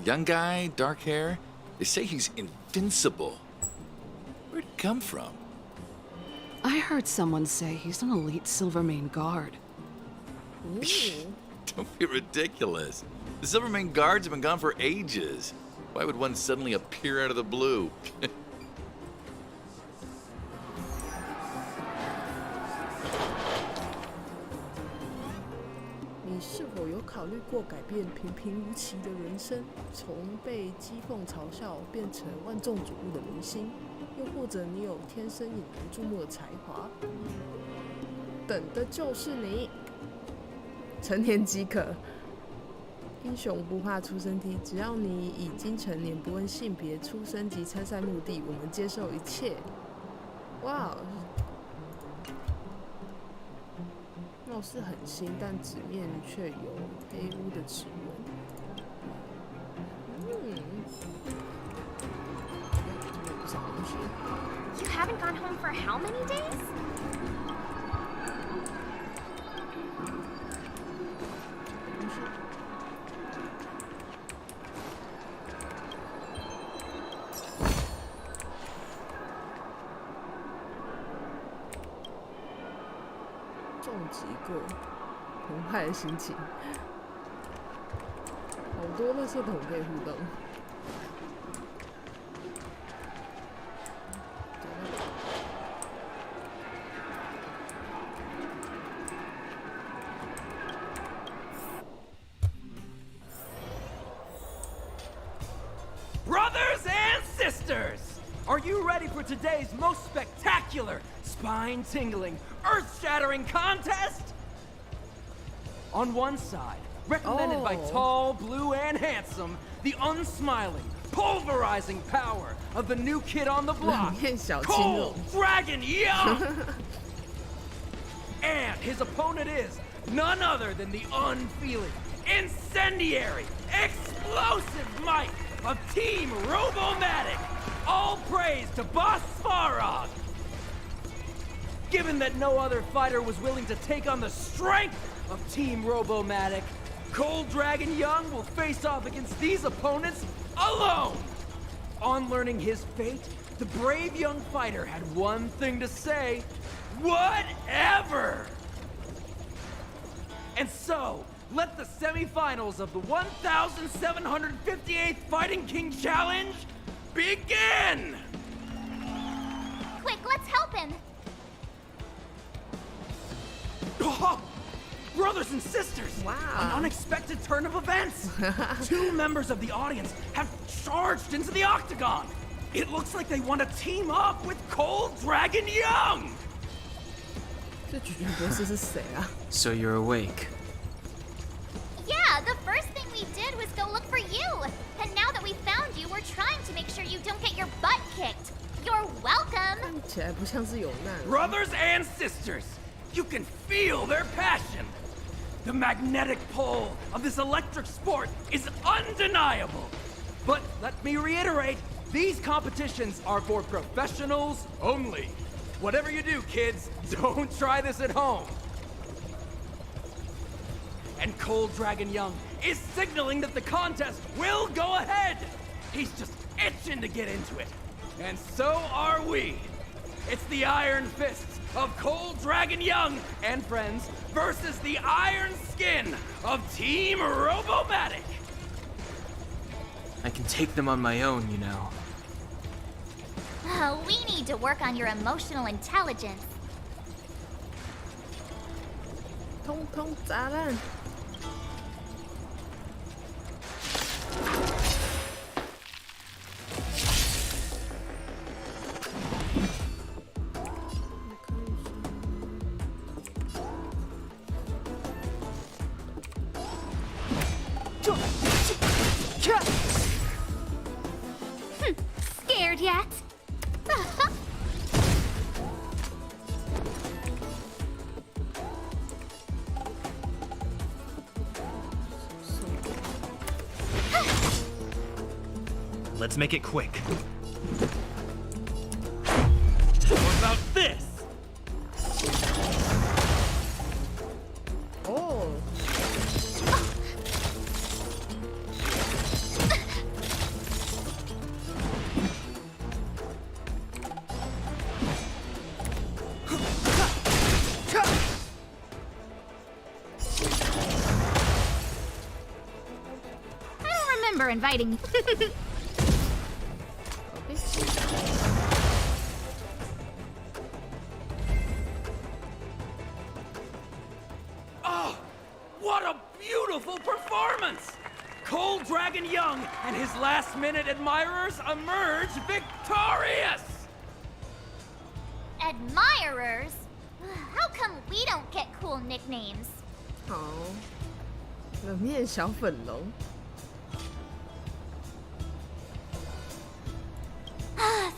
Young guy, dark hair. They say he's invincible. Where'd he come from? I heard someone say he's an elite Silvermane guard. Don't be ridiculous. The Silvermane guards have been gone for ages. Why would one suddenly appear out of the blue? 你是否有考考虑过改变平平无奇的人生，从被讥讽嘲笑变成万众瞩目的明星？又或者你有天生引人注目的才华，等的就是你。成年即可，英雄不怕出身低，只要你已经成年，不问性别、出身及参赛目的，我们接受一切。哇，貌似很新，但纸面却有黑污的指纹。You haven't gone home for how many days? 中几个澎湃的心情，好多垃圾桶可以互动。Brothers and sisters, are you ready for today's most spectacular, spine-tingling, earth-shattering contest? On one side, recommended by tall, blue, and handsome, the unsmiling, pulverizing power of the new kid on the block, Cold Dragon Young! And his opponent is none other than the unfeeling, incendiary, explosive might of Team Robomatic! All praise to Boss Svarog! Given that no other fighter was willing to take on the strength of Team Robomatic, Cold Dragon Young will face off against these opponents alone! On learning his fate, the brave young fighter had one thing to say: whatever! And so, let the semifinals of the 1758th Fighting King Challenge begin! Quick, let's help him! Oh, brothers and sisters! Wow. An unexpected turn of events! 2 members of the audience have charged into the octagon! It looks like they want to team up with Cold Dragon Young! So you're awake. Yeah, the first thing we did was go look for you. And now that we found you, we're trying to make sure you don't get your butt kicked. You're welcome! Brothers and sisters, you can feel their passion. The magnetic pull of this electric sport is undeniable. But let me reiterate, these competitions are for professionals only. Whatever you do, kids, don't try this at home. And Cold Dragon Young is signaling that the contest will go ahead. He's just itching to get into it. And so are we. It's the Iron Fists of Cold Dragon Young and friends versus the Iron Skin of Team Robomatic. I can take them on my own, you know. Oh, we need to work on your emotional intelligence. 通通砸烂！ Scared yet? Let's make it quick. What about this? Oh. I don't remember inviting. Oh, what a beautiful dragon young, and his last-minute admirers emerge victorious! Admirers? How come we don't get cool nicknames? 好，冷面小粉龙。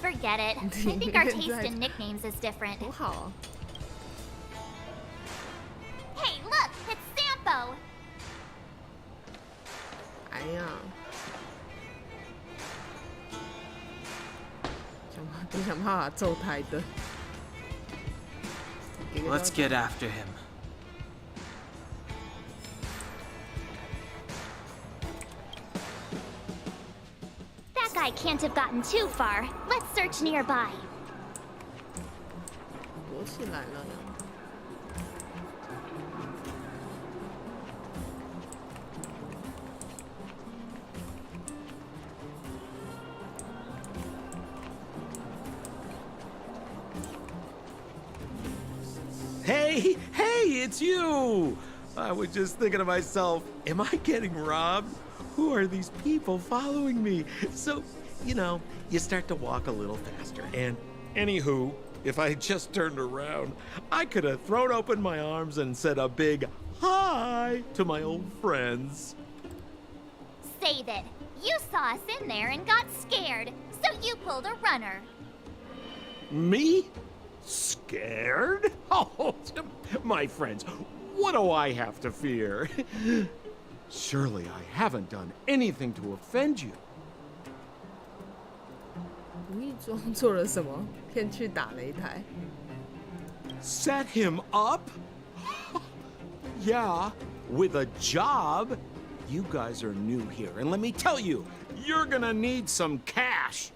Forget it. I think our taste in nicknames is different. 不好。 Hey, look! It's Sampo! 哎呀，想办法揍台的。 Let's get after him. That guy can't have gotten too far. Let's search nearby. 躲起来了呢。 Hey, it's you! I was just thinking to myself, am I getting robbed? Who are these people following me? So, you start to walk a little faster. And anywho, if I just turned around, I could have thrown open my arms and said a big hi to my old friends. Save it. You saw us in there and got scared, so you pulled a runner. Me? Scared? Oh, my friends, what do I have to fear? Surely I haven't done anything to offend you. 无意中做了什么？骗去打擂台。 Set him up? Yeah, with a job. You guys are new here, and let me tell you, you're gonna need some cash.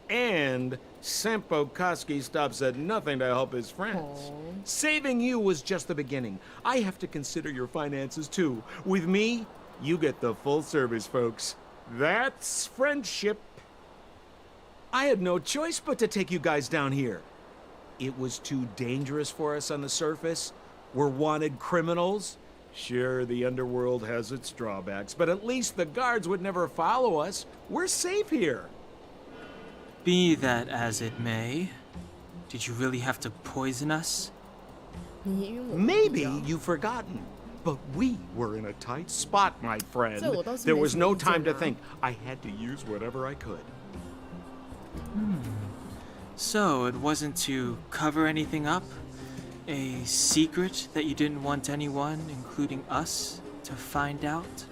And Sampo Koski stops at nothing to help his friends. Aww. Saving you was just the beginning. I have to consider your finances too. With me, you get the full service, folks. That's friendship. I had no choice but to take you guys down here. It was too dangerous for us on the surface. We're wanted criminals. Sure, the underworld has its drawbacks, but at least the guards would never follow us. We're safe here. Be that as it may, did you really have to poison us? Maybe you've forgotten, but we were in a tight spot, my friend. There was no time to think. I had to use whatever I could. So it wasn't to cover anything up? A secret that you didn't want anyone, including us, to find out?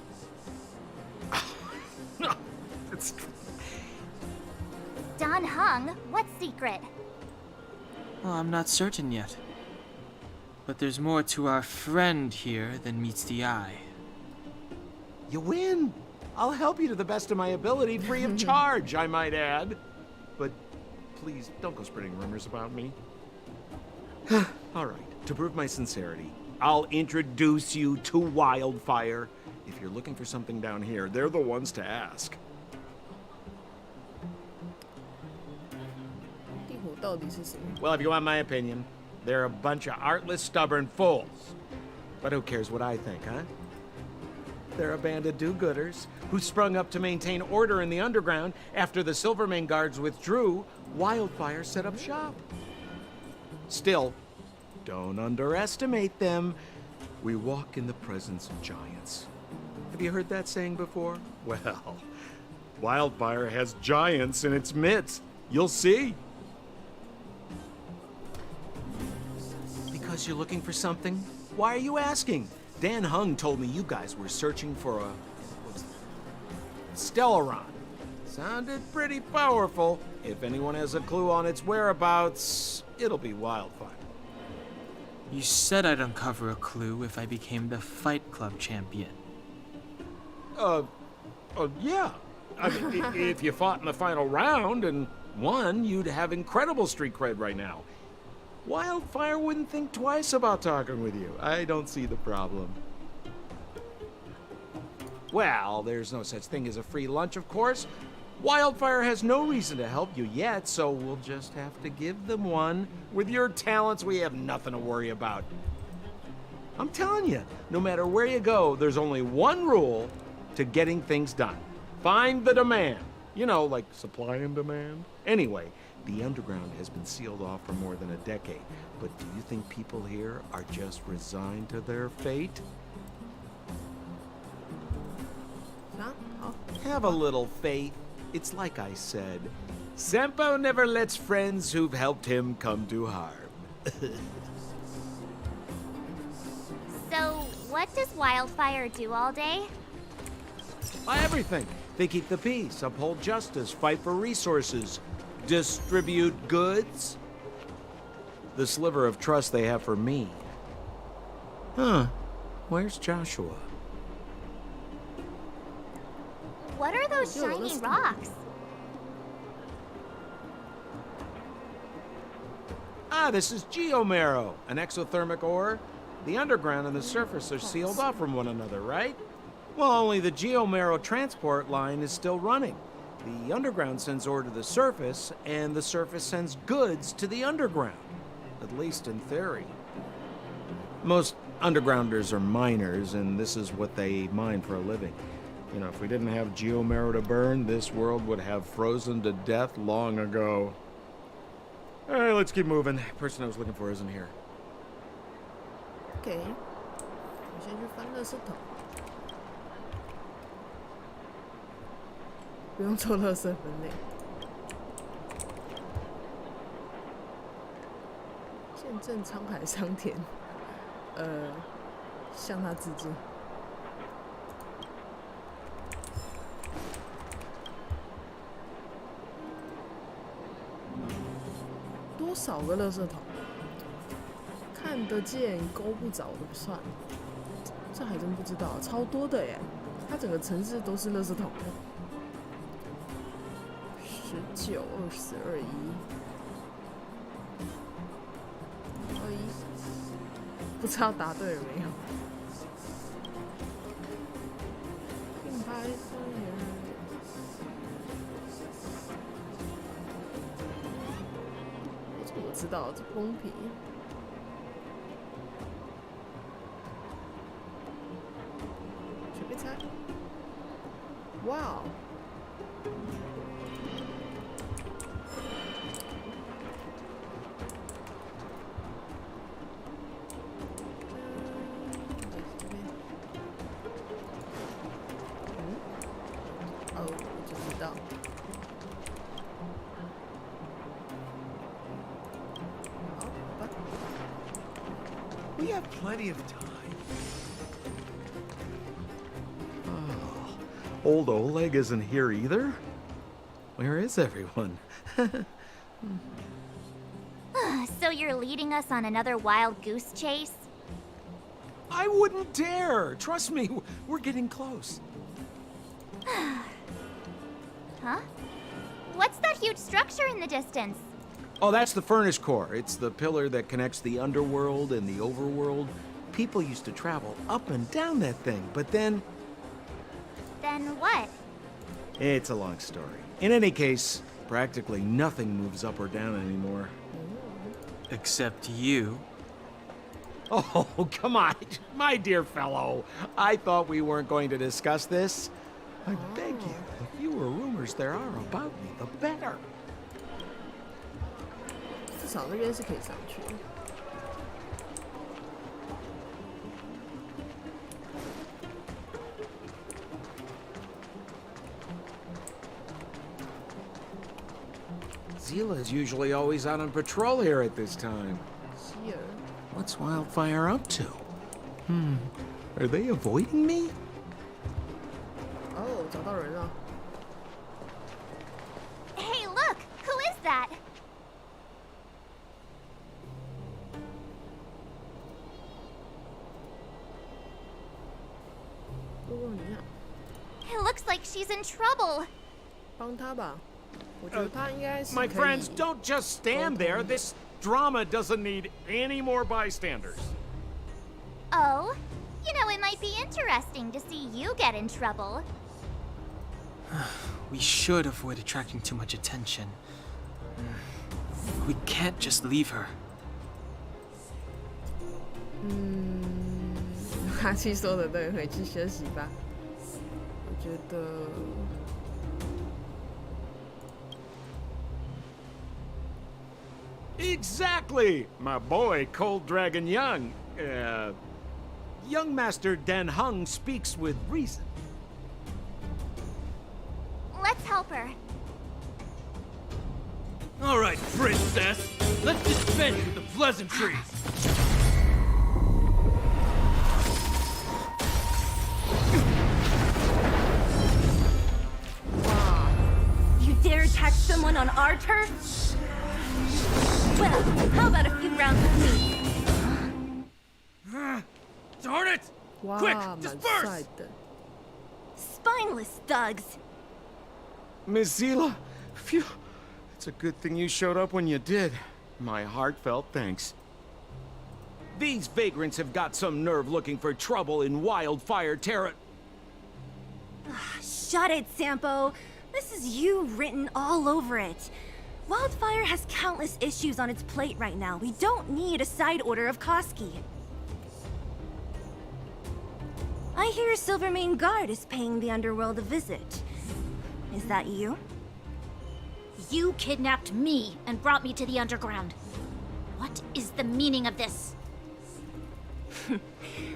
Don Hung, what secret? Well, I'm not certain yet. But there's more to our friend here than meets the eye. You win. I'll help you to the best of my ability, free of charge, I might add. But please, don't go spreading rumors about me. All right, to prove my sincerity, I'll introduce you to Wildfire. If you're looking for something down here, they're the ones to ask. Well, if you want my opinion, they're a bunch of artless, stubborn fools. But who cares what I think, huh? They're a band of do-gooders who sprung up to maintain order in the underground after the Silvermane guards withdrew. Wildfire set up shop. Still, don't underestimate them. We walk in the presence of giants. Have you heard that saying before? Well, Wildfire has giants in its midst. You'll see. Because you're looking for something? Why are you asking? Dan Hung told me you guys were searching for a... Stellaron. Sounded pretty powerful. If anyone has a clue on its whereabouts, it'll be Wildfire. You said I'd uncover a clue if I became the Fight Club champion. Yeah. I mean, if you fought in the final round and won, you'd have incredible street cred right now. Wildfire wouldn't think twice about talking with you. I don't see the problem. Well, there's no such thing as a free lunch, of course. Wildfire has no reason to help you yet, so we'll just have to give them one. With your talents, we have nothing to worry about. I'm telling you, no matter where you go, there's only one rule. to getting things done. Find the demand. You know, like supply and demand. Anyway, the underground has been sealed off for more than a decade. But do you think people here are just resigned to their fate? Have a little faith. It's like I said. Senpo never lets friends who've helped him come to harm. So, what does Wildfire do all day? Everything. They keep the peace, uphold justice, fight for resources, distribute goods. The sliver of trust they have for me. Huh. Where's Joshua? What are those shiny rocks? This is geomarrow, an exothermic ore. The underground and the surface are sealed off from one another, right? Well, only the geomarrow transport line is still running. The underground sends ore to the surface, and the surface sends goods to the underground. At least in theory. Most undergrounders are miners, and this is what they mine for a living. You know, if we didn't have geomarrow to burn, this world would have frozen to death long ago. All right, let's keep moving. The person I was looking for isn't here. OK，我先去翻垃圾桶，不用做垃圾分类。见证沧海桑田，向他致敬。多少个垃圾桶？看得见勾不着的不算，这还真不知道，超多的耶！它整个城市都是垃圾桶。19、20、21、不知道答对了没有？品牌商业。我怎么知道这不公平？随便猜。哇哦！我就知道。We have plenty of time. Oh, old Oleg isn't here either? Where is everyone? So you're leading us on another wild goose chase? I wouldn't dare! Trust me, we're getting close. Huh? What's that huge structure in the distance? Oh, that's the furnace core. It's the pillar that connects the underworld and the overworld. People used to travel up and down that thing, but then... Then what? It's a long story. In any case, practically nothing moves up or down anymore. Except you. Oh, come on, my dear fellow. I thought we weren't going to discuss this. I beg you, the fewer rumors there are about me, the better. 至少那边是可以上去的。Zila's usually always out on patrol here at this time. Here. What's Wildfire up to? Are they avoiding me? 哦，找到人了。 Hey, look! Who is that? It looks like she's in trouble. 帮他吧，我觉得他应该是 My 可以 friends, don't just stand there. This drama doesn't need any more bystanders. Oh? You know, it might be interesting to see you get in trouble. We should avoid attracting too much attention. We can't just leave her. 哈奇说的对，回去休息吧。觉得。Exactly! My boy, Cold Dragon Young. Young Master Dan Heng speaks with reason. Let's help her. All right, princess. Let's dispense with the pleasantries. You dare attack someone on our turf? Well, how about a few rounds with me? Darn it! Quick, disperse! Spineless thugs. Miss Zila, phew. It's a good thing you showed up when you did. My heartfelt thanks. These vagrants have got some nerve looking for trouble in Wildfire Terra. Shut it, Sampo. This is you written all over it. Wildfire has countless issues on its plate right now. We don't need a side order of Koski. I hear Silvermane Guard is paying the underworld a visit. Is that you? You kidnapped me and brought me to the underground. What is the meaning of this?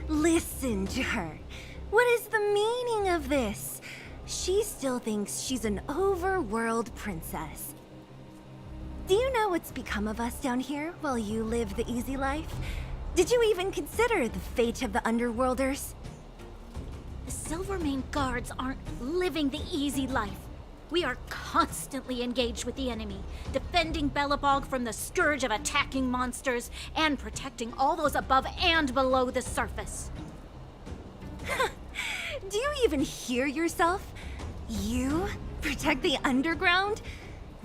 Listen to her. What is the meaning of this? She still thinks she's an overworld princess. Do you know what's become of us down here while you live the easy life? Did you even consider the fate of the underworlders? The Silvermane Guards aren't living the easy life. We are constantly engaged with the enemy, defending Belobog from the scourge of attacking monsters and protecting all those above and below the surface. Do you even hear yourself? You protect the underground?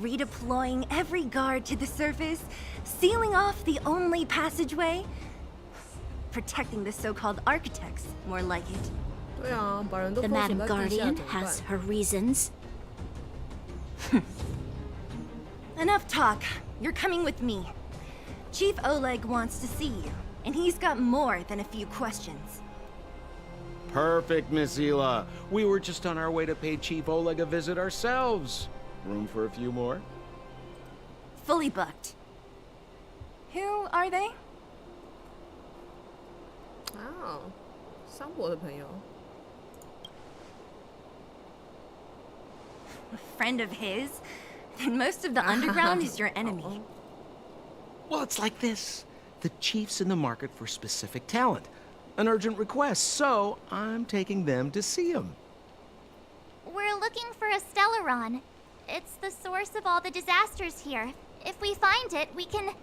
Redeploying every guard to the surface? Sealing off the only passageway? Protecting the so-called architects, more like it. The Madam Guardian has her reasons. Enough talk. You're coming with me. Chief Oleg wants to see you, and he's got more than a few questions. Perfect, Miss Zila. We were just on our way to pay Chief Oleg a visit ourselves. Room for a few more? Fully booked. Who are they? Oh, 桑博的朋友。A friend of his? Then most of the underground is your enemy. Well, it's like this. The chief's in the market for specific talent. An urgent request, so I'm taking them to see him. We're looking for a Stellaron. It's the source of all the disasters here. If we find it, we can...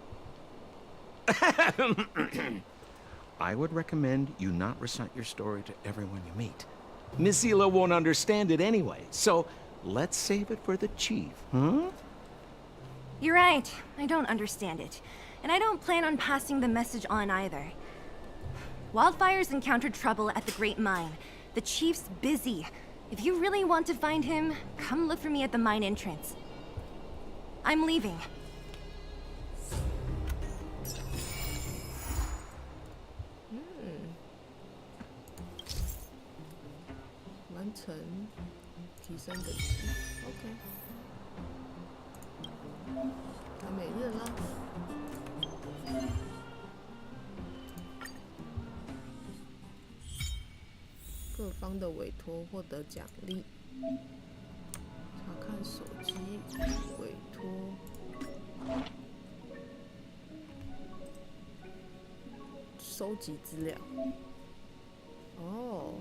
I would recommend you not recite your story to everyone you meet. Miss Zila won't understand it anyway, so let's save it for the chief, huh? You're right. I don't understand it. And I don't plan on passing the message on either. Wildfire's encountered trouble at the Great Mine. The chief's busy. If you really want to find him, come look for me at the mine entrance. I'm leaving. OK， 他每日了。各方的委托获得奖励。查看手机委托。收集资料。哦。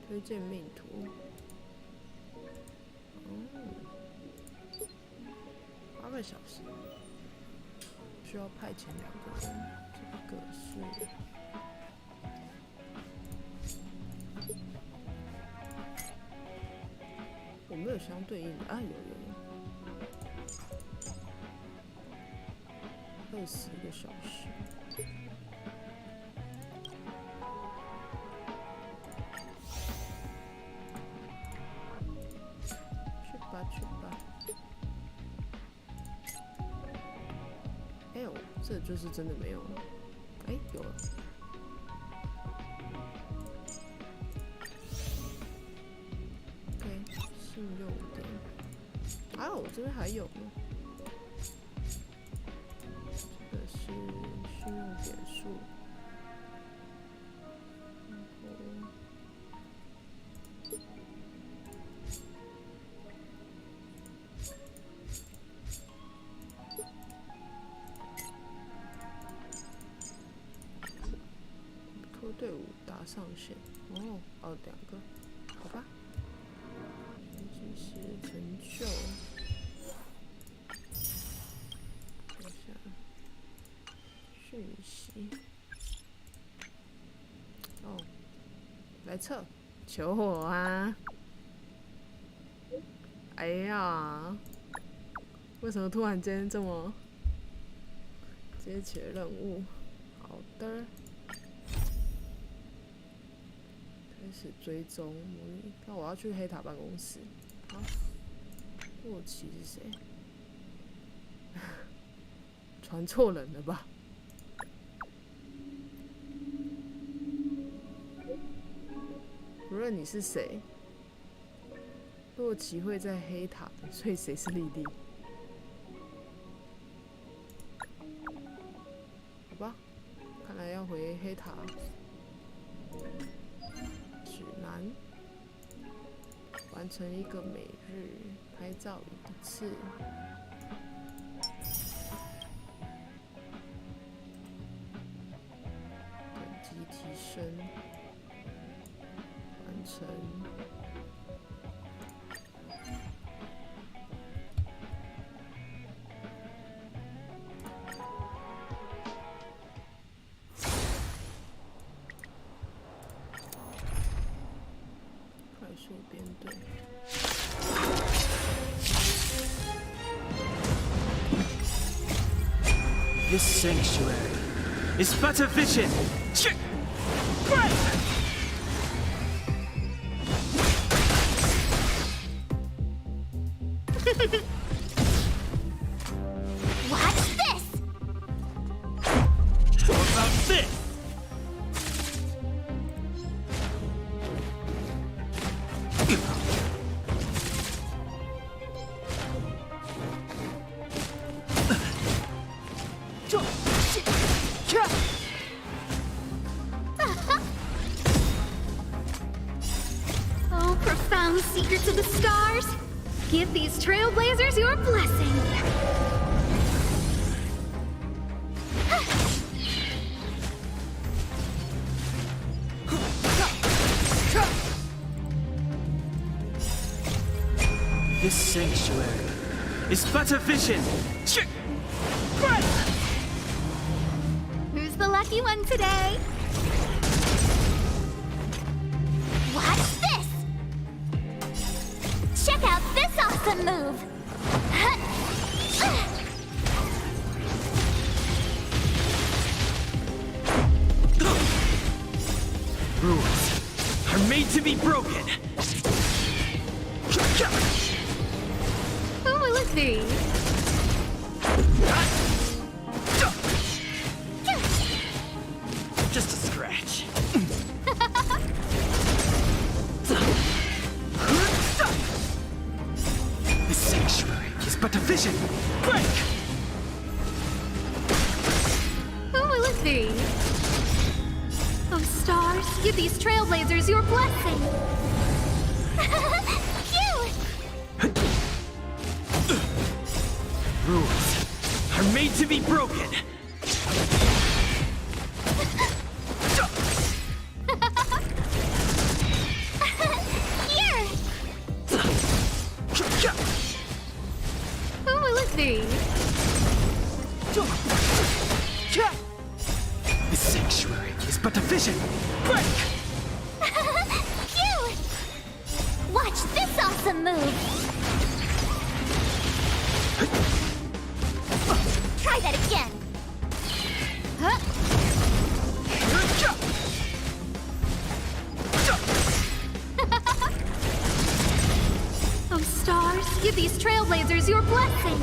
推荐命图。8个小时。需要派遣2个人。这个是。我没有相对应的啊，有20个小时。去吧。哎呦，这就是真的没有了。哎，有了。信用点。还有，我这边还有呢。这个是信用点数。队伍打上线哦，2个，好吧。即时成就，看一下讯息。哦，来测，求我啊！哎呀，为什么突然间这么接起了任务？好的。开始追踪模拟，那我要去黑塔办公室。好，过期是谁？传错人了吧？不论你是谁，洛奇会在黑塔，所以谁是莉莉？好吧，看来要回黑塔。指南：完成一个每日拍照1次。等级提升，完成。编队。This sanctuary is but a vision. Watch this. What about this? Oh, profound secrets of the stars! Give these trailblazers your blessing! This sanctuary is but a vision. Who's the lucky one today? Watch this. Check out this awesome move. Rules are made to be broken. Who will it be? Just a scratch. The sanctuary is but a vision. Break! Who will it be? Oh, stars, give these trailblazers your blessing! Rules are made to be broken. Here! Who will it be? The sanctuary is but a vision. Break! Phew! Watch this awesome move. Try that again. Huh? Oh, stars, give these trailblazers your blessing!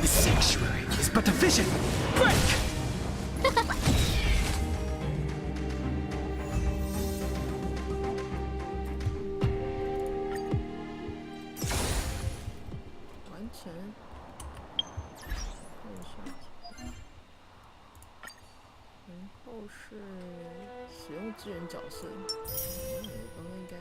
The sanctuary is but a vision. Break! 完成。看一下，然后是使用支援角色，刚刚应该。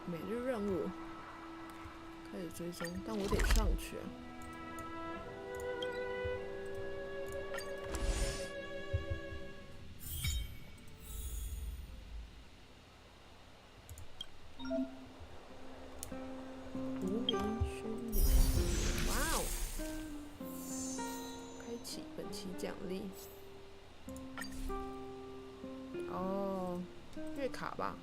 每日任务开始追踪，但我得上去啊。无名勋礼，哇哦！开启本期奖励。哦，月卡吧。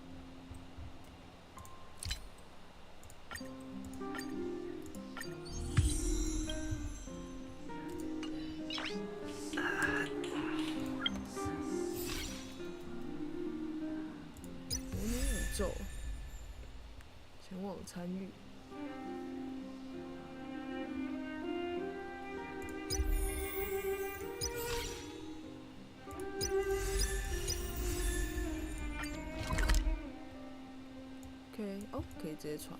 前往参与。OK， 哦，可以直接传。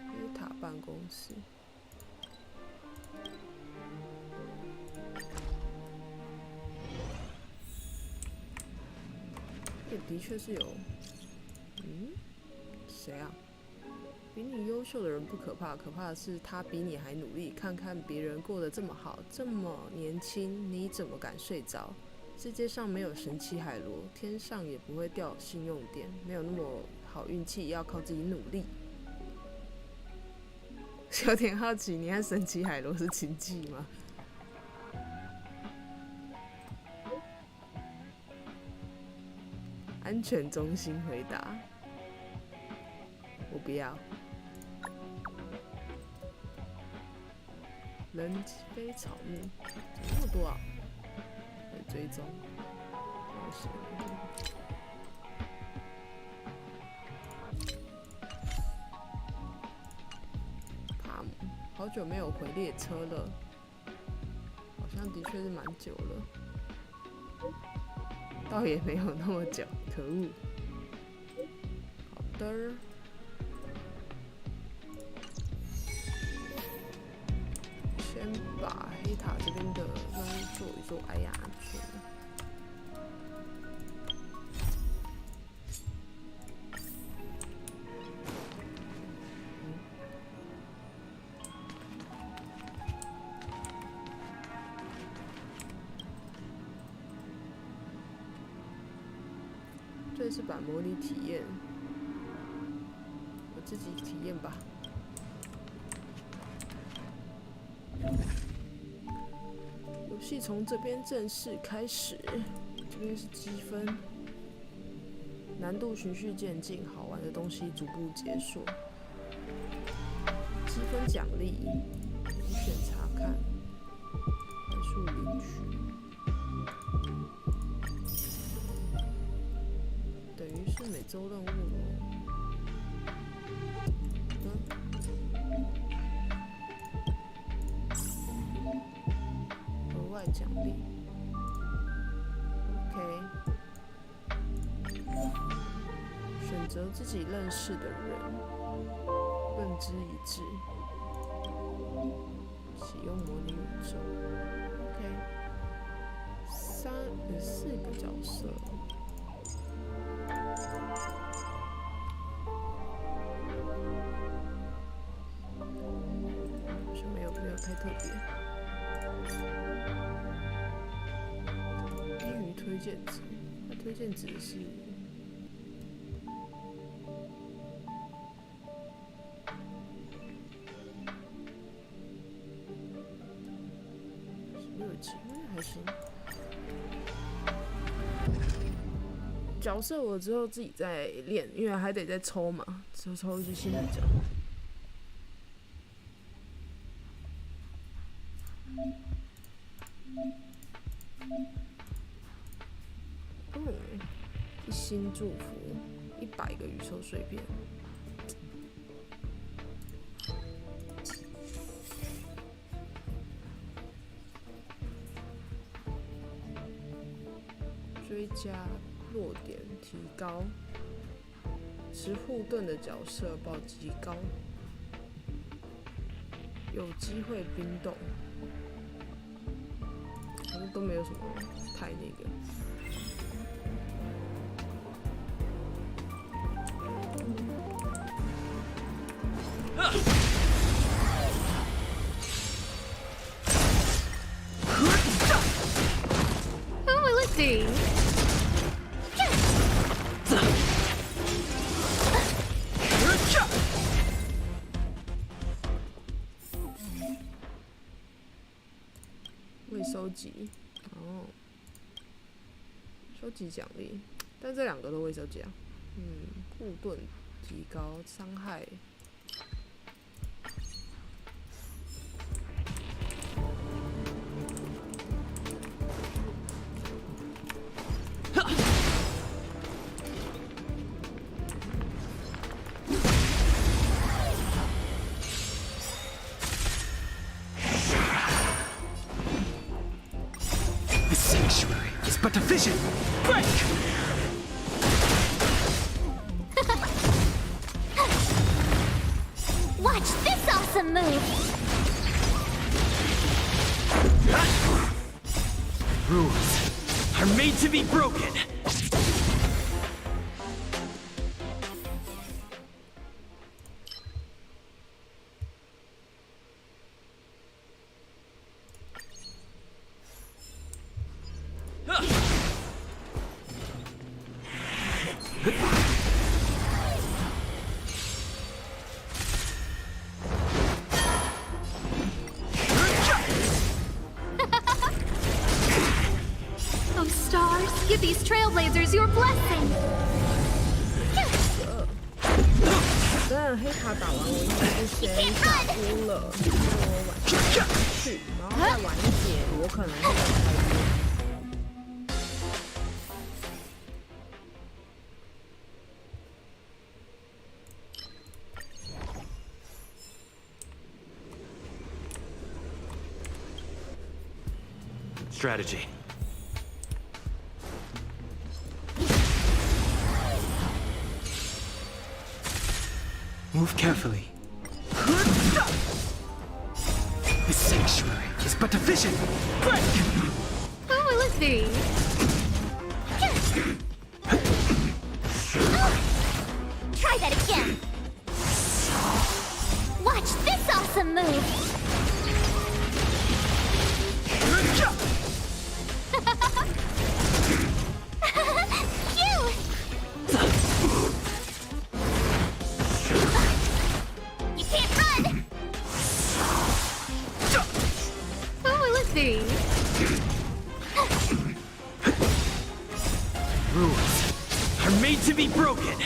黑塔办公室。的确是有，谁啊？比你优秀的人不可怕，可怕的是他比你还努力。看看别人过得这么好，这么年轻，你怎么敢睡着？世界上没有神奇海螺，天上也不会掉信用点，没有那么好运气，要靠自己努力。有点好奇，你和神奇海螺是亲戚吗？安全中心回答：我不要。人非草木，怎么那么多啊？可以追踪。帕姆，好久没有回列车了，好像的确是蛮久了。倒也没有那么久，可恶。好的。先把黑塔这边的任务做一做。哎呀，去了。这是版模拟体验，我自己体验吧。游戏从这边正式开始，这边是积分，难度循序渐进，好玩的东西逐步解锁。积分奖励，无选查看，快速领取。等于是每周任务了。额外奖励。OK。选择自己认识的人，认知一致。启用模拟宇宙。OK。4个角色。没有太特别。英语推荐值，它推荐值是16级，还行。角色我之后自己再练，因为还得再抽嘛，之后抽一些新的角。一心祝福，100个宇宙碎片。追加弱点提高，持护盾的角色暴击高，有机会冰冻，反正都没有什么太那个。Who will it be?收集哦，收集奖励，但这2个都未收集啊。护盾提高伤害。But a vision! Break! Watch this awesome move! Rules are made to be broken! Oh, stars, give these trailblazers your blessing! 真的黑卡打完，我应该就先下播了，因为我晚上要去，然后再晚一点，我可能会再开播。Strategy. Move carefully. The sanctuary is but a vision. Break! Who will it be? Try that again! Watch this awesome move! Rules are made to be broken.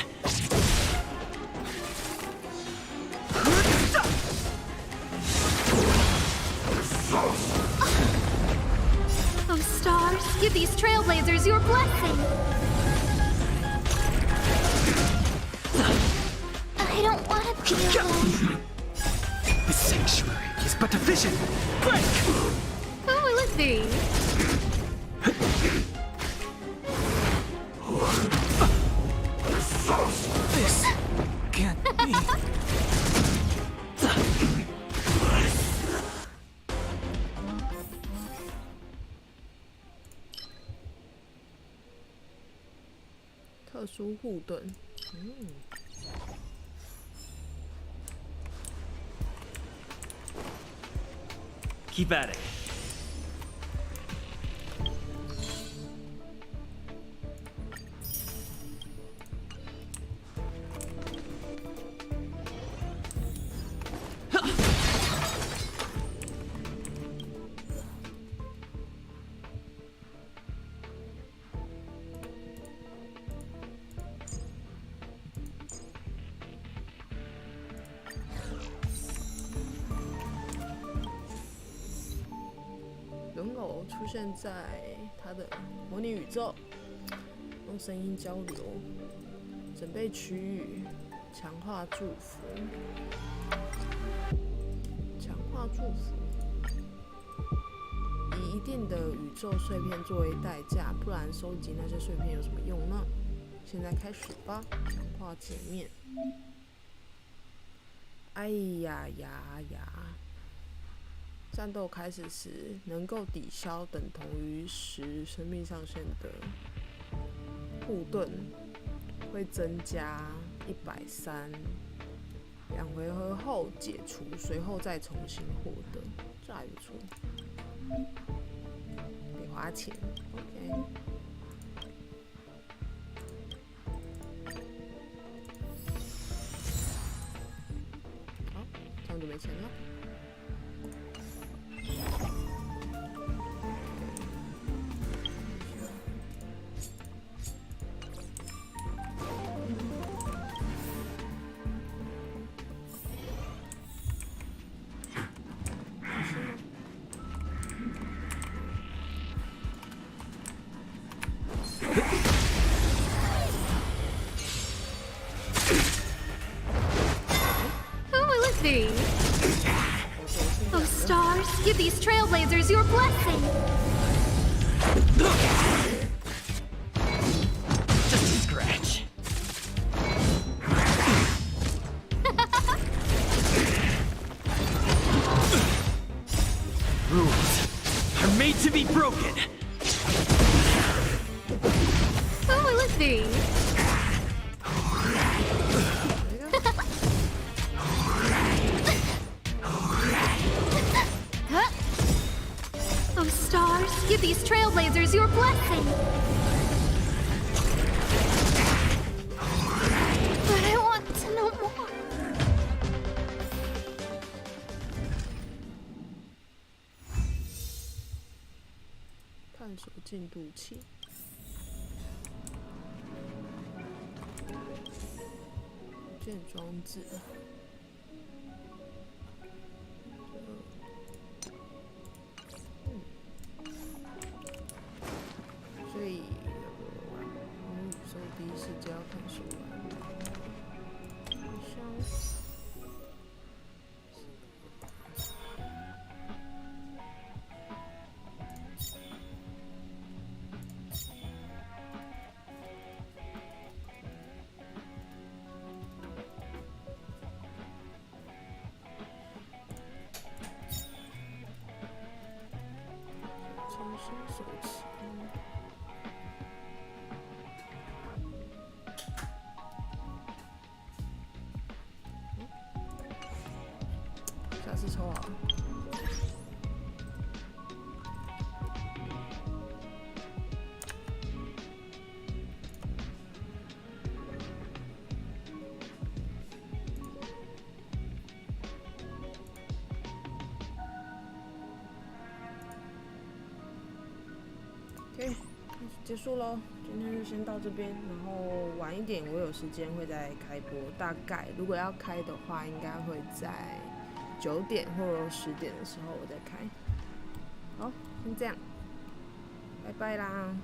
Oh, stars, give these trailblazers your blessing! I don't want to be alone. The sanctuary is but a vision. Break! Who will it be? This can't be.特殊护盾，Keep at it. 流出现在他的模拟宇宙，用声音交流，准备区域，强化祝福，强化祝福。以一定的宇宙碎片作为代价，不然收集那些碎片有什么用呢？现在开始吧，强化界面。哎呀呀呀！战斗开始时，能够抵消等同于10生命上限的护盾，会增加130。2回合后解除，随后再重新获得，这还不错。得花钱 ，OK。好，这样就没钱了。Oh, stars, give these trailblazers your blessing! Just a scratch. Rules are made to be broken. Who will it be? Oh, stars, give these trailblazers your blessing! But I want to know more. 探索进度器。建装置。所以，所以第一世界要探索完。香。重新手持。下次抽好了。OK， 结束咯，今天就先到这边，然后晚一点我有时间会再开播，大概如果要开的话，应该会在9点或者10点的时候我再开。好，先这样，拜拜啦。